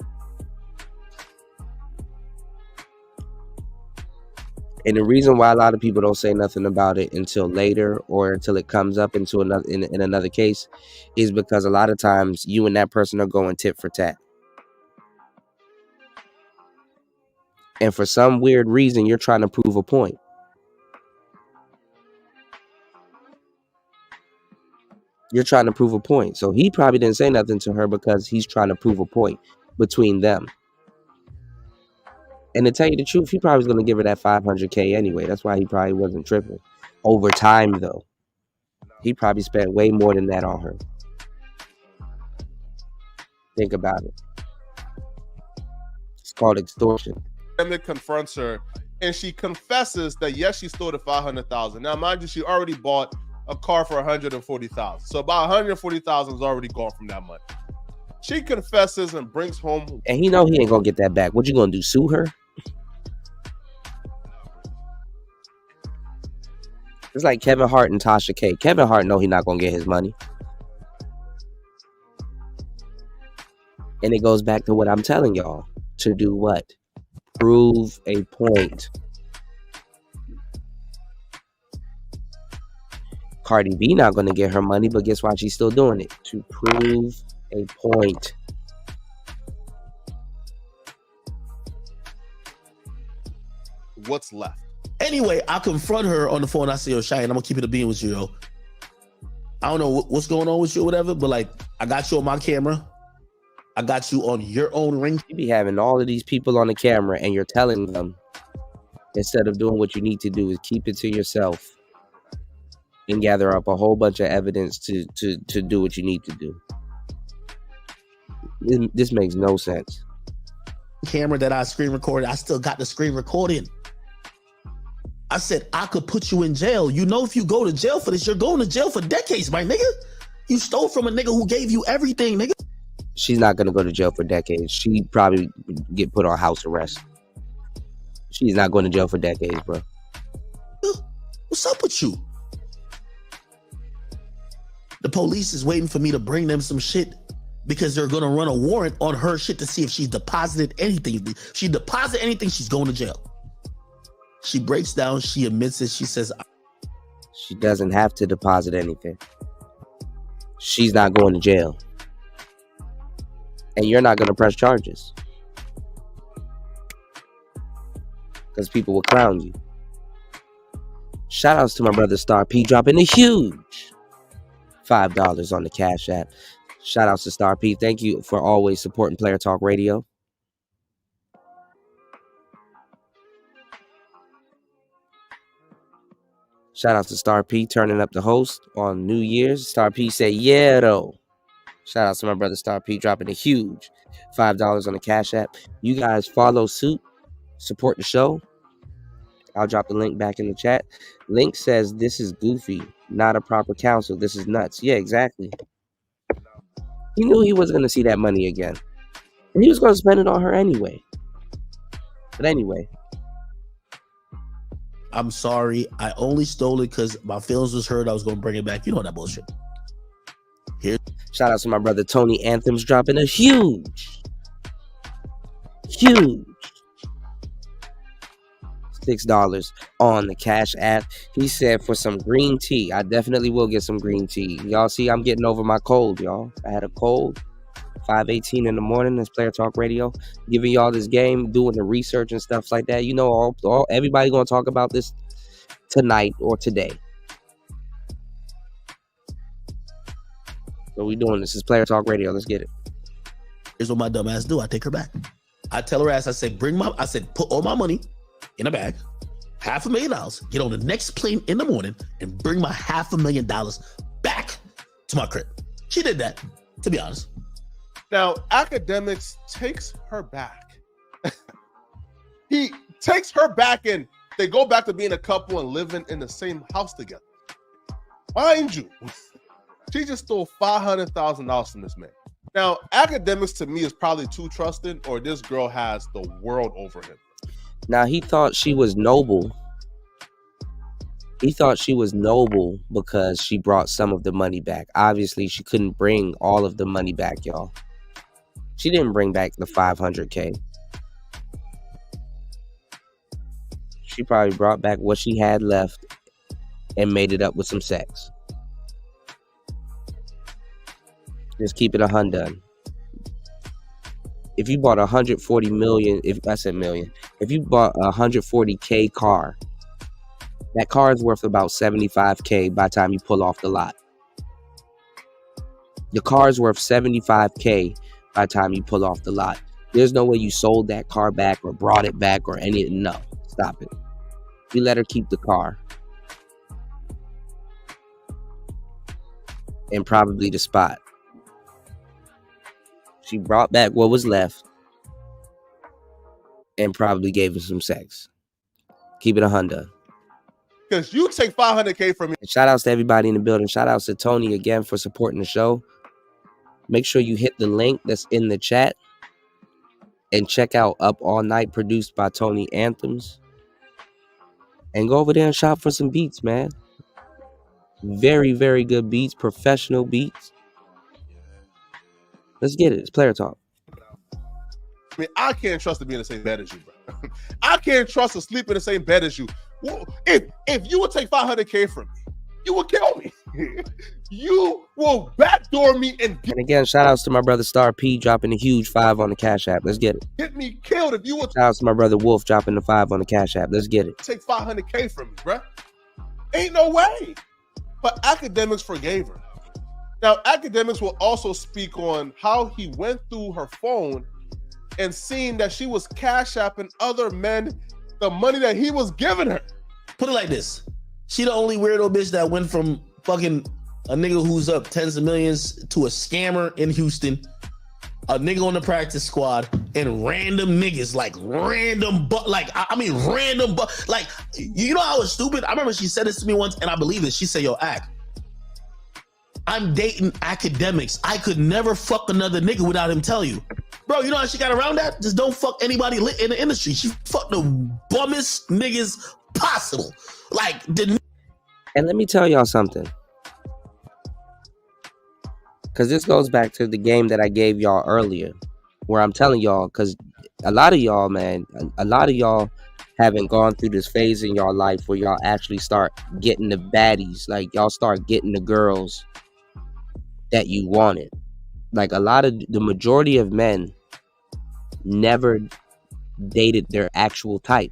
And the reason why a lot of people don't say nothing about it until later or until it comes up into another in another case is because a lot of times you and that person are going tit for tat. And for some weird reason, you're trying to prove a point. You're trying to prove a point. So he probably didn't say nothing to her because he's trying to prove a point between them. And to tell you the truth, he probably was going to give her that $500K anyway. That's why he probably wasn't tripping. Over time, though, he probably spent way more than that on her. Think about it. It's called extortion. Academic confronts her, and she confesses that yes, she stole the $500,000. Now, mind you, she already bought a car for $140,000. So about $140,000 is already gone from that money. She confesses and brings home. And he know he ain't gonna get that back. What you gonna do? Sue her? It's like Kevin Hart and Tasha K. Kevin Hart know he not gonna get his money. And it goes back to what I'm telling y'all. To do what? Prove a point. Cardi B not gonna get her money, but guess why she's still doing it? To prove a point. What's left? Anyway, I confront her on the phone. I say, "Yo, Cheyenne, I'm gonna keep it a being with you, yo. I don't know what's going on with you or whatever, but like, I got you on my camera. I got you on your own ring." You be having all of these people on the camera and you're telling them, instead of doing what you need to do, is keep it to yourself and gather up a whole bunch of evidence to do what you need to do. This makes no sense. Camera that I screen recorded, I still got the screen recording. I said, I could put you in jail. You know, if you go to jail for this, you're going to jail for decades, my nigga. You stole from a nigga who gave you everything, nigga. She's not going to go to jail for decades. She probably get put on house arrest. She's not going to jail for decades, bro. What's up with you? The police is waiting for me to bring them some shit because they're going to run a warrant on her shit to see if she's deposited anything. If she deposited anything, she's going to jail. She breaks down. She admits it. She says, she doesn't have to deposit anything. She's not going to jail. And you're not going to press charges. Because people will clown you. Shout outs to my brother Star P dropping a huge $5 on the Cash App. Shout outs to Star P. Thank you for always supporting Player Talk Radio. Shout out to Star P turning up the host on New Year's. Star P said, yeah, though. Shout out to my brother Star P dropping a huge $5 on the Cash App. You guys follow suit, support the show. I'll drop the link back in the chat. Link says, this is goofy, not a proper counsel. This is nuts. Yeah, exactly. He knew he wasn't going to see that money again. And he was going to spend it on her anyway. But anyway. I'm sorry. I only stole it because my feelings was hurt. I was going to bring it back. You know that bullshit. Here. Shout out to my brother Tony Anthems dropping a huge $6 on the Cash App. He said for some green tea. I definitely will get some green tea. Y'all see I'm getting over my cold, y'all. I had a cold. 5:18 in the morning. That's Player Talk Radio. Giving y'all this game, doing the research and stuff like that. You know, everybody gonna talk about this tonight or today. So we doing this. Is Player Talk Radio. Let's get it. Here's what my dumb ass do. I take her back. I tell her ass, I said, put all my money in a bag, $500,000, get on the next plane in the morning and bring my $500,000 back to my crib. She did that, to be honest. Now, Academics takes her back. He takes her back and they go back to being a couple and living in the same house together. Mind you, she just stole $500,000 from this man. Now, Academics to me is probably too trusting, or this girl has the world over him. Now, he thought she was noble. He thought she was noble because she brought some of the money back. Obviously, she couldn't bring all of the money back, y'all. She didn't bring back the $500K. She probably brought back what she had left and made it up with some sex. Just keep it $100. If you bought 140 million, if you bought a 140K car, that car is worth about 75K by the time you pull off the lot. The car is worth 75K by the time you pull off the lot. There's no way you sold that car back or brought it back or anything. No, stop it. You let her keep the car. And probably the spot. She brought back what was left and probably gave her some sex. Keep it $100. Because you take 500K from me. Shout outs to everybody in the building. Shout outs to Tony again for supporting the show. Make sure you hit the link that's in the chat and check out Up All Night, produced by Tony Anthems. And go over there and shop for some beats, man. Very, very good beats, professional beats. Let's get it. It's player talk. I mean, I can't trust to be in the same bed as you, bro. I can't trust to sleep in the same bed as you. If you would take 500K from me, you would kill me. You will backdoor me and again, shout outs to my brother Star P dropping a huge 5 on the Cash App. Let's get it. get me killed if you would Shout outs to my brother Wolf dropping the 5 on the Cash App. Let's get it. take 500K from me, bro. Ain't no way. But Academics forgave her. Now, Academics will also speak on how he went through her phone and seen that she was cash apping other men the money that he was giving her. Put it like this. She the only weirdo bitch that went from fucking a nigga who's up tens of millions to a scammer in Houston, a nigga on the practice squad, and random niggas, like random, like, you know how it's stupid? I remember she said this to me once and I believe it. She said, yo, I'm dating Academics. I could never fuck another nigga without him tell you. Bro, you know how she got around that? Just don't fuck anybody lit in the industry. She fucked the bummest niggas possible. Like, And let me tell y'all something. Because this goes back to the game that I gave y'all earlier, where I'm telling y'all, because a lot of y'all, man, a lot of y'all haven't gone through this phase in y'all life where y'all actually start getting the baddies. Like, y'all start getting the girls that you wanted. Like, the majority of men never dated their actual type.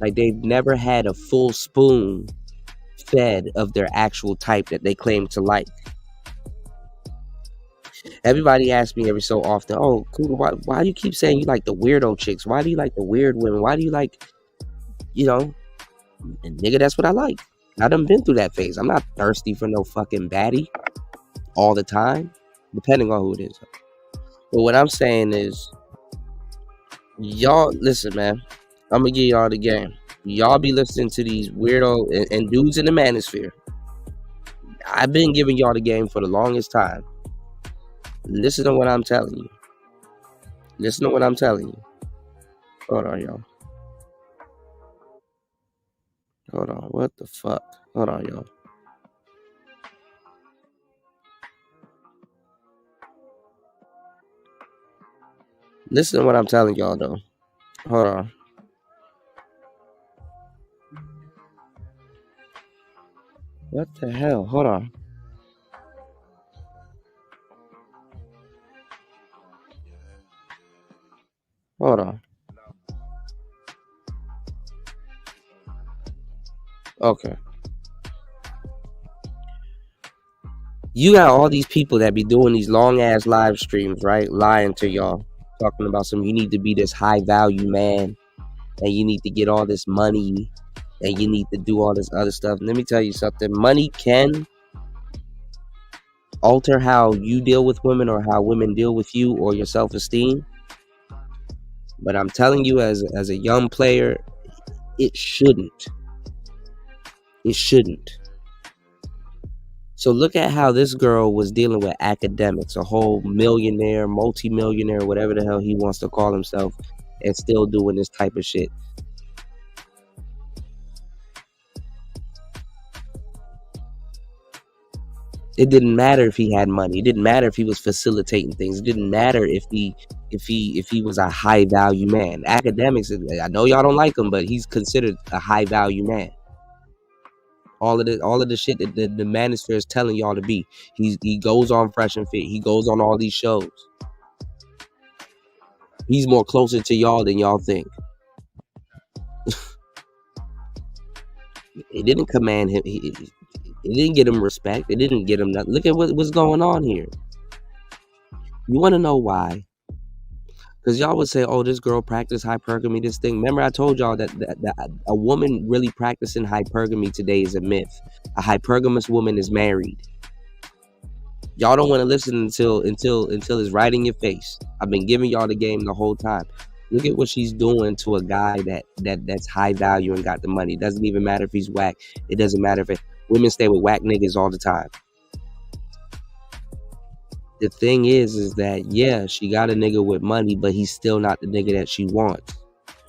Like, they've never had a full spoon fed of their actual type that they claim to like. Everybody asks me every so often, oh, cool, why do you keep saying you like the weirdo chicks? Why do you like the weird women? Why do you like, and nigga, that's what I like. I done been through that phase. I'm not thirsty for no fucking baddie all the time, depending on who it is. But what I'm saying is, y'all, listen, man, I'm gonna give y'all the game. Y'all be listening to these weirdo and dudes in the manosphere. I've been giving y'all the game for the longest time. Listen to what I'm telling you. Listen to what I'm telling you. Hold on, y'all. Hold on. What the fuck? Hold on, y'all. Listen to what I'm telling y'all, though. Hold on. What the hell? Hold on. Hold on. Okay. You got all these people that be doing these long ass live streams, right? Lying to y'all. Talking about you need to be this high value man. And you need to get all this money. And you need to do all this other stuff. Let me tell you something. Money can alter how you deal with women or how women deal with you or your self-esteem. But I'm telling you, as a young player, it shouldn't. It shouldn't. So look at how this girl was dealing with Academics, a whole millionaire, multi-millionaire, whatever the hell he wants to call himself, and still doing this type of shit. It didn't matter if he had money. It didn't matter if he was facilitating things. It didn't matter if he was a high value man. Academics, I know y'all don't like him, but he's considered a high value man. All of the shit that the manosphere is telling y'all to be. He goes on Fresh and Fit. He goes on all these shows. He's more closer to y'all than y'all think. It didn't command him. It didn't get him respect. It didn't get him nothing. Look at what's going on here. You want to know why? Because y'all would say, oh, this girl practiced hypergamy, this thing. Remember, I told y'all that a woman really practicing hypergamy today is a myth. A hypergamous woman is married. Y'all don't want to listen until it's right in your face. I've been giving y'all the game the whole time. Look at what she's doing to a guy that's high value and got the money. It doesn't even matter if he's whack. It doesn't matter if women stay with whack niggas all the time. The thing is that, yeah, she got a nigga with money, but he's still not the nigga that she wants.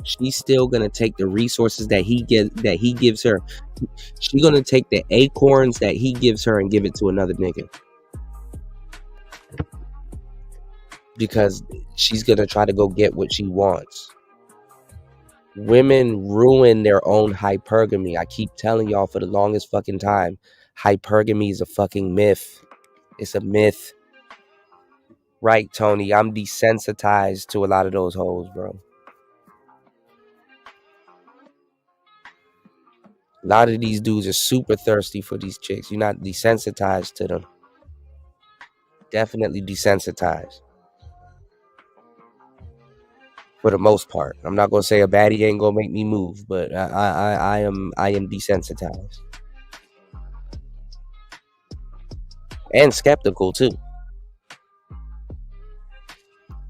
She's still gonna take the resources that he gives her. She's gonna take the acorns that he gives her and give it to another nigga. Because she's gonna try to go get what she wants. Women ruin their own hypergamy. I keep telling y'all for the longest fucking time, hypergamy is a fucking myth. It's a myth. Right, Tony? I'm desensitized to a lot of those hoes, bro. A lot of these dudes are super thirsty for these chicks. You're not desensitized to them. Definitely desensitized. For the most part. I'm not gonna say a baddie ain't gonna make me move, but I am desensitized. And skeptical too.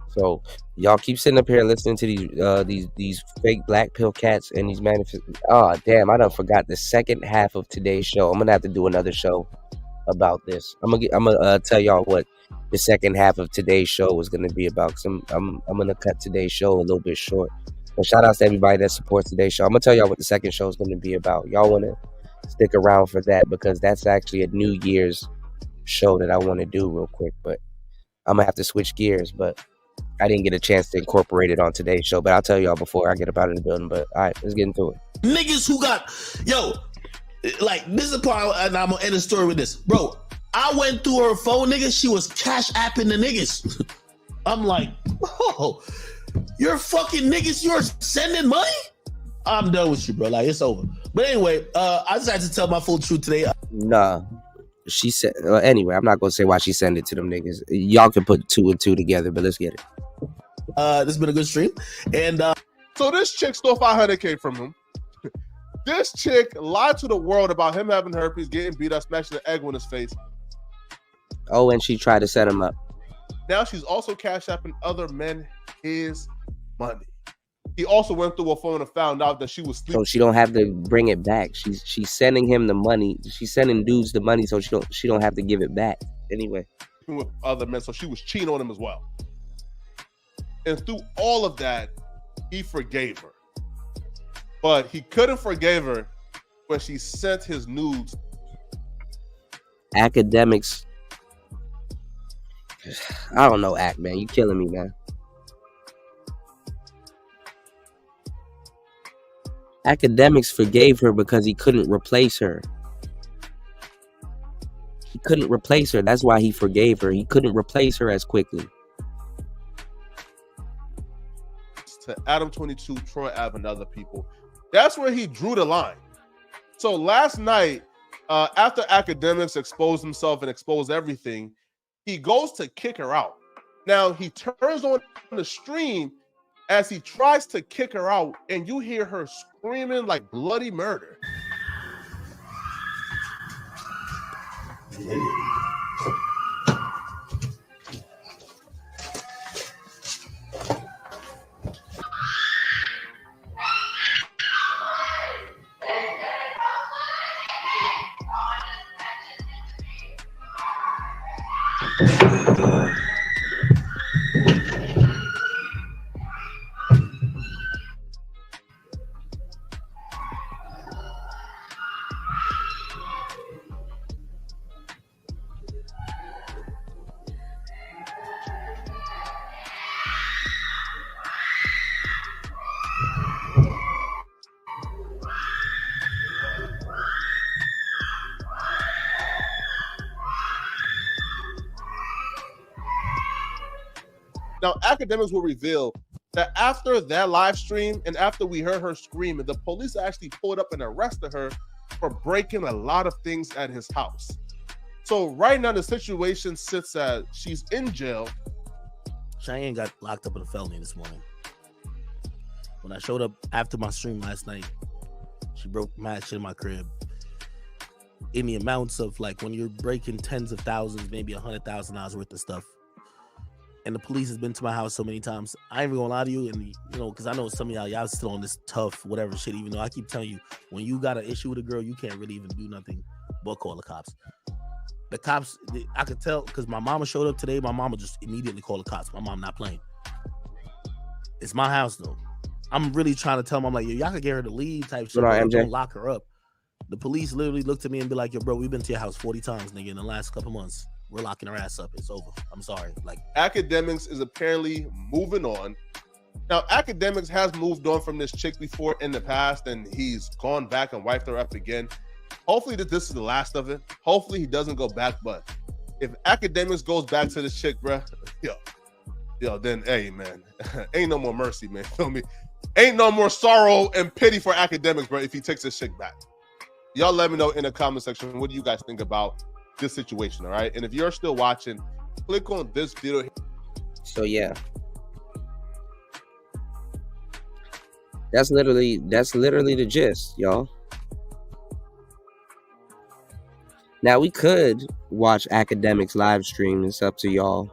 So y'all keep sitting up here listening to these fake black pill cats and these oh damn, I done forgot the second half of today's show. I'm gonna have to do another show about this. I'm gonna tell y'all what the second half of today's show is gonna be about. Cause I'm gonna cut today's show a little bit short. But shout out to everybody that supports today's show. I'm gonna tell y'all what the second show is gonna be about. Y'all wanna stick around for that because that's actually a New Year's show that I want to do real quick. But I'm gonna have to switch gears. But I didn't get a chance to incorporate it on today's show. But I'll tell y'all before I get up out of the building. But all right, let's get into it. Niggas who got like this is the part, and I'm gonna end the story with this, bro. I went through her phone, nigga. She was cash apping the niggas. I'm like, oh, you're fucking niggas. You're sending money. I'm done with you, bro. Like it's over. But anyway, I just had to tell my full truth today. Nah, she said. Anyway, I'm not gonna say why she sent it to them niggas. Y'all can put 2 and 2 together, but let's get it. This has been a good stream, and so this chick stole $500K from him. This chick lied to the world about him having herpes, getting beat up, smashing an egg on his face. Oh, and she tried to set him up. Now she's also cash apping other men his money. He also went through her phone and found out that she was sleeping. So she don't have to bring it back. She's sending him the money. She's sending dudes the money so she don't have to give it back. Anyway. With other men, so she was cheating on him as well. And through all of that, he forgave her. But he couldn't forgive her when she sent his nudes. Academics. I don't know, Act, man. You killing me, man. Academics forgave her because he couldn't replace her. He couldn't replace her. That's why he forgave her. He couldn't replace her as quickly. To Adam 22, Troy Ave, and other people. That's where he drew the line. So last night, after Academics exposed himself and exposed everything, he goes to kick her out. Now he turns on the stream as he tries to kick her out, and you hear her screaming like bloody murder. Now, academics will reveal that after that live stream and after we heard her screaming, the police actually pulled up and arrested her for breaking a lot of things at his house. So right now the situation sits at she's in jail. Cheyenne got locked up in a felony this morning. When I showed up after my stream last night, she broke mad shit in my crib. In the amounts of like when you're breaking tens of thousands, maybe $100,000 worth of stuff. And the police has been to my house so many times. I ain't even gonna lie to you, and you know, because I know some of y'all still on this tough whatever shit. Even though I keep telling you, when you got an issue with a girl, you can't really even do nothing but call the cops. The cops, I could tell because my mama showed up today. My mama just immediately called the cops. My mom not playing. It's my house though. I'm really trying to tell them, I'm like, yo, y'all could get her to leave type shit. Don't lock her up. The police literally looked at me and be like, yo, bro, we've been to your house 40 times, nigga, in the last couple months. We're locking her ass up. It's over. I'm sorry. Like, academics is apparently moving on. Now, academics has moved on from this chick before in the past, and he's gone back and wiped her up again. Hopefully this is the last of it. Hopefully he doesn't go back. But if academics goes back to this chick, bro, yo, then hey, man, ain't no more mercy, man. Feel me? Ain't no more sorrow and pity for academics, bro, if he takes this chick back. Y'all let me know in the comment section what do you guys think about this situation, all right? And if you're still watching, click on this video. So yeah, that's literally the gist, y'all. Now we could watch academics live stream. It's up to y'all.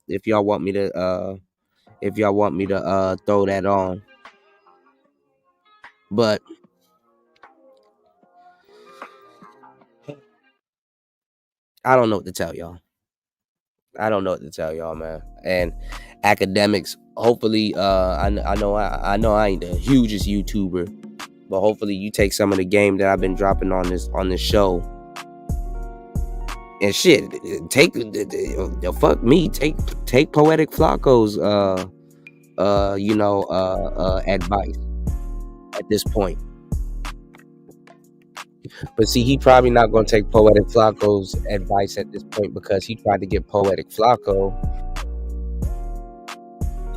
If y'all want me to throw that on, but I don't know what to tell y'all. Man. And academics, hopefully, I know I ain't the hugest YouTuber, but hopefully you take some of the game that I've been dropping on this show. And shit, take fuck me, take Poetic Flacco's advice at this point. But see, he probably not going to take Poetic Flacco's advice at this point because he tried to get Poetic Flacco.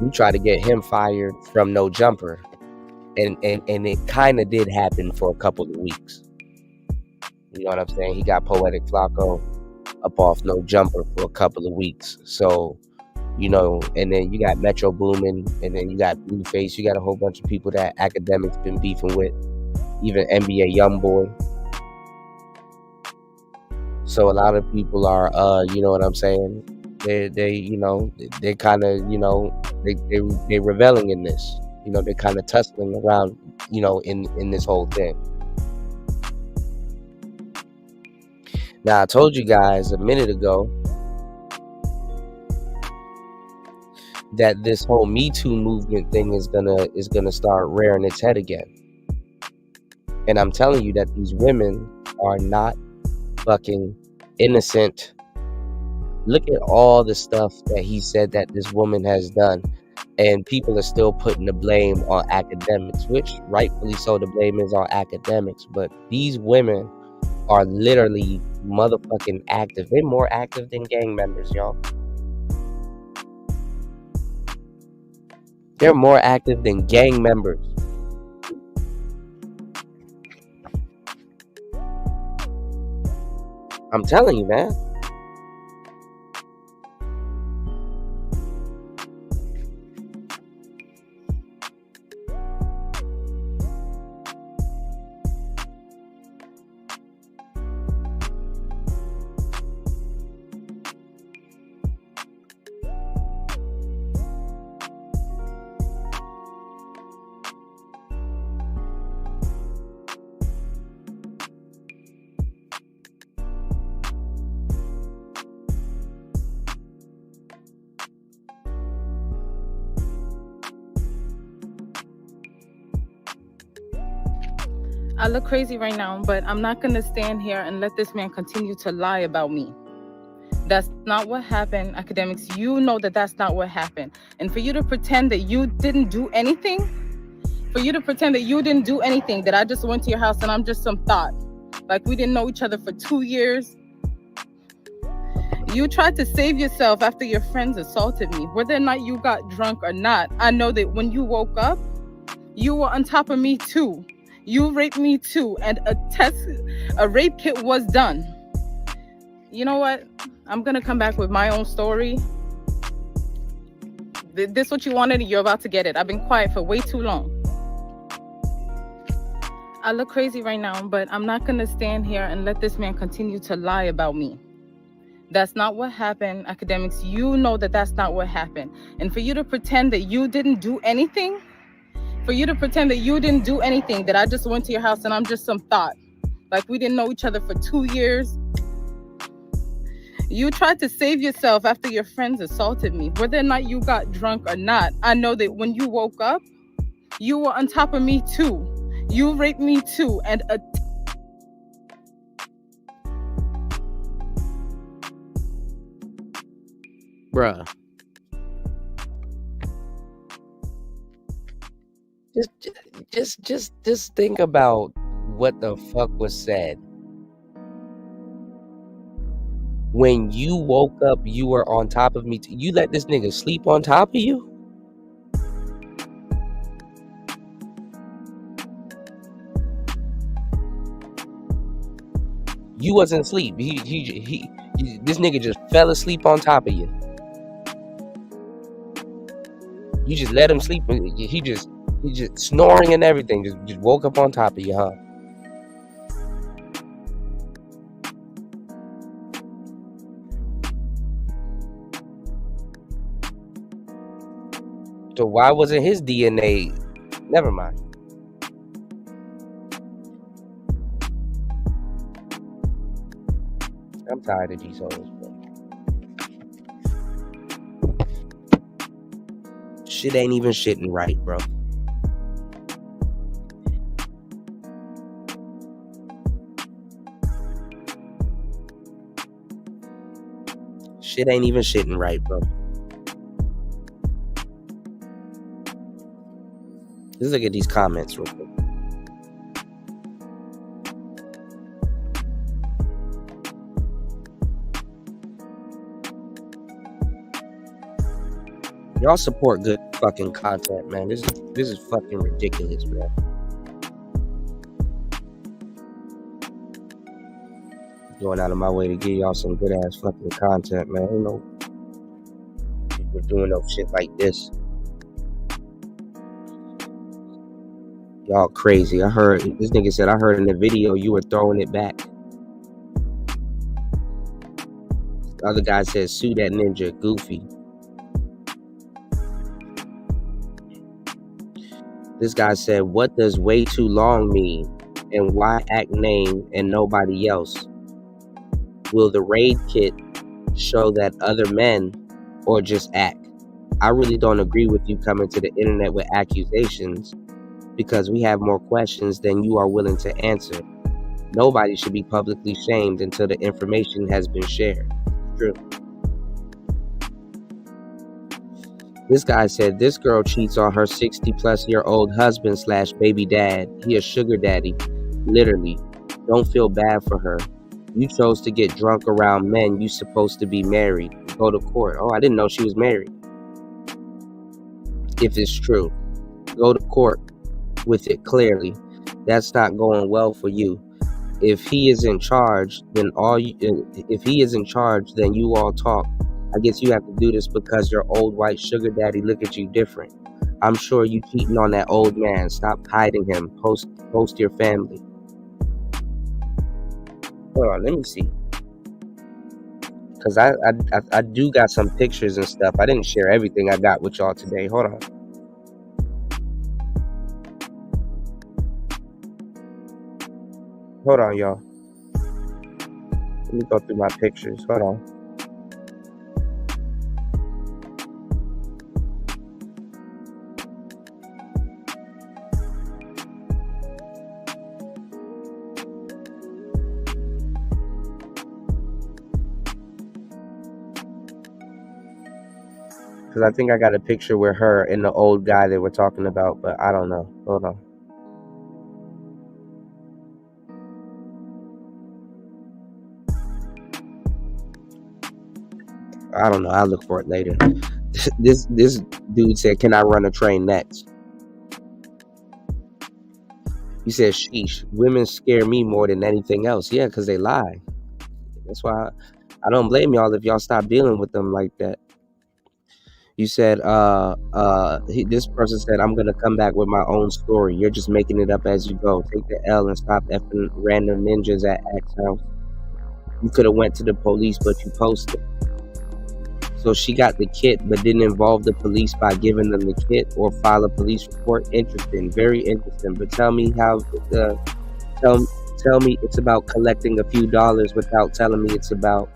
He tried to get him fired from No Jumper. And it kind of did happen for a couple of weeks. You know what I'm saying? He got Poetic Flacco up off No Jumper for a couple of weeks. So, you know, and then you got Metro Boomin, and then you got Blueface. You got a whole bunch of people that academics been beefing with. Even NBA Youngboy. So a lot of people are, you know what I'm saying? They kind of, you know, they reveling in this. You know, they're kind of tussling around, you know, in this whole thing. Now I told you guys a minute ago that this whole Me Too movement thing is gonna start rearing its head again. And I'm telling you that these women are not fucking innocent. Look at all the stuff that he said that this woman has done, and people are still putting the blame on academics, which rightfully so, the blame is on academics. But these women are literally motherfucking active. They're more active than gang members, y'all. They're more active than gang members. I'm telling you, man. I look crazy right now, but I'm not going to stand here and let this man continue to lie about me. That's not what happened, academics. You know that that's not what happened. And for you to pretend that you didn't do anything, that I just went to your house and I'm just some thought, like we didn't know each other for 2 years. You tried to save yourself after your friends assaulted me. Whether or not you got drunk or not, I know that when you woke up, you were on top of me too. You raped me too, and a rape kit was done. You know what? I'm gonna come back with my own story. This what you wanted, and you're about to get it. I've been quiet for way too long. I look crazy right now, but I'm not gonna stand here and let this man continue to lie about me. That's not what happened. Academics, you know that that's not what happened. And for you to pretend that you didn't do anything, that I just went to your house and I'm just some thought, like we didn't know each other for 2 years. You tried to save yourself after your friends assaulted me. Whether or not you got drunk or not, I know that when you woke up, you were on top of me too. You raped me too, and Bruh. Just think about what the fuck was said. When you woke up, you were on top of me. You let this nigga sleep on top of you? You wasn't asleep. This nigga just fell asleep on top of you. You just let him sleep. He just snoring and everything. Just woke up on top of you, huh? So why wasn't his DNA? Never mind. I'm tired of these hoes, bro. Shit ain't even shitting right, bro. Shit ain't even shitting right, bro. Let's look at these comments real quick. Y'all support good fucking content, man. This is fucking ridiculous, man. Going out of my way to give y'all some good ass fucking content, man. You know, people doing no shit like this. Y'all crazy. I heard this nigga said, I heard in the video you were throwing it back. The other guy said, sue that ninja, goofy. This guy said, what does way too long mean? And why act name and nobody else? Will the raid kit show that other men or just act? I really don't agree with you coming to the internet with accusations because we have more questions than you are willing to answer. Nobody should be publicly shamed until the information has been shared. True. This guy said, this girl cheats on her 60-plus-year-old husband / baby dad. He a sugar daddy. Literally. Don't feel bad for her. You chose to get drunk around men. You supposed to be married. Go to court. Oh, I didn't know she was married. If it's true, go to court with it clearly. That's not going well for you. If he is in charge, then you all talk. I guess you have to do this because your old white sugar daddy look at you different. I'm sure you cheating on that old man. Stop hiding him. Post your family. Hold on, let me see. Cause I do got some pictures and stuff. I didn't share everything I got with y'all today. Hold on. Hold on, y'all. Let me go through my pictures. Hold on. Because I think I got a picture with her and the old guy they were talking about, but I don't know. Hold on. I don't know. I'll look for it later. This dude said, "Can I run a train next?" He said, "Sheesh, women scare me more than anything else." Yeah, because they lie. That's why I don't blame y'all if y'all stop dealing with them like that. You said, this person said, "I'm gonna come back with my own story. You're just making it up as you go. Take the L and stop effing random ninjas at Axe House. You could have went to the police, but you posted." So she got the kit, but didn't involve the police by giving them the kit or file a police report. Interesting, very interesting. But tell me how. Tell me it's about collecting a few dollars without telling me it's about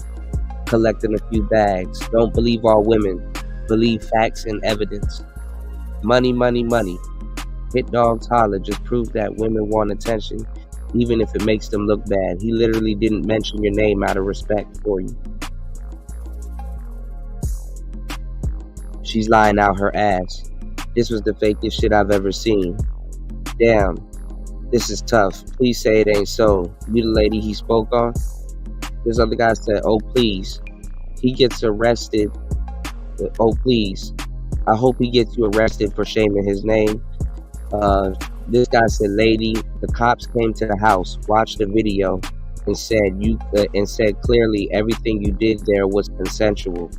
collecting a few bags. Don't believe all women. Believe facts and evidence. Money, money, money. Hit dogs holler. Just prove that women want attention, even if it makes them look bad. He literally didn't mention your name out of respect for you. She's lying out her ass. This was the fakest shit I've ever seen. Damn, this is tough. Please say it ain't so. You the lady he spoke on? This other guy said, "Oh, please." He gets arrested. Oh, please. I hope he gets you arrested for shaming his name. This guy said, "Lady, the cops came to the house, watched the video, and said clearly everything you did there was consensual.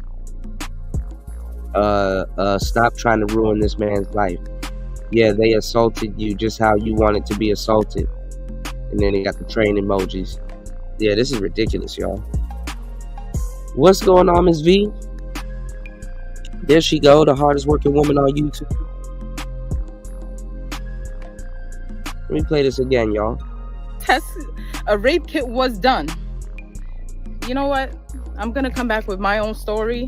Stop trying to ruin this man's life. Yeah, they assaulted you just how you wanted to be assaulted." And then he got the train emojis. Yeah, this is ridiculous, y'all. What's going on, Ms. V? There she go, the hardest working woman on YouTube. Let me play this again, y'all. A rape kit was done. You know what? I'm gonna come back with my own story.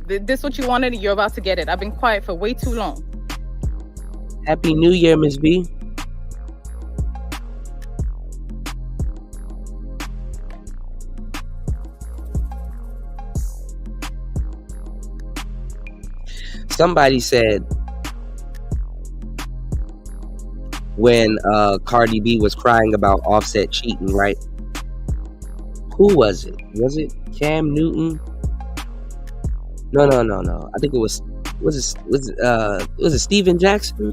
This what you wanted, you're about to get it. I've been quiet for way too long. Happy New Year, Ms. V. Somebody said when Cardi B was crying about Offset cheating, right? Who was it? Was it Cam Newton? No. I think it was it Steven Jackson?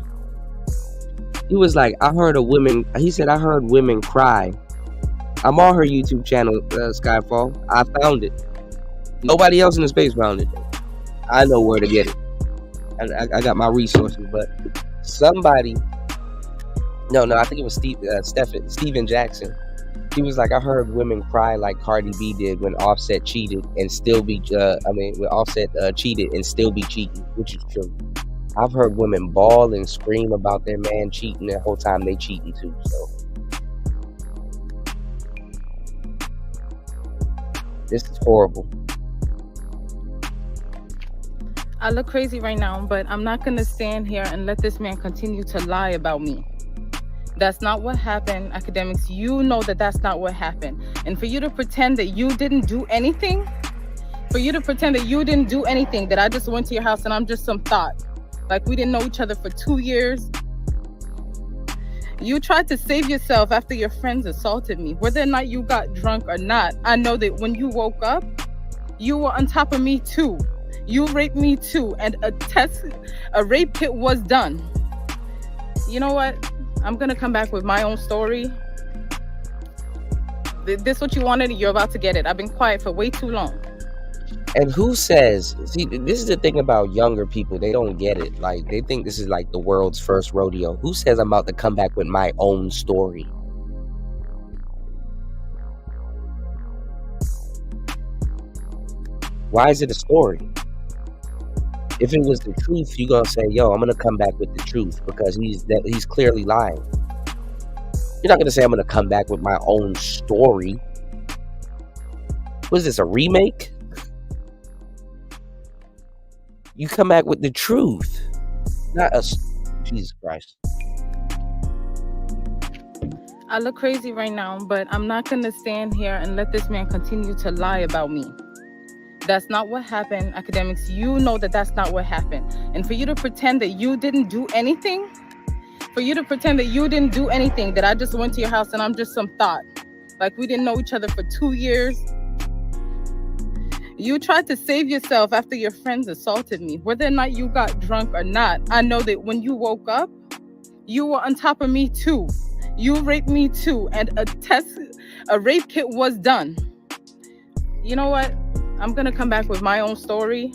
He was like, he said, "I heard women cry." I'm on her YouTube channel, Skyfall. I found it. Nobody else in the space found it. I know where to get it. I got my resources, but somebody, no, I think it was Steven Jackson. He was like, "I heard women cry like Cardi B did when Offset cheated and still be, when Offset cheated and still be cheating," which is true. I've heard women bawl and scream about their man cheating the whole time they cheating too. So this is horrible. I look crazy right now, but I'm not gonna stand here and let this man continue to lie about me. That's not what happened. Academics, you know that that's not what happened. And for you to pretend that you didn't do anything, that I just went to your house and I'm just some thought, like we didn't know each other for 2 years. You tried to save yourself after your friends assaulted me. Whether or not you got drunk or not, I know that when you woke up, you were on top of me too. You raped me too, and a rape kit was done. You know what? I'm gonna come back with my own story. This what you wanted, you're about to get it. I've been quiet for way too long. And who says, see, this is the thing about younger people, they don't get it. Like, they think this is like the world's first rodeo. Who says I'm about to come back with my own story? Why is it a story? If it was the truth, you're gonna say, "Yo, I'm gonna come back with the truth," because he's clearly lying. You're not gonna say, "I'm gonna come back with my own story." Was this a remake? You come back with the truth, not us. Jesus Christ. I look crazy right now, but I'm not gonna stand here and let this man continue to lie about me. That's not what happened. Academics, you know that that's not what happened. And for you to pretend that you didn't do anything, that I just went to your house and I'm just some thought, like we didn't know each other for 2 years. You tried to save yourself after your friends assaulted me. Whether or not you got drunk or not, I know that when you woke up, you were on top of me too. You raped me too, and a rape kit was done. You know what? I'm gonna come back with my own story.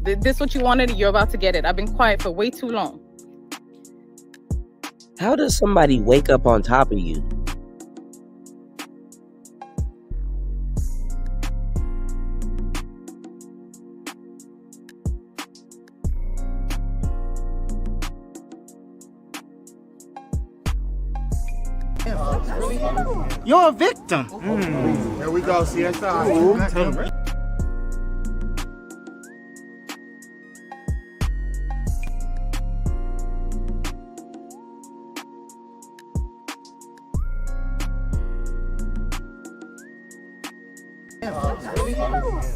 This what you wanted, you're about to get it. I've been quiet for way too long. How does somebody wake up on top of you? You're a victim. There we go, CSI. Tell them.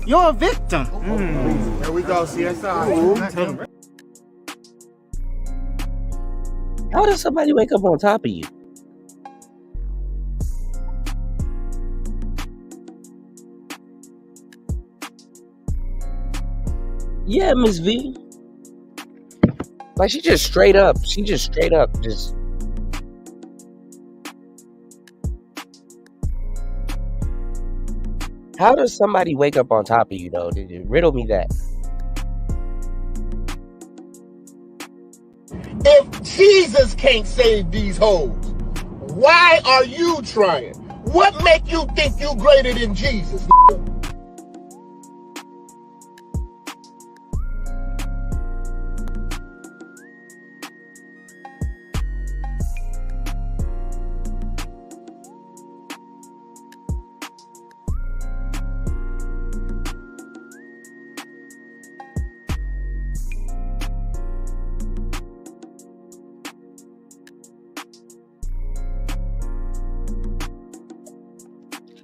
You're a victim. There we go, CSI. Tell them. How does somebody wake up on top of you? Yeah, Miss V. Like she just straight up just. How does somebody wake up on top of you though? Riddle me that. If Jesus can't save these hoes, why are you trying? What make you think you greater than Jesus?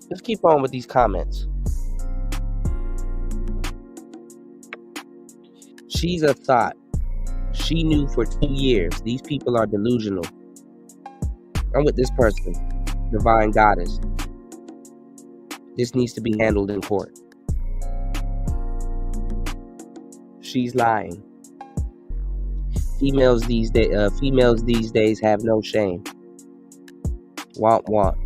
Let's keep on with these comments. She's a thought. She knew for 2 years. These people are delusional. I'm with this person. Divine Goddess. This needs to be handled in court. She's lying. Females these days have no shame. Want.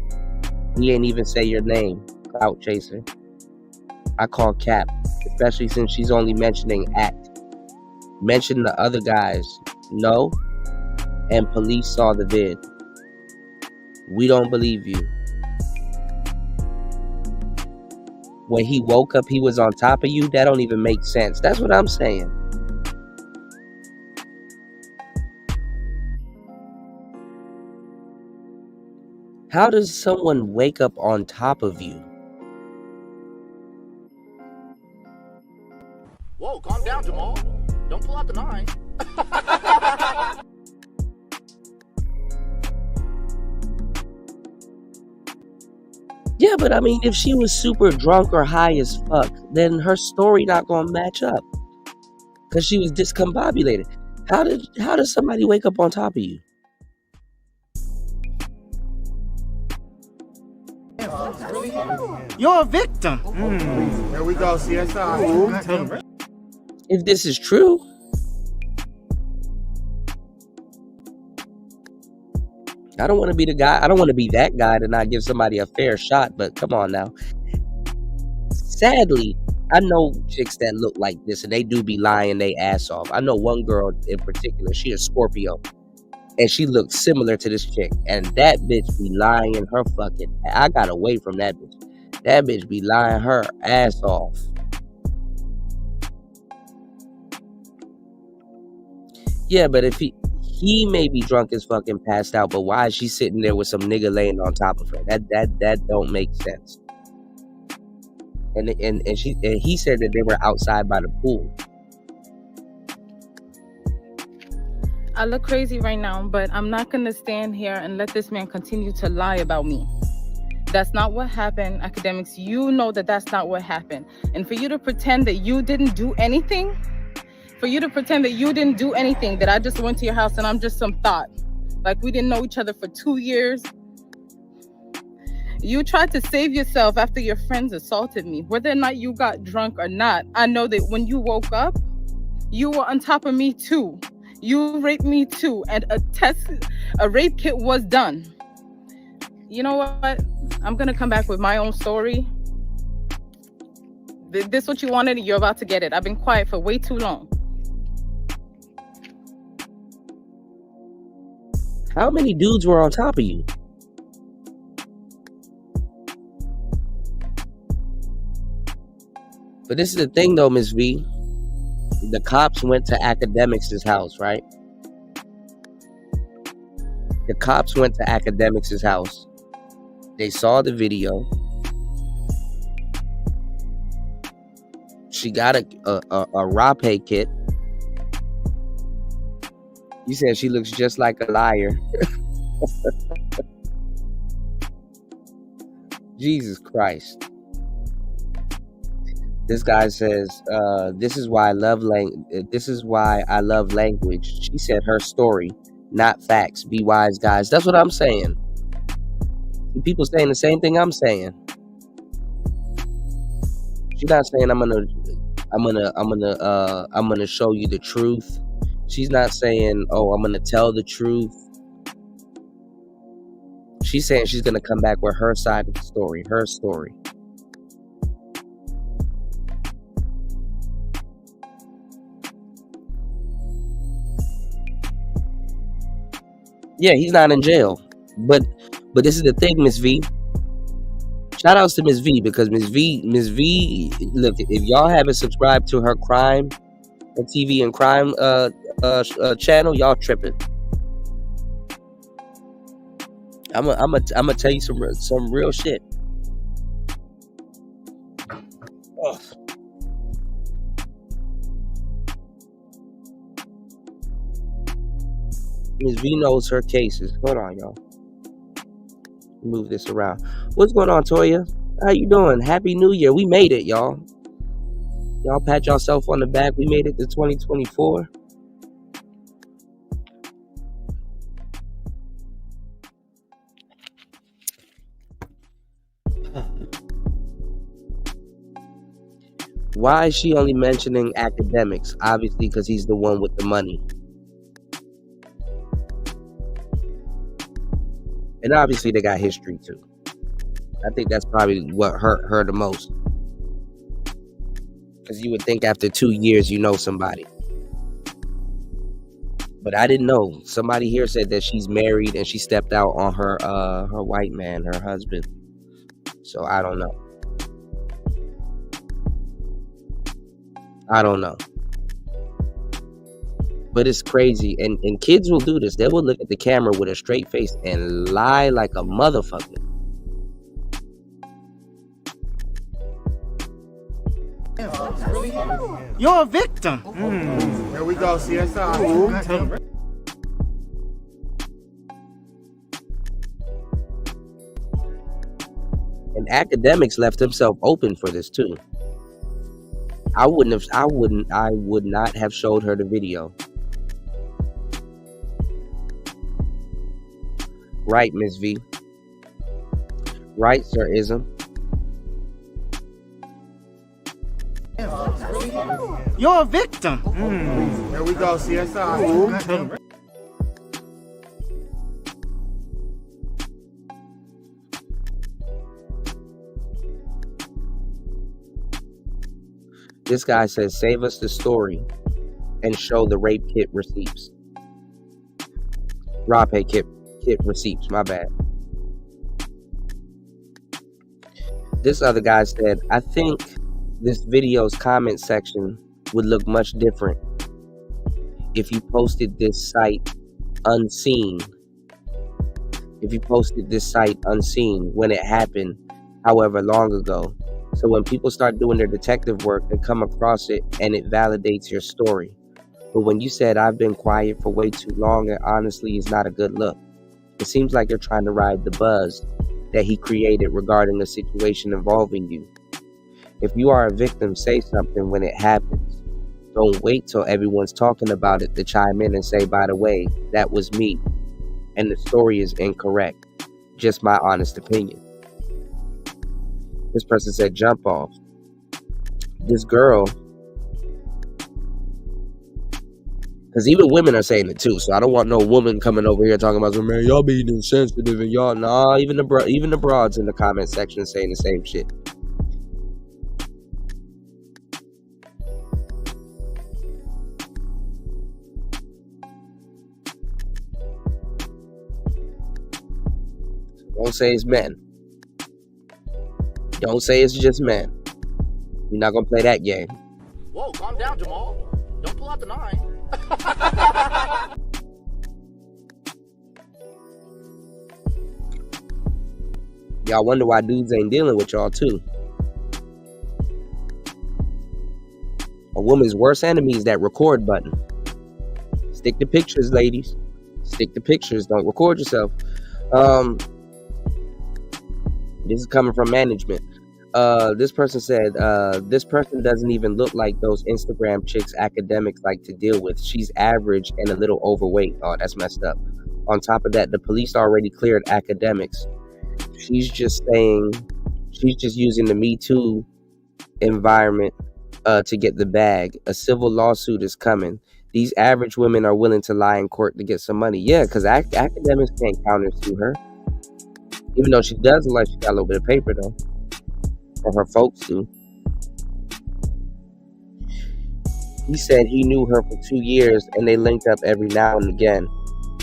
He ain't even say your name, clout chaser. I call cap, especially since she's only mentioning act. Mention the other guys. No. And police saw the vid. We don't believe you. When he woke up, he was on top of you? That don't even make sense. That's what I'm saying. How does someone wake up on top of you? Whoa, calm down, Jamal. Don't pull out the 9. Yeah, but I mean, if she was super drunk or high as fuck, then her story not gonna match up. Cause she was discombobulated. How does somebody wake up on top of you? You're a victim. There we go, CSI. Tell them. If this is true, I don't want to be the guy. I don't want to be that guy to not give somebody a fair shot. But come on now. Sadly, I know chicks that look like this, and they do be lying their ass off. I know one girl in particular. She a Scorpio, and she looks similar to this chick. And that bitch be lying her fucking. I got away from that bitch. That bitch be lying her ass off. Yeah, but if he may be drunk as fucking passed out, but why is she sitting there with some nigga laying on top of her? That don't make sense. And he said that they were outside by the pool. I look crazy right now, but I'm not gonna stand here and let this man continue to lie about me. That's not what happened, academics. You know that that's not what happened. And for you to pretend that you didn't do anything, that I just went to your house and I'm just some thought, like we didn't know each other for 2 years. You tried to save yourself after your friends assaulted me. Whether or not you got drunk or not, I know that when you woke up, you were on top of me too. You raped me too, and a rape kit was done. You know what? I'm gonna come back with my own story. This what you wanted, you're about to get it. I've been quiet for way too long. How many dudes were on top of you? But this is the thing though, Ms. V. The cops went to Academics' house, right? The cops went to Academics' house. They saw the video. She got a rape kit. You said she looks just like a liar. Jesus Christ. This guy says, this is why I love language. She said her story, not facts. Be wise, guys. That's what I'm saying. People saying the same thing I'm saying. She's not saying I'm gonna show you the truth. She's not saying, oh, I'm gonna tell the truth. She's saying she's gonna come back with her side of the story, her story. Yeah, he's not in jail. But this is the thing, Miss V. Shout outs to Miss V, because Miss V, look, if y'all haven't subscribed to her crime and TV and crime channel, y'all tripping. I'm gonna tell you some real shit. Ugh. Ms. V knows her cases. Hold on, y'all. Move this around. What's going on, Toya? How you doing? Happy New Year. We made it, y'all. Y'all pat yourself on the back. We made it to 2024. Why is she only mentioning Academics? Obviously, because he's the one with the money. And obviously they got history too. I think that's probably what hurt her the most. Because you would think after 2 years you know somebody. But I didn't know. Somebody here said that she's married and she stepped out on her white man, her husband. So I don't know. But it's crazy. And kids will do this. They will look at the camera with a straight face and lie like a motherfucker. You're a victim. Here we go, CSI. And Academics left himself open for this too. I would not have showed her the video. Right, Miss V. Right, Sir Ism. You're a victim. Here we go, CSI. This guy says, save us the story and show the rape kit receipts. Rape kit receipts, my bad. This other guy said, I think this video's comment section would look much different if you posted this site unseen. When it happened, however long ago. So when people start doing their detective work, they come across it and it validates your story. But when you said I've been quiet for way too long, it honestly is not a good look. It seems like you're trying to ride the buzz that he created regarding a situation involving you. If you are a victim, say something when it happens. Don't wait till everyone's talking about it to chime in and say, by the way, that was me. And the story is incorrect. Just my honest opinion. This person said jump off. This girl, because even women are saying it too, so I don't want no woman coming over here talking about, man, y'all being insensitive and y'all, nah, even the broads in the comment section saying the same shit. Don't say it's men. Don't say it's just men. We're not gonna play that game. Whoa, calm down, Jamal. Don't pull out the 9. Y'all wonder why dudes ain't dealing with y'all too. A woman's worst enemy is that record button. Stick to pictures, ladies. Stick to pictures. Don't record yourself. This is coming from management. This person said, this person doesn't even look like those Instagram chicks academics like to deal with. She's average and a little overweight. Oh, that's messed up. On top of that, the police already cleared academics. She's just using the Me Too environment to get the bag. A civil lawsuit is coming. These average women are willing to lie in court to get some money. Yeah, because academics can't counter sue her. Even though she does look like she got a little bit of paper, though. Or her folks do. He said he knew her for 2 years and they linked up every now and again.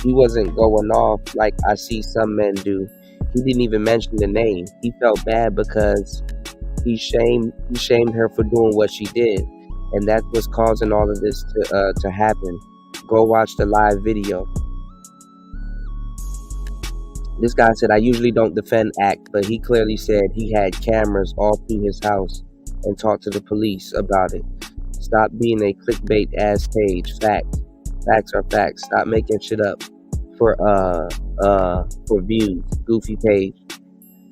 He wasn't going off like I see some men do. He didn't even mention the name. He felt bad because he shamed her for doing what she did. And that's what's causing all of this to happen. Go watch the live video. This guy said, I usually don't defend ACT, but he clearly said he had cameras all through his house and talked to the police about it. Stop being a clickbait ass page. Facts. Facts are facts. Stop making shit up for views. Goofy page.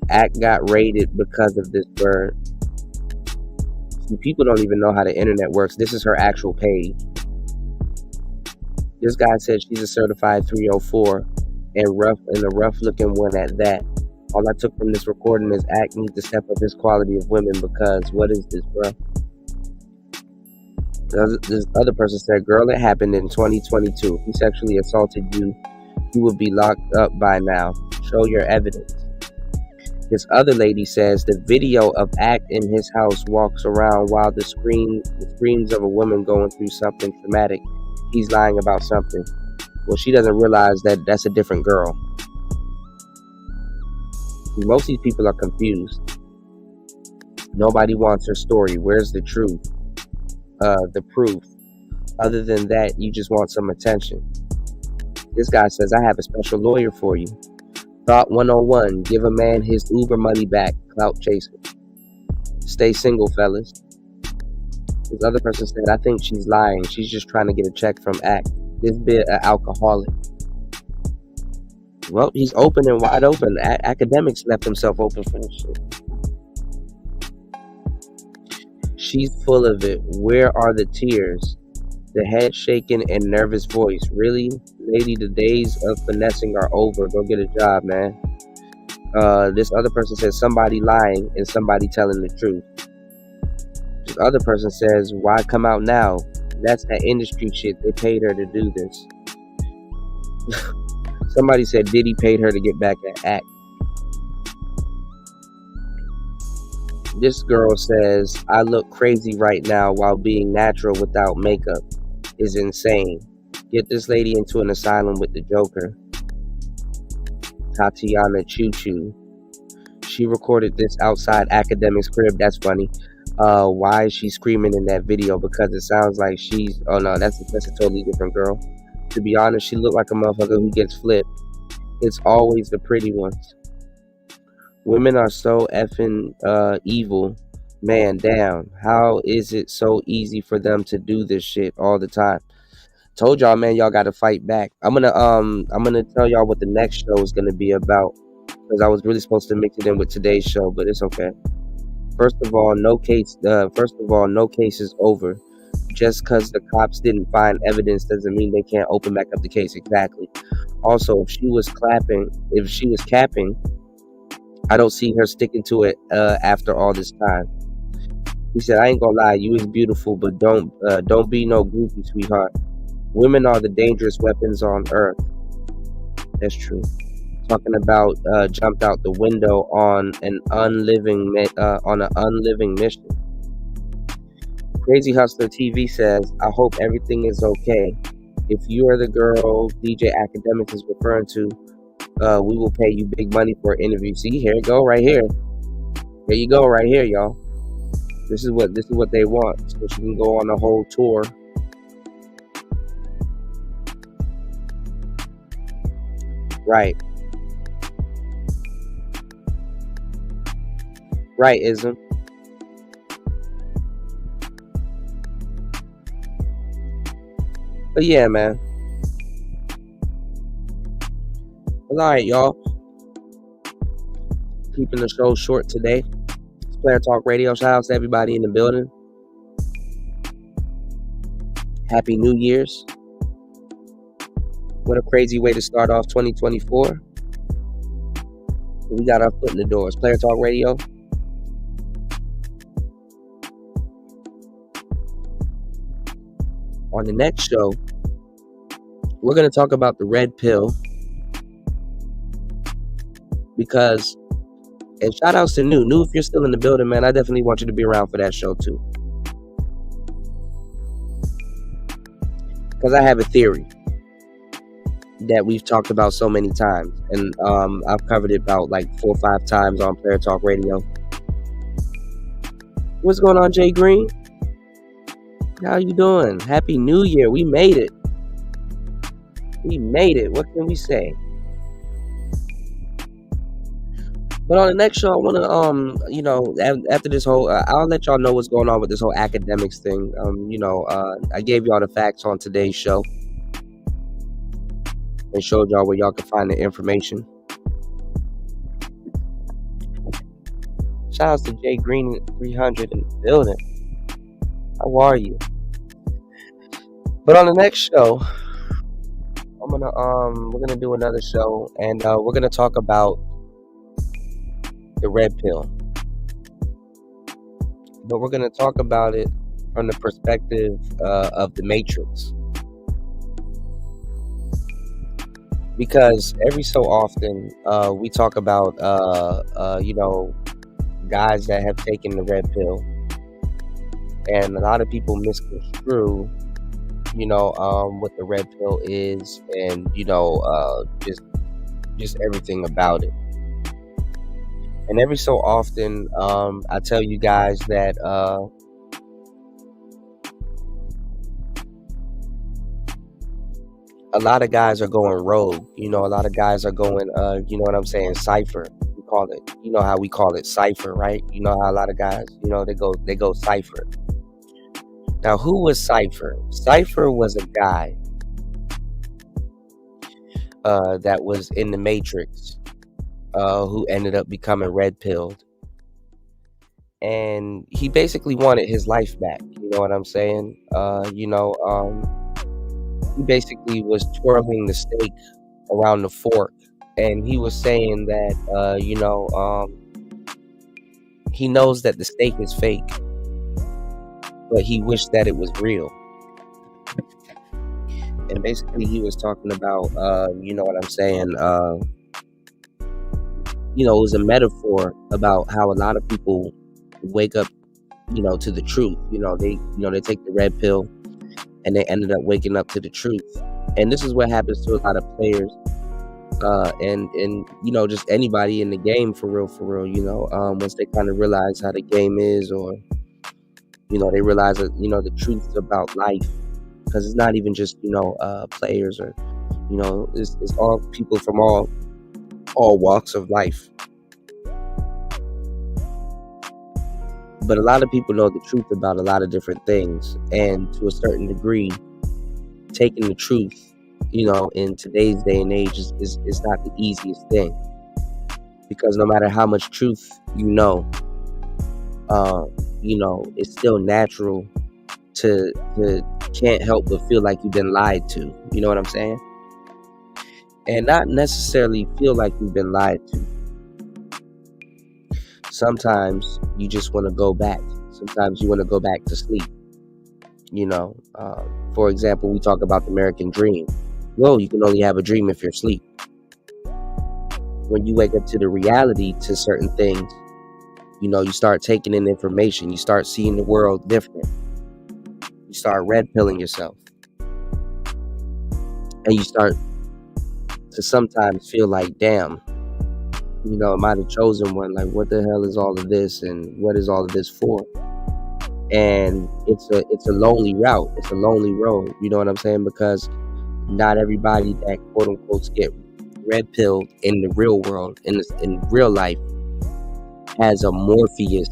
ACT got raided because of this bird. See, people don't even know how the internet works. This is her actual page. This guy said she's a certified 304. And a rough looking one at that. All I took from this recording is ACT needs to step up his quality of women, because what is this, bro? This other person said, girl, it happened in 2022. He sexually assaulted you. You would be locked up by now. Show your evidence. This other lady says the video of ACT in his house walks around while the screams of a woman going through something traumatic. He's lying about something. Well, she doesn't realize that that's a different girl. Most of these people are confused. Nobody wants her story. Where's the truth? The proof. Other than that, you just want some attention. This guy says, I have a special lawyer for you. Thought 101. Give a man his Uber money back. Clout chaser. Stay single, fellas. This other person said, I think she's lying. She's just trying to get a check from ACT. This bit an alcoholic. Well, he's open and wide open. Academics left himself open for this shit. She's full of it. Where are the tears? The head shaking and nervous voice. Really? Lady, the days of finessing are over. Go get a job, man. This other person says somebody lying and somebody telling the truth. This other person says, why come out now? That's that industry shit. They paid her to do this. Somebody said Diddy paid her to get back at ACT. This girl says, I look crazy right now while being natural without makeup. Is insane. Get this lady into an asylum with the Joker. Tatiana Choo Choo. She recorded this outside Academic's crib. That's funny. Why is she screaming in that video? Because it sounds like she's... Oh no, that's a totally different girl. To be honest, she looked like a motherfucker who gets flipped. It's always the pretty ones. Women are so effing evil. Man, damn. How is it so easy for them to do this shit all the time? Told y'all, man, y'all gotta fight back. I'm gonna tell y'all what the next show is gonna be about, because I was really supposed to mix it in with today's show, but it's okay. First of all, no case is over. Just because the cops didn't find evidence doesn't mean they can't open back up the case. Exactly. Also, if she was capping, I don't see her sticking to it after all this time. He said, I ain't gonna lie, you is beautiful, but don't be no groupie, sweetheart. Women are the dangerous weapons on earth. That's true. Talking about jumped out the window on an unliving mission. Crazy Hustler TV says, I hope everything is okay. If you are the girl DJ Academics is referring to, we will pay you big money for an interview. See, here you go, right here. There you go, right here, y'all. This is what they want, so she can go on a whole tour. Right. Right, Ism. But yeah, man. Well, all right, y'all. Keeping the show short today. It's Player Talk Radio. Shout out to everybody in the building. Happy New Year's. What a crazy way to start off 2024. We got our foot in the door. It's Player Talk Radio. On the next show, we're going to talk about the red pill. Because, and shout outs to New, if you're still in the building, man, I definitely want you to be around for that show too. Because I have a theory that we've talked about so many times, and I've covered it about like 4 or 5 times on Player Talk Radio. What's going on, Jay Green? How you doing? Happy New Year. We made it. We made it. What can we say? But on the next show, I want to, after this whole, I'll let y'all know what's going on with this whole academics thing. I gave y'all the facts on today's show and showed y'all where y'all can find the information. Shout out to Jay Green 300 in the building. How are you? But on the next show, we're gonna do another show, and we're gonna talk about the red pill. But we're going to talk about it from the perspective of the Matrix. Because every so often we talk about guys that have taken the red pill, and a lot of people misconstrue what the red pill is, and just everything about it. And every so often, I tell you guys that a lot of guys are going rogue. A lot of guys are going, cypher. We call it, how we call it cypher, right? How a lot of guys, they go cypher. Now, who was Cypher? Cypher was a guy that was in the Matrix. Who ended up becoming red-pilled. And he basically wanted his life back. You know what I'm saying? He basically was twirling the stake around the fork. And he was saying that, he knows that the stake is fake. But he wished that it was real. And basically he was talking about, it was a metaphor about how a lot of people wake up, to the truth. They take the red pill and they ended up waking up to the truth. And this is what happens to a lot of players, and just anybody in the game for real. Once they kind of realize how the game is, or they realize that the truth about life, because it's not even just players, or it's all people from all walks of life. But a lot of people know the truth about a lot of different things, and to a certain degree, taking the truth, in today's day and age is not the easiest thing, because no matter how much truth it's still natural to can't help but feel like you've been lied to. You know what I'm saying? And not necessarily feel like you've been lied to, sometimes you just want to go back. Sometimes you want to go back to sleep. You know, for example, we talk about the American dream. Well, you can only have a dream if you're asleep. When you wake up to the reality to certain things, you know, you start taking in information. You start seeing the world different. You start red pilling yourself. And you start to sometimes feel like, damn, you know, am I the chosen one? Like, what the hell is all of this? And what is all of this for? And it's a lonely route. It's a lonely road. You know what I'm saying? Because not everybody that quote unquote get red pilled in the real world, in real life, has a Morpheus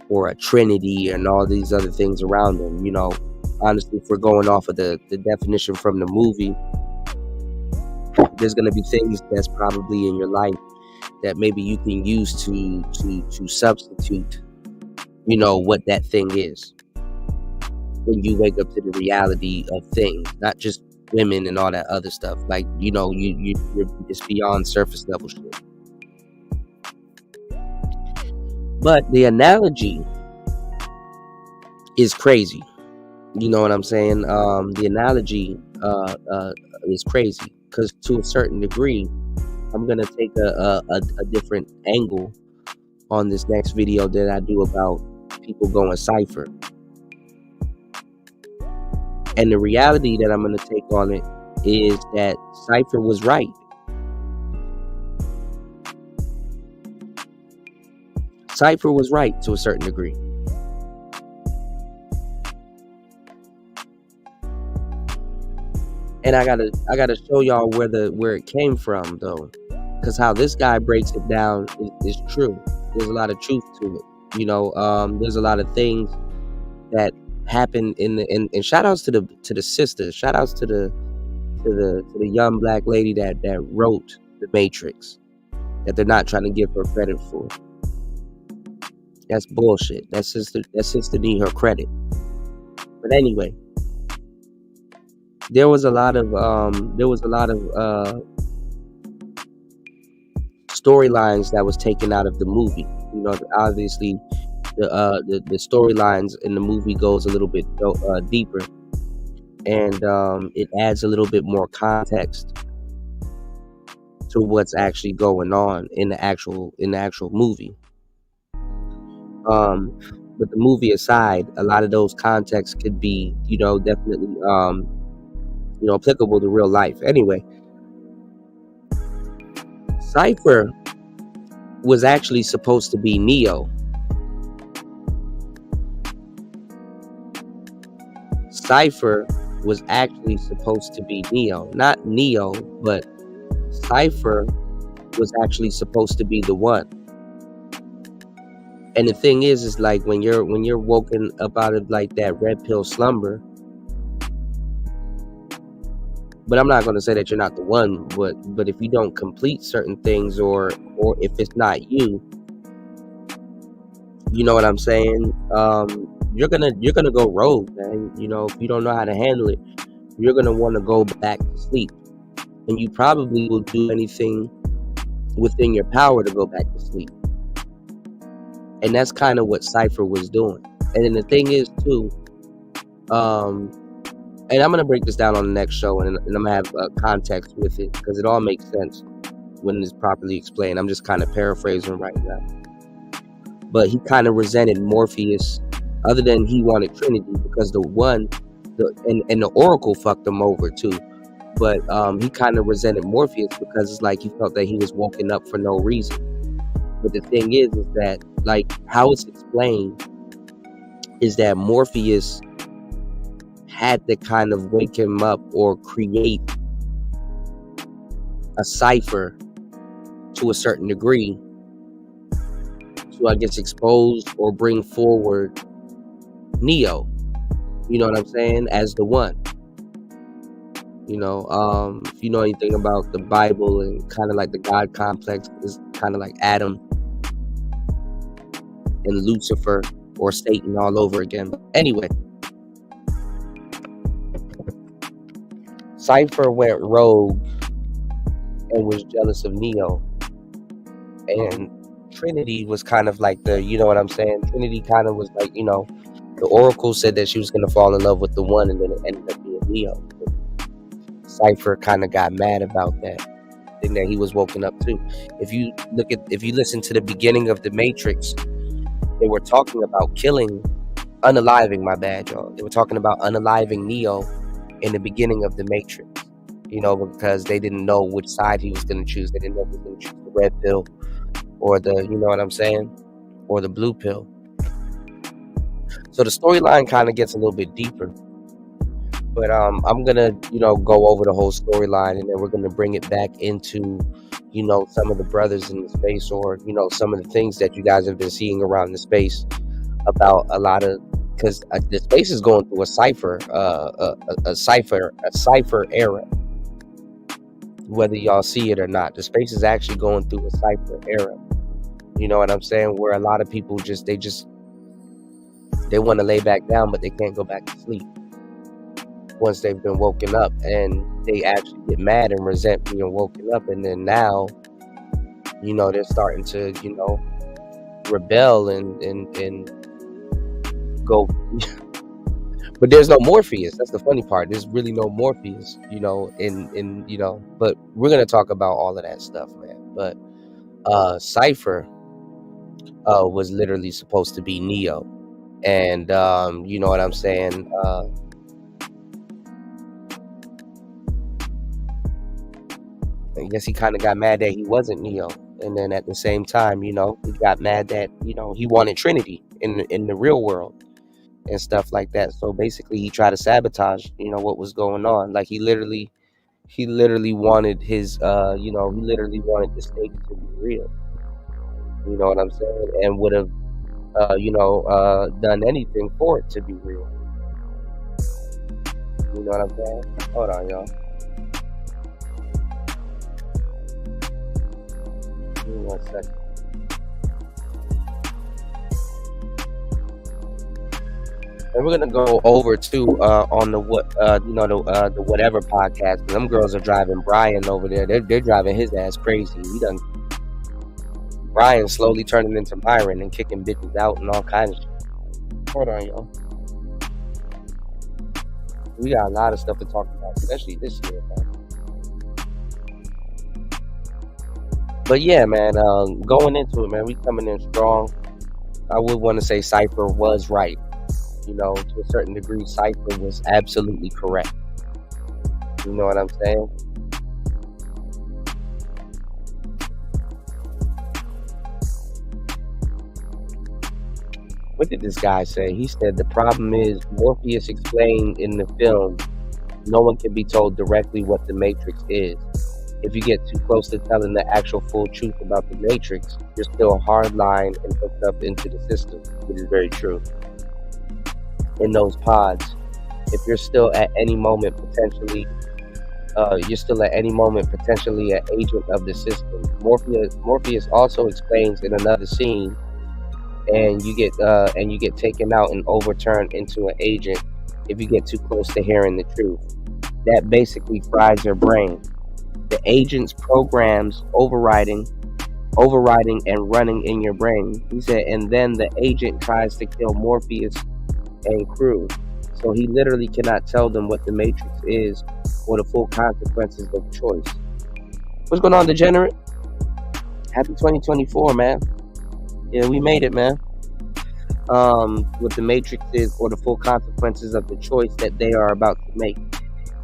or a Trinity and all these other things around them. You know, honestly, if we're going off of the definition from the movie, there's going to be things that's probably in your life that maybe you can use to substitute, you know, what that thing is when you wake up to the reality of things, not just women and all that other stuff. Like, you know, you're it's beyond surface level shit. But the analogy is crazy. You know what I'm saying? The analogy is crazy because to a certain degree, I'm gonna take a different angle on this next video that I do about people going cipher. And the reality that I'm gonna take on it is that Cypher was right. Cypher was right to a certain degree. And I gotta show y'all where it came from though, because how this guy breaks it down is true. There's a lot of truth to it. You know, there's a lot of things that happen and shout outs to the sisters. Shout outs to the young black lady that wrote The Matrix, that they're not trying to give her credit for. That's bullshit. That sister need her credit. But anyway, there was a lot of storylines that was taken out of the movie. You know, obviously the storylines in the movie goes a little bit deeper, and it adds a little bit more context to what's actually going on in the actual movie. But the movie aside, a lot of those contexts could be, you know, definitely applicable to real life. Anyway, Cypher was actually supposed to be Neo. Cypher was actually supposed to be Neo. Not Neo, but Cypher was actually supposed to be the one. And the thing is like when you're woken up out of like that red pill slumber, but I'm not going to say that you're not the one, but if you don't complete certain things, or if it's not you, you know what I'm saying? You're gonna go rogue, man. You know, if you don't know how to handle it, you're gonna want to go back to sleep, and you probably will do anything within your power to go back to sleep. And that's kind of what Cypher was doing. And then the thing is too, and I'm gonna break this down on the next show, and I'm gonna have context with it because it all makes sense when it's properly explained. I'm just kind of paraphrasing right now. But he kind of resented Morpheus, other than he wanted Trinity, because and the Oracle fucked him over too. But he kind of resented Morpheus because it's like he felt that he was woken up for no reason. But the thing is that, like, how it's explained is that Morpheus had to kind of wake him up or create a cipher to a certain degree to, I guess, expose or bring forward Neo, you know what I'm saying, as the one. You know, if you know anything about the Bible and kind of like the God complex, is kind of like Adam and Lucifer or Satan all over again. But anyway, Cypher went rogue and was jealous of Neo, and Trinity was kind of like the, you know what I'm saying? Trinity kind of was like, you know, the Oracle said that she was going to fall in love with the one, and then it ended up being Neo. Cypher kind of got mad about that thing that he was woken up to. If you listen to the beginning of the Matrix, they were talking about unaliving, my bad, y'all. They were talking about unaliving Neo in the beginning of the Matrix, you know, because they didn't know which side he was going to choose. They didn't know if he was going to choose the red pill or the, you know what I'm saying, or the blue pill. So the storyline kind of gets a little bit deeper. But I'm going to, you know, go over the whole storyline, and then we're going to bring it back into, you know, some of the brothers in the space, or, you know, some of the things that you guys have been seeing around the space about a lot of, because the space is going through a cipher era. Whether y'all see it or not, the space is actually going through a cipher era. You know what I'm saying? Where a lot of people they want to lay back down, but they can't go back to sleep once they've been woken up, and they actually get mad and resent being woken up. And then now, you know, they're starting to, you know, rebel and go. But there's no Morpheus. That's the funny part. There's really no Morpheus, you know, in you know, but we're gonna talk about all of that stuff, man. But Cypher was literally supposed to be Neo. And you know what I'm saying? I guess he kind of got mad that he wasn't Neo, and then at the same time, you know, he got mad that, you know, he wanted Trinity in the real world and stuff like that. So basically, he tried to sabotage, you know, what was going on. Like he literally wanted his, you know, he literally wanted the state to be real. You know what I'm saying? And would have, you know, done anything for it to be real. You know what I'm saying? Hold on, y'all. Give me 1 second. And we're gonna go over to on the the whatever podcast. Them girls are driving Brian over there. They're driving his ass crazy. Brian slowly turning into Myron and kicking bitches out and all kinds of shit. Hold on, y'all. We got a lot of stuff to talk about, especially this year, man. But yeah, man, going into it, man, we coming in strong. I would want to say Cypher was right. You know, to a certain degree, Cypher was absolutely correct. You know what I'm saying? What did this guy say? He said the problem is Morpheus explained in the film, no one can be told directly what the Matrix is. If you get too close to telling the actual full truth about the Matrix, you're still hardlined and hooked up into the system, which is very true. In those pods, if you're still at any moment potentially an agent of the system. Morpheus also explains in another scene, and you get taken out and overturned into an agent if you get too close to hearing the truth. That basically fries your brain. The agent's programs overriding and running in your brain. He said, and then the agent tries to kill Morpheus and crew. So he literally cannot tell them what the Matrix is or the full consequences of choice. What's going on, Degenerate? Happy 2024, man. Yeah, we made it, man. What the Matrix is or the full consequences of the choice that they are about to make.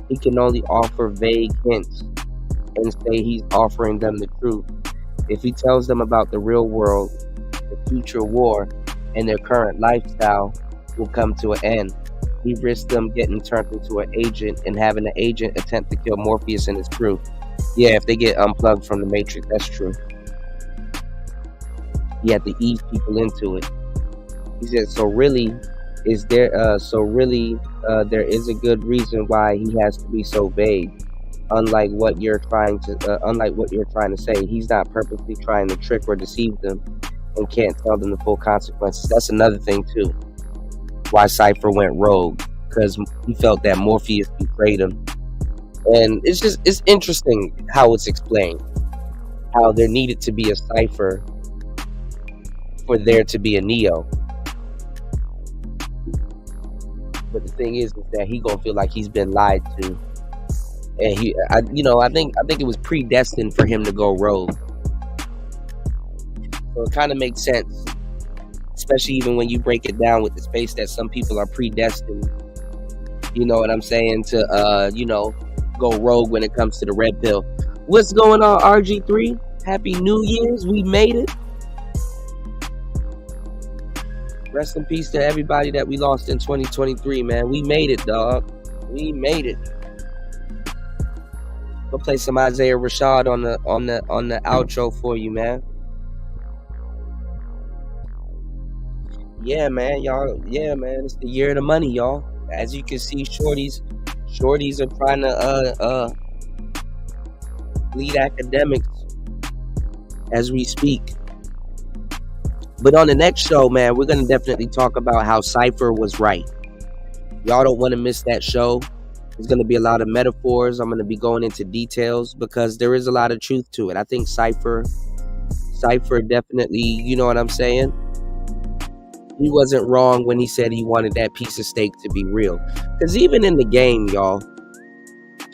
He can only offer vague hints and say he's offering them the truth. If he tells them about the real world, the future war, and their current lifestyle will come to an end. He risks them getting turned into an agent and having the agent attempt to kill Morpheus and his crew. Yeah, if they get unplugged from the Matrix, that's true. He had to ease people into it. He said, there is a good reason why he has to be so vague. Unlike what you're trying to say, he's not purposely trying to trick or deceive them and can't tell them the full consequences. That's another thing too. Why Cypher went rogue, because he felt that Morpheus betrayed him. And it's interesting how it's explained. How there needed to be a Cypher for there to be a Neo. But the thing is that he gonna feel like he's been lied to, and I think it was predestined for him to go rogue. So it kind of makes sense, especially even when you break it down with the space that some people are predestined. You know what I'm saying, to go rogue when it comes to the red pill. What's going on, RG3? Happy New Year's. We made it. Rest in peace to everybody that we lost in 2023, man. We made it, dog. We made it. We'll play some Isaiah Rashad on the outro for you, man. Yeah, man, y'all. Yeah, man. It's the year of the money, y'all. As you can see, shorties are trying to lead academics as we speak. But on the next show, man, we're going to definitely talk about how Cypher was right. Y'all don't want to miss that show. There's going to be a lot of metaphors. I'm going to be going into details because there is a lot of truth to it. I think Cypher definitely, you know what I'm saying? He wasn't wrong when he said he wanted that piece of steak to be real. Because even in the game, y'all,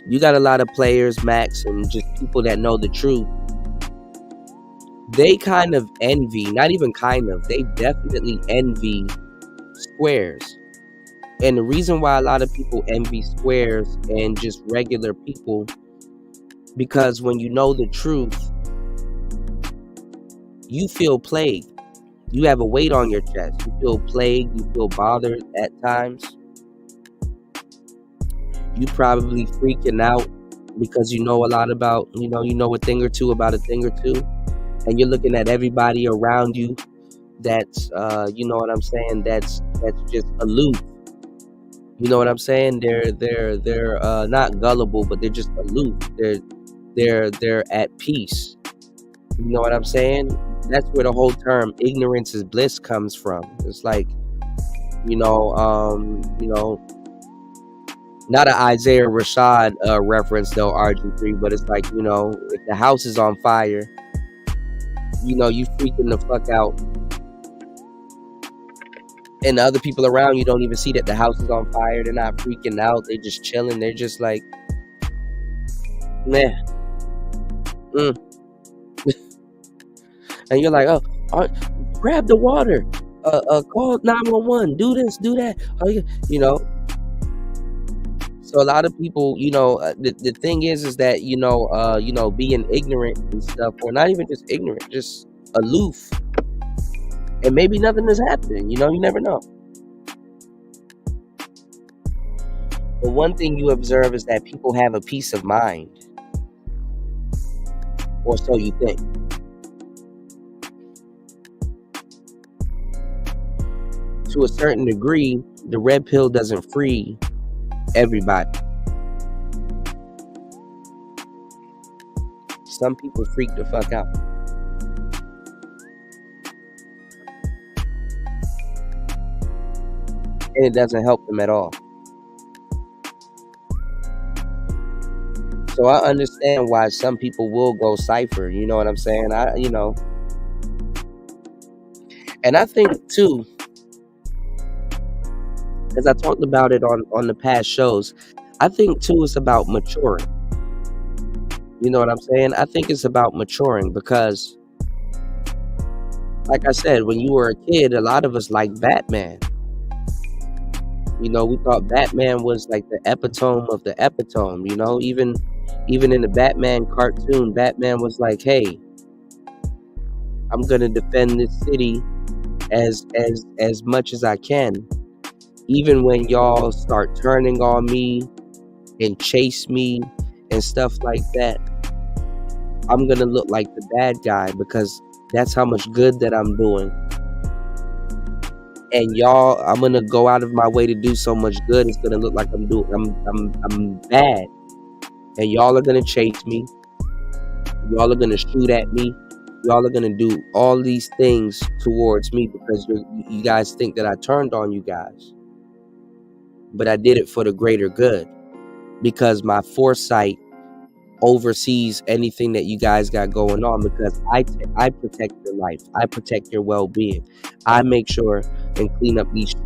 you got a lot of players, Max, and just people that know the truth. They kind of envy, not even kind of, they definitely envy squares. And the reason why a lot of people envy squares and just regular people, because when you know the truth, you feel plagued. You have a weight on your chest. You feel plagued. You feel bothered at times. You probably freaking out because you know a lot about, you know a thing or two about a thing or two. And you're looking at everybody around you that's, you know what I'm saying, that's just aloof. You know what I'm saying? They're not gullible, but they're just aloof. They're at peace. You know what I'm saying? That's where the whole term ignorance is bliss comes from. It's like, not an Isaiah Rashad reference though, RG3, but it's like, if the house is on fire, you freaking the fuck out. And the other people around you don't even see that the house is on fire. They're not freaking out. They're just chilling. They're just like, man. And you're like, grab the water. Call 911. Do this, do that. So a lot of people, the thing is that, being ignorant and stuff, or not even just ignorant, just aloof. And maybe nothing is happening, you never know. But one thing you observe is that people have a peace of mind. Or so you think. To a certain degree, the red pill doesn't free everybody. Some people freak the fuck out. And it doesn't help them at all. So I understand why some people will go Cypher. You know what I'm saying? And I think too, as I talked about it on the past shows, I think too it's about maturing. You know what I'm saying? I think it's about maturing because, like I said, when you were a kid, a lot of us liked Batman. We thought Batman was like the epitome of the epitome, even in the Batman cartoon, Batman was like, hey, I'm going to defend this city as much as I can. Even when y'all start turning on me and chase me and stuff like that, I'm going to look like the bad guy because that's how much good that I'm doing. And y'all, I'm gonna go out of my way to do so much good. It's gonna look like I'm bad, and y'all are gonna chase me. Y'all are gonna shoot at me. Y'all are gonna do all these things towards me because you guys think that I turned on you guys. But I did it for the greater good because my foresight oversees anything that you guys got going on, because I protect your life. I protect your well-being. I make sure and clean up these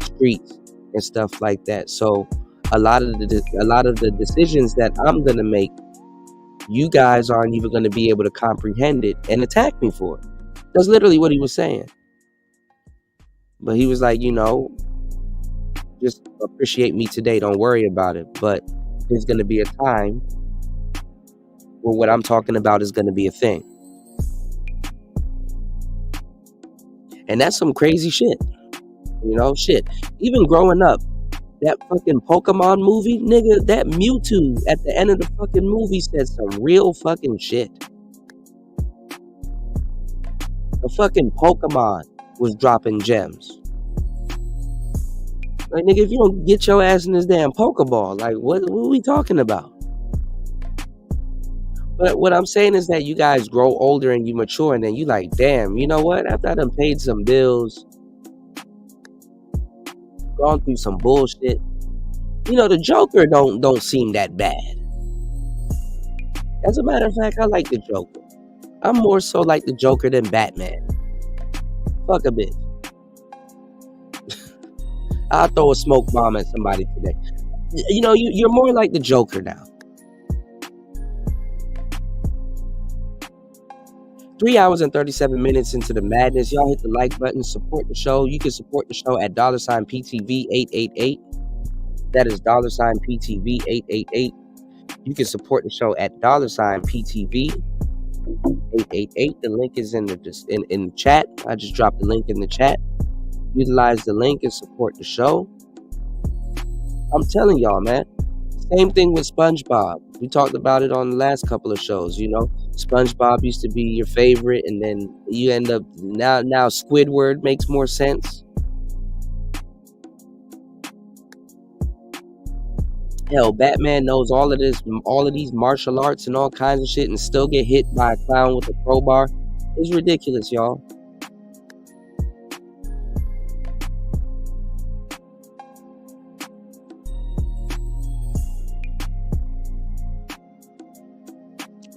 streets and stuff like that. So a lot of the decisions that I'm gonna make, you guys aren't even gonna be able to comprehend it and attack me for it. That's literally what he was saying. But he was like, you know, just appreciate me today. Don't worry about it. But there's gonna be a time where what I'm talking about is gonna be a thing. And that's some crazy shit. You know, shit. Even growing up, that fucking Pokemon movie, nigga, that Mewtwo at the end of the fucking movie said some real fucking shit. The fucking Pokemon was dropping gems. Like, nigga, if you don't get your ass in this damn Pokeball, like, what are we talking about? But what I'm saying is that you guys grow older and you mature, and then you like, damn, you know what? After I done paid some bills, gone through some bullshit, you know, the Joker don't seem that bad. As a matter of fact, I like the Joker. I'm more so like the Joker than Batman. Fuck a bitch. I'll throw a smoke bomb at somebody today. You know, you're more like the Joker now. 3 hours and 37 minutes into the madness. Y'all hit the like button, support the show. You can support the show at $PTV888. That is $PTV888. You can support the show at $PTV888. The link is in the chat. I just dropped the link in the chat. Utilize the link and support the show. I'm telling y'all, man. Same thing with SpongeBob. We talked about it on the last couple of shows, you know. SpongeBob used to be your favorite, and then you end up now Squidward makes more sense. Hell, Batman knows all of these martial arts and all kinds of shit, and still get hit by a clown with a crowbar. It's ridiculous, y'all.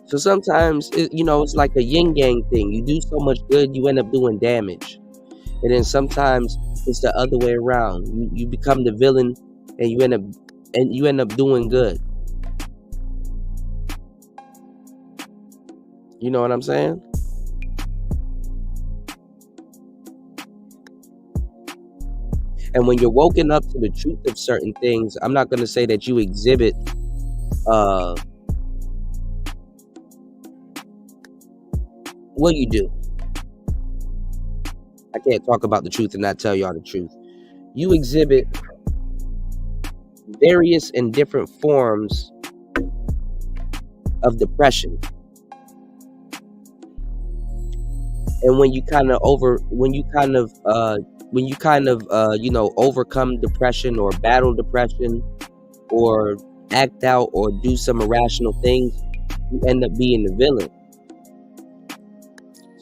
So sometimes, it's like a yin yang thing. You do so much good, you end up doing damage. And then sometimes it's the other way around. You become the villain, and you end up doing good. You know what I'm saying? And when you're woken up to the truth of certain things, I'm not going to say that you exhibit what you do. I can't talk about the truth and not tell y'all the truth. You exhibit various and different forms of depression. And when you overcome depression or battle depression or act out or do some irrational things, you end up being the villain.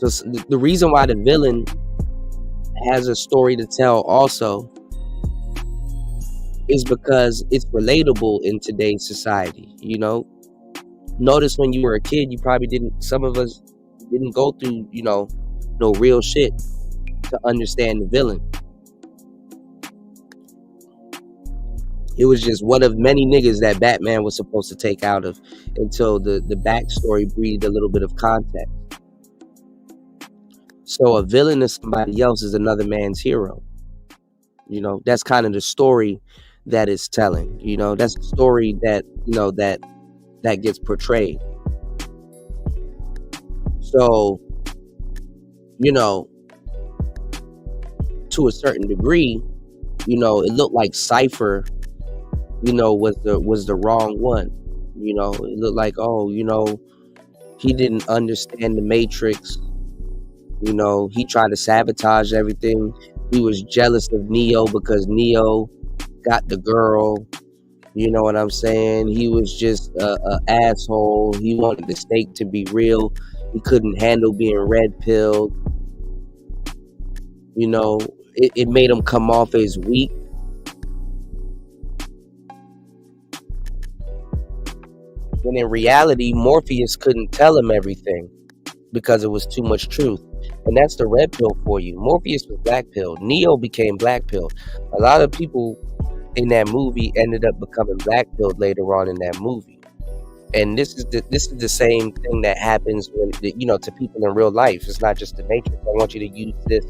So the reason why the villain has a story to tell also is because it's relatable in today's society. You know, notice when you were a kid, some of us didn't go through, no real shit to understand the villain. It was just one of many niggas that Batman was supposed to take out of until the backstory breathed a little bit of context. So a villain is somebody else is another man's hero. That's kind of the story that it's telling. That's the story that, that gets portrayed. So, to a certain degree, it looked like Cypher, was the wrong one. It looked like, he didn't understand the Matrix. He tried to sabotage everything. He was jealous of Neo because Neo got the girl. You know what I'm saying? He was just a asshole. He wanted the stake to be real. He couldn't handle being red-pilled. It made him come off as weak. When in reality, Morpheus couldn't tell him everything because it was too much truth. And that's the red pill for you. Morpheus was black pill. Neo became black pill. A lot of people in that movie ended up becoming black pilled later on in that movie. And this is the same thing that happens when, you know, to people in real life. It's not just the Matrix. I want you to use this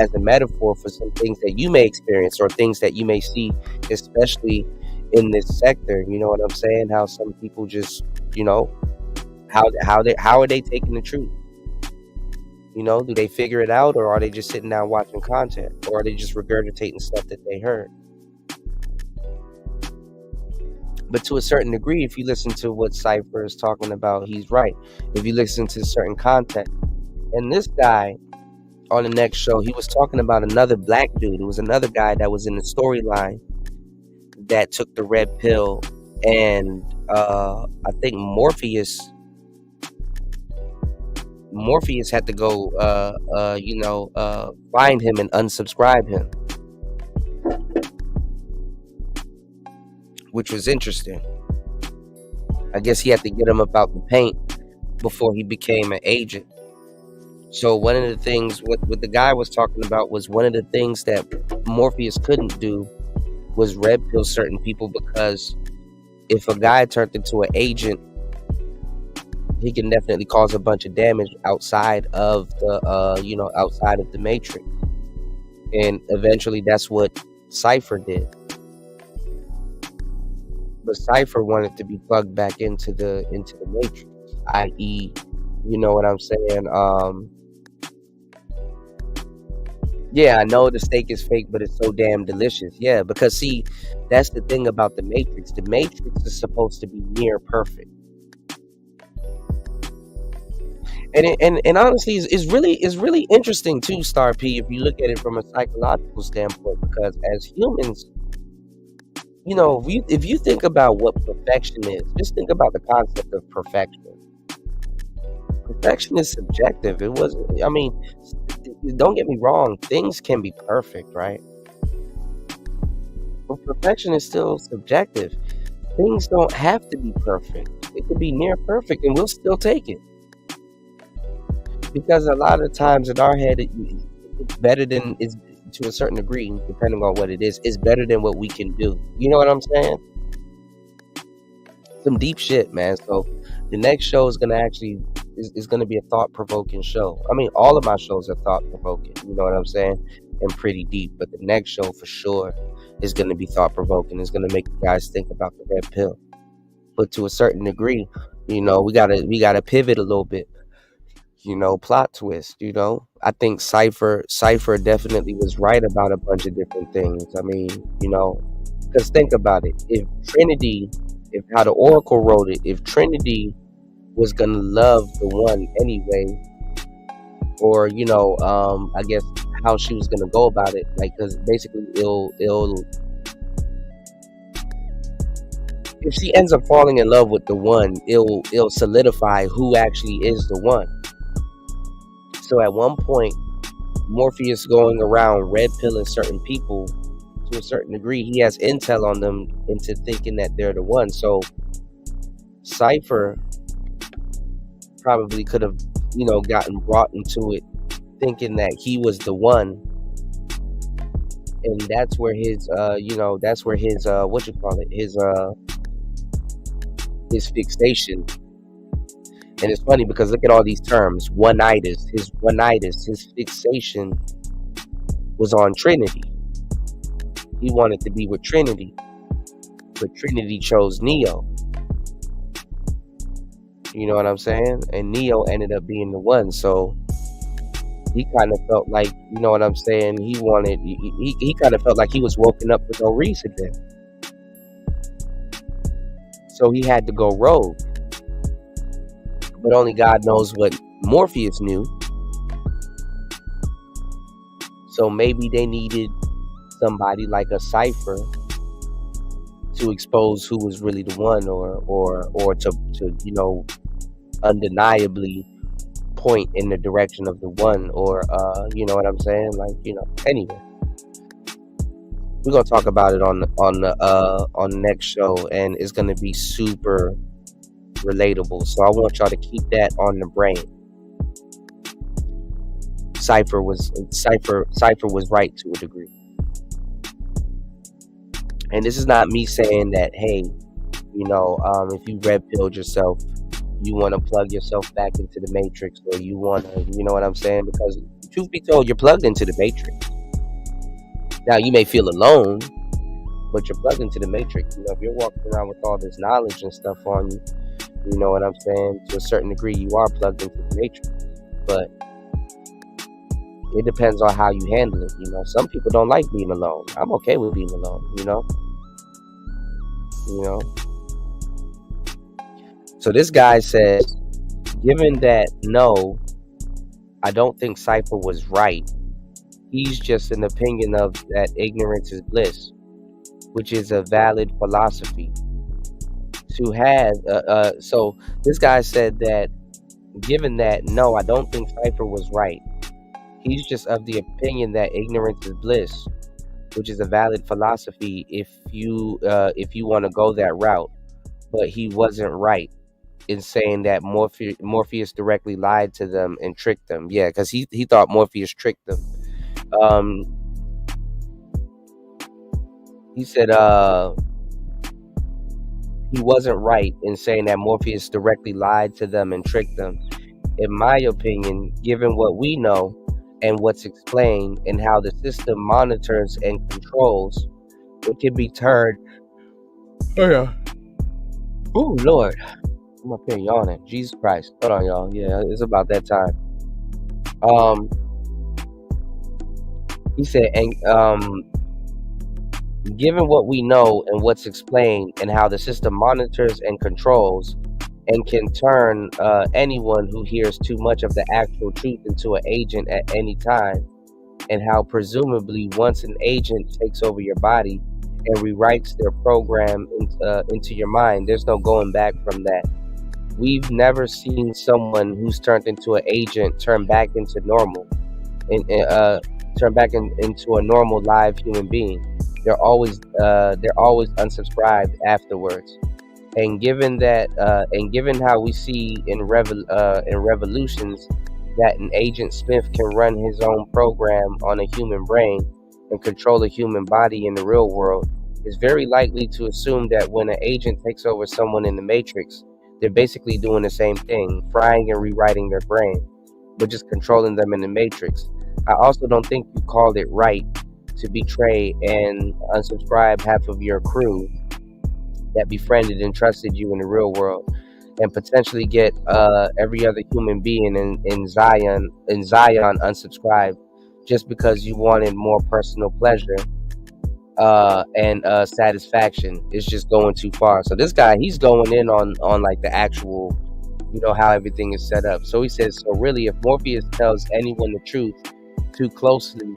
as a metaphor for some things that you may experience or things that you may see, especially in this sector. You know what I'm saying? How some people just, you know, how are they taking the truth? You know, do they figure it out, or are they just sitting down watching content, or are they just regurgitating stuff that they heard? But to a certain degree, if you listen to what Cypher is talking about, he's right. If you listen to certain content, and this guy on the next show, he was talking about another black dude. It was another guy that was in the storyline that took the red pill, and I think Morpheus had to go, find him and unsubscribe him, which was interesting. I guess he had to get him up out the paint before he became an agent. So one of the things, what the guy was talking about was one of the things that Morpheus couldn't do was red pill certain people, because if a guy turned into an agent, he can definitely cause a bunch of damage outside of the, outside of the Matrix. And eventually that's what Cypher did. But Cypher wanted to be plugged back into the Matrix, i.e., you know what I'm saying? Yeah, I know the steak is fake, but it's so damn delicious. Yeah, because see, that's the thing about the Matrix. The Matrix is supposed to be near perfect. And honestly, it's really interesting too, Star P, if you look at it from a psychological standpoint, because as humans, you know, if you think about what perfection is, just think about the concept of perfection. Perfection is subjective. It wasn't, I mean, don't get me wrong, things can be perfect, right? But perfection is still subjective. Things don't have to be perfect. It could be near perfect and we'll still take it. Because a lot of times in our head, it's better than, it's, to a certain degree, depending on what it is, it's better than what we can do. You know what I'm saying? Some deep shit, man. So the next show is gonna is gonna be a thought-provoking show. I mean, all of my shows are thought-provoking. You know what I'm saying? And pretty deep. But the next show for sure is gonna be thought-provoking. It's gonna make you guys think about the red pill. But to a certain degree, you know, we gotta pivot a little bit. You know, plot twist. You know, I think Cypher definitely was right about a bunch of different things. I mean, you know, because think about it. If how the Oracle wrote it, if Trinity was gonna love the one anyway, or you know, I guess how she was gonna go about it, like, because basically if she ends up falling in love with the one, it'll solidify who actually is the one. So at one point, Morpheus going around red pilling certain people, to a certain degree, he has intel on them into thinking that they're the one. So Cypher probably could have, you know, gotten brought into it thinking that he was the one. And that's where his his fixation. And it's funny because look at all these terms. One-itis, his fixation was on Trinity. He wanted to be with Trinity, but Trinity chose Neo. You know what I'm saying? And Neo ended up being the one. So he kind of felt like, you know what I'm saying? He kind of felt like he was woken up for no reason then. So he had to go rogue. But only God knows what Morpheus knew. So maybe they needed somebody like a Cypher to expose who was really the one, or to you know, undeniably point in the direction of the one, or you know what I'm saying? Like, you know, anyway. We're gonna talk about it on the next show, and it's gonna be super relatable. So I want y'all to keep that on the brain. Cypher was right to a degree. And this is not me saying that, hey, you know, if you red pilled yourself, you want to plug yourself back into the matrix, or you want to, you know what I'm saying? Because truth be told, you're plugged into the matrix. Now you may feel alone, but you're plugged into the matrix. You know, if you're walking around with all this knowledge and stuff on you, you know what I'm saying? To a certain degree, you are plugged into the matrix. But it depends on how you handle it. You know, some people don't like being alone. I'm okay with being alone. You know. So this guy says, given that no, I don't think Cypher was right. He's just an opinion of that ignorance is bliss, which is a valid philosophy. To have, so this guy said that, given that no, I don't think Cypher was right. He's just of the opinion that ignorance is bliss, which is a valid philosophy if you want to go that route. But he wasn't right in saying that Morpheus directly lied to them and tricked them. Yeah, because he thought Morpheus tricked them. He said he wasn't right in saying that Morpheus directly lied to them and tricked them. In my opinion, given what we know and what's explained and how the system monitors and controls, it can be turned. Oh yeah. Oh Lord, I'm up here yawning. Jesus Christ. Hold on, y'all. Yeah, it's about that time. He said, and given what we know and what's explained and how the system monitors and controls and can turn anyone who hears too much of the actual truth into an agent at any time, and how presumably once an agent takes over your body and rewrites their program into your mind, there's no going back from that. We've never seen someone who's turned into an agent turn back into normal, and turn back into a normal live human being. They're always unsubscribed afterwards. And given that, and given how we see in revolutions that an Agent Smith can run his own program on a human brain and control a human body in the real world, it's very likely to assume that when an agent takes over someone in the Matrix, they're basically doing the same thing, frying and rewriting their brain, but just controlling them in the Matrix. I also don't think you called it right to betray and unsubscribe half of your crew that befriended and trusted you in the real world, and potentially get every other human being in Zion unsubscribed just because you wanted more personal pleasure and satisfaction. It's just going too far. So this guy, he's going in on like the actual, you know, how everything is set up. So he says, so really, if Morpheus tells anyone the truth too closely,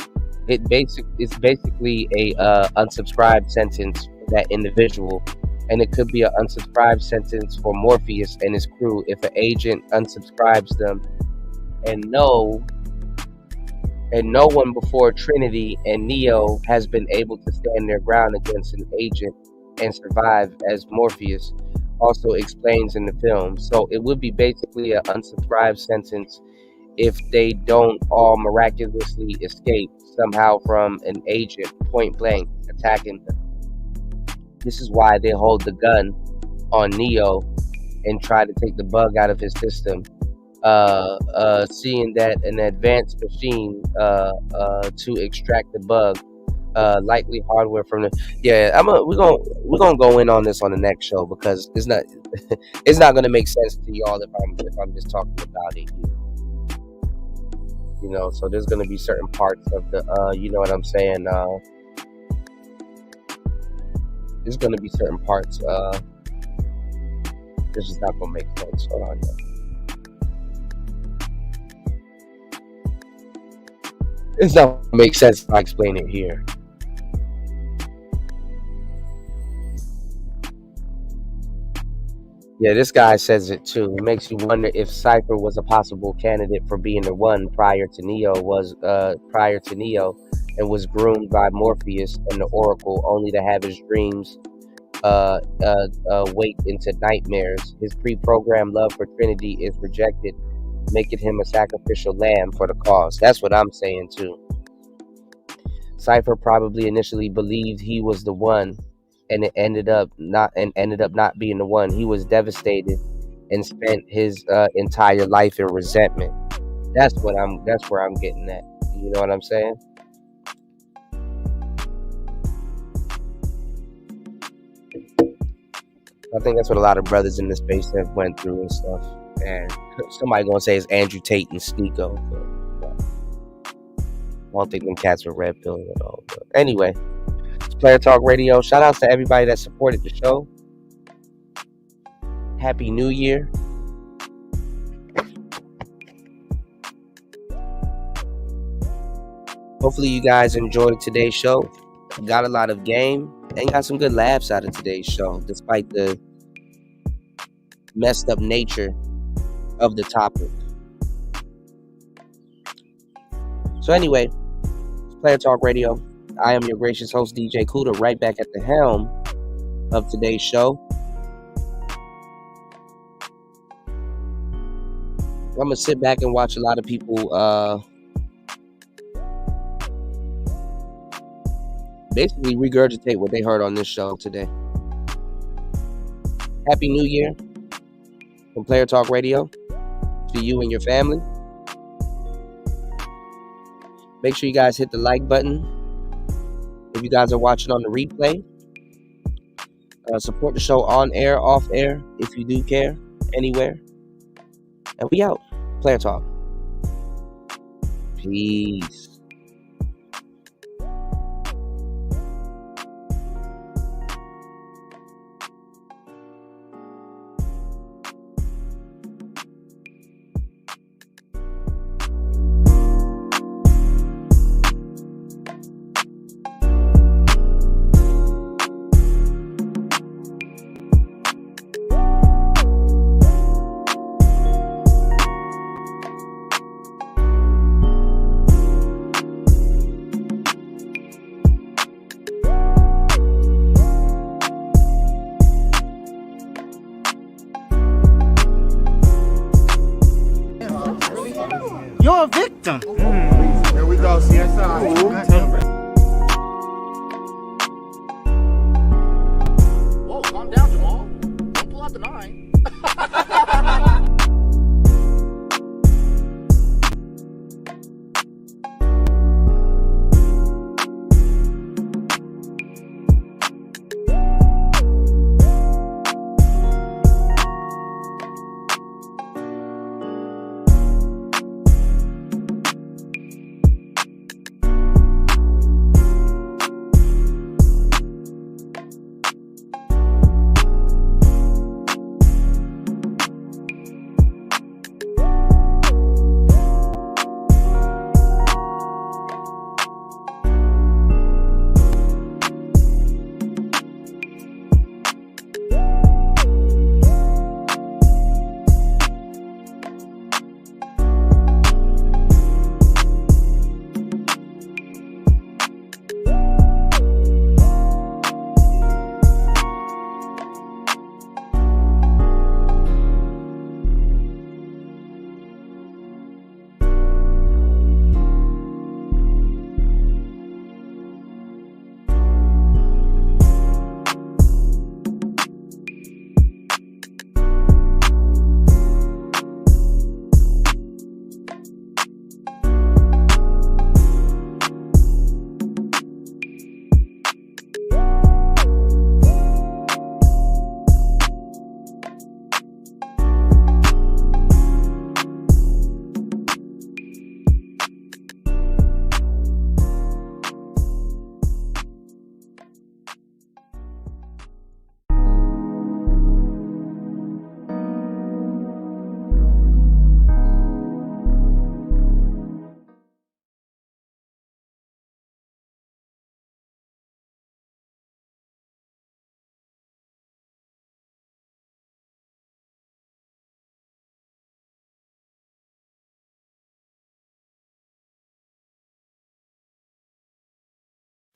it's basically a unsubscribed sentence for that individual. And it could be an unsubscribed sentence for Morpheus and his crew if an agent unsubscribes them. And no one before Trinity and Neo has been able to stand their ground against an agent and survive, as Morpheus also explains in the film. So it would be basically an unsubscribed sentence if they don't all miraculously escape somehow from an agent point blank attacking them. This is why they hold the gun on Neo and try to take the bug out of his system. Seeing that an advanced machine to extract the bug, likely hardware from the we're gonna go in on this on the next show, because it's not gonna make sense to y'all if I'm just talking about it here. You know, so there's gonna be certain parts of the you know what I'm saying. There's gonna be certain parts it's just not gonna make sense. Hold on, it's not gonna make sense if I explain it here. Yeah, this guy says it too. It makes you wonder if Cypher was a possible candidate for being the one prior to Neo and was groomed by Morpheus and the Oracle, only to have his dreams wake into nightmares. His pre-programmed love for Trinity is rejected, making him a sacrificial lamb for the cause. That's what I'm saying too. Cypher probably initially believed he was the one, and it ended up not being the one. He was devastated and spent his entire life in resentment. That's where I'm getting at. You know what I'm saying? I think that's what a lot of brothers in this space have went through and stuff. And somebody gonna say it's Andrew Tate and Sneeko, but I don't think them cats were red pilling at all. But anyway, it's Player Talk Radio. Shout out to everybody that supported the show. Happy New Year. Hopefully you guys enjoyed today's show. Got a lot of game and got some good laughs out of today's show, despite the messed up nature of the topic. So anyway, it's Player Talk Radio. I am your gracious host, DJ Kuda, right back at the helm of today's show. I'm going to sit back and watch a lot of people basically regurgitate what they heard on this show today. Happy New Year from Player Talk Radio to you and your family. Make sure you guys hit the like button if you guys are watching on the replay. Support the show on air, off air, if you do care, anywhere. And we out. Player Talk. Peace. You're a victim. There we go, CSI.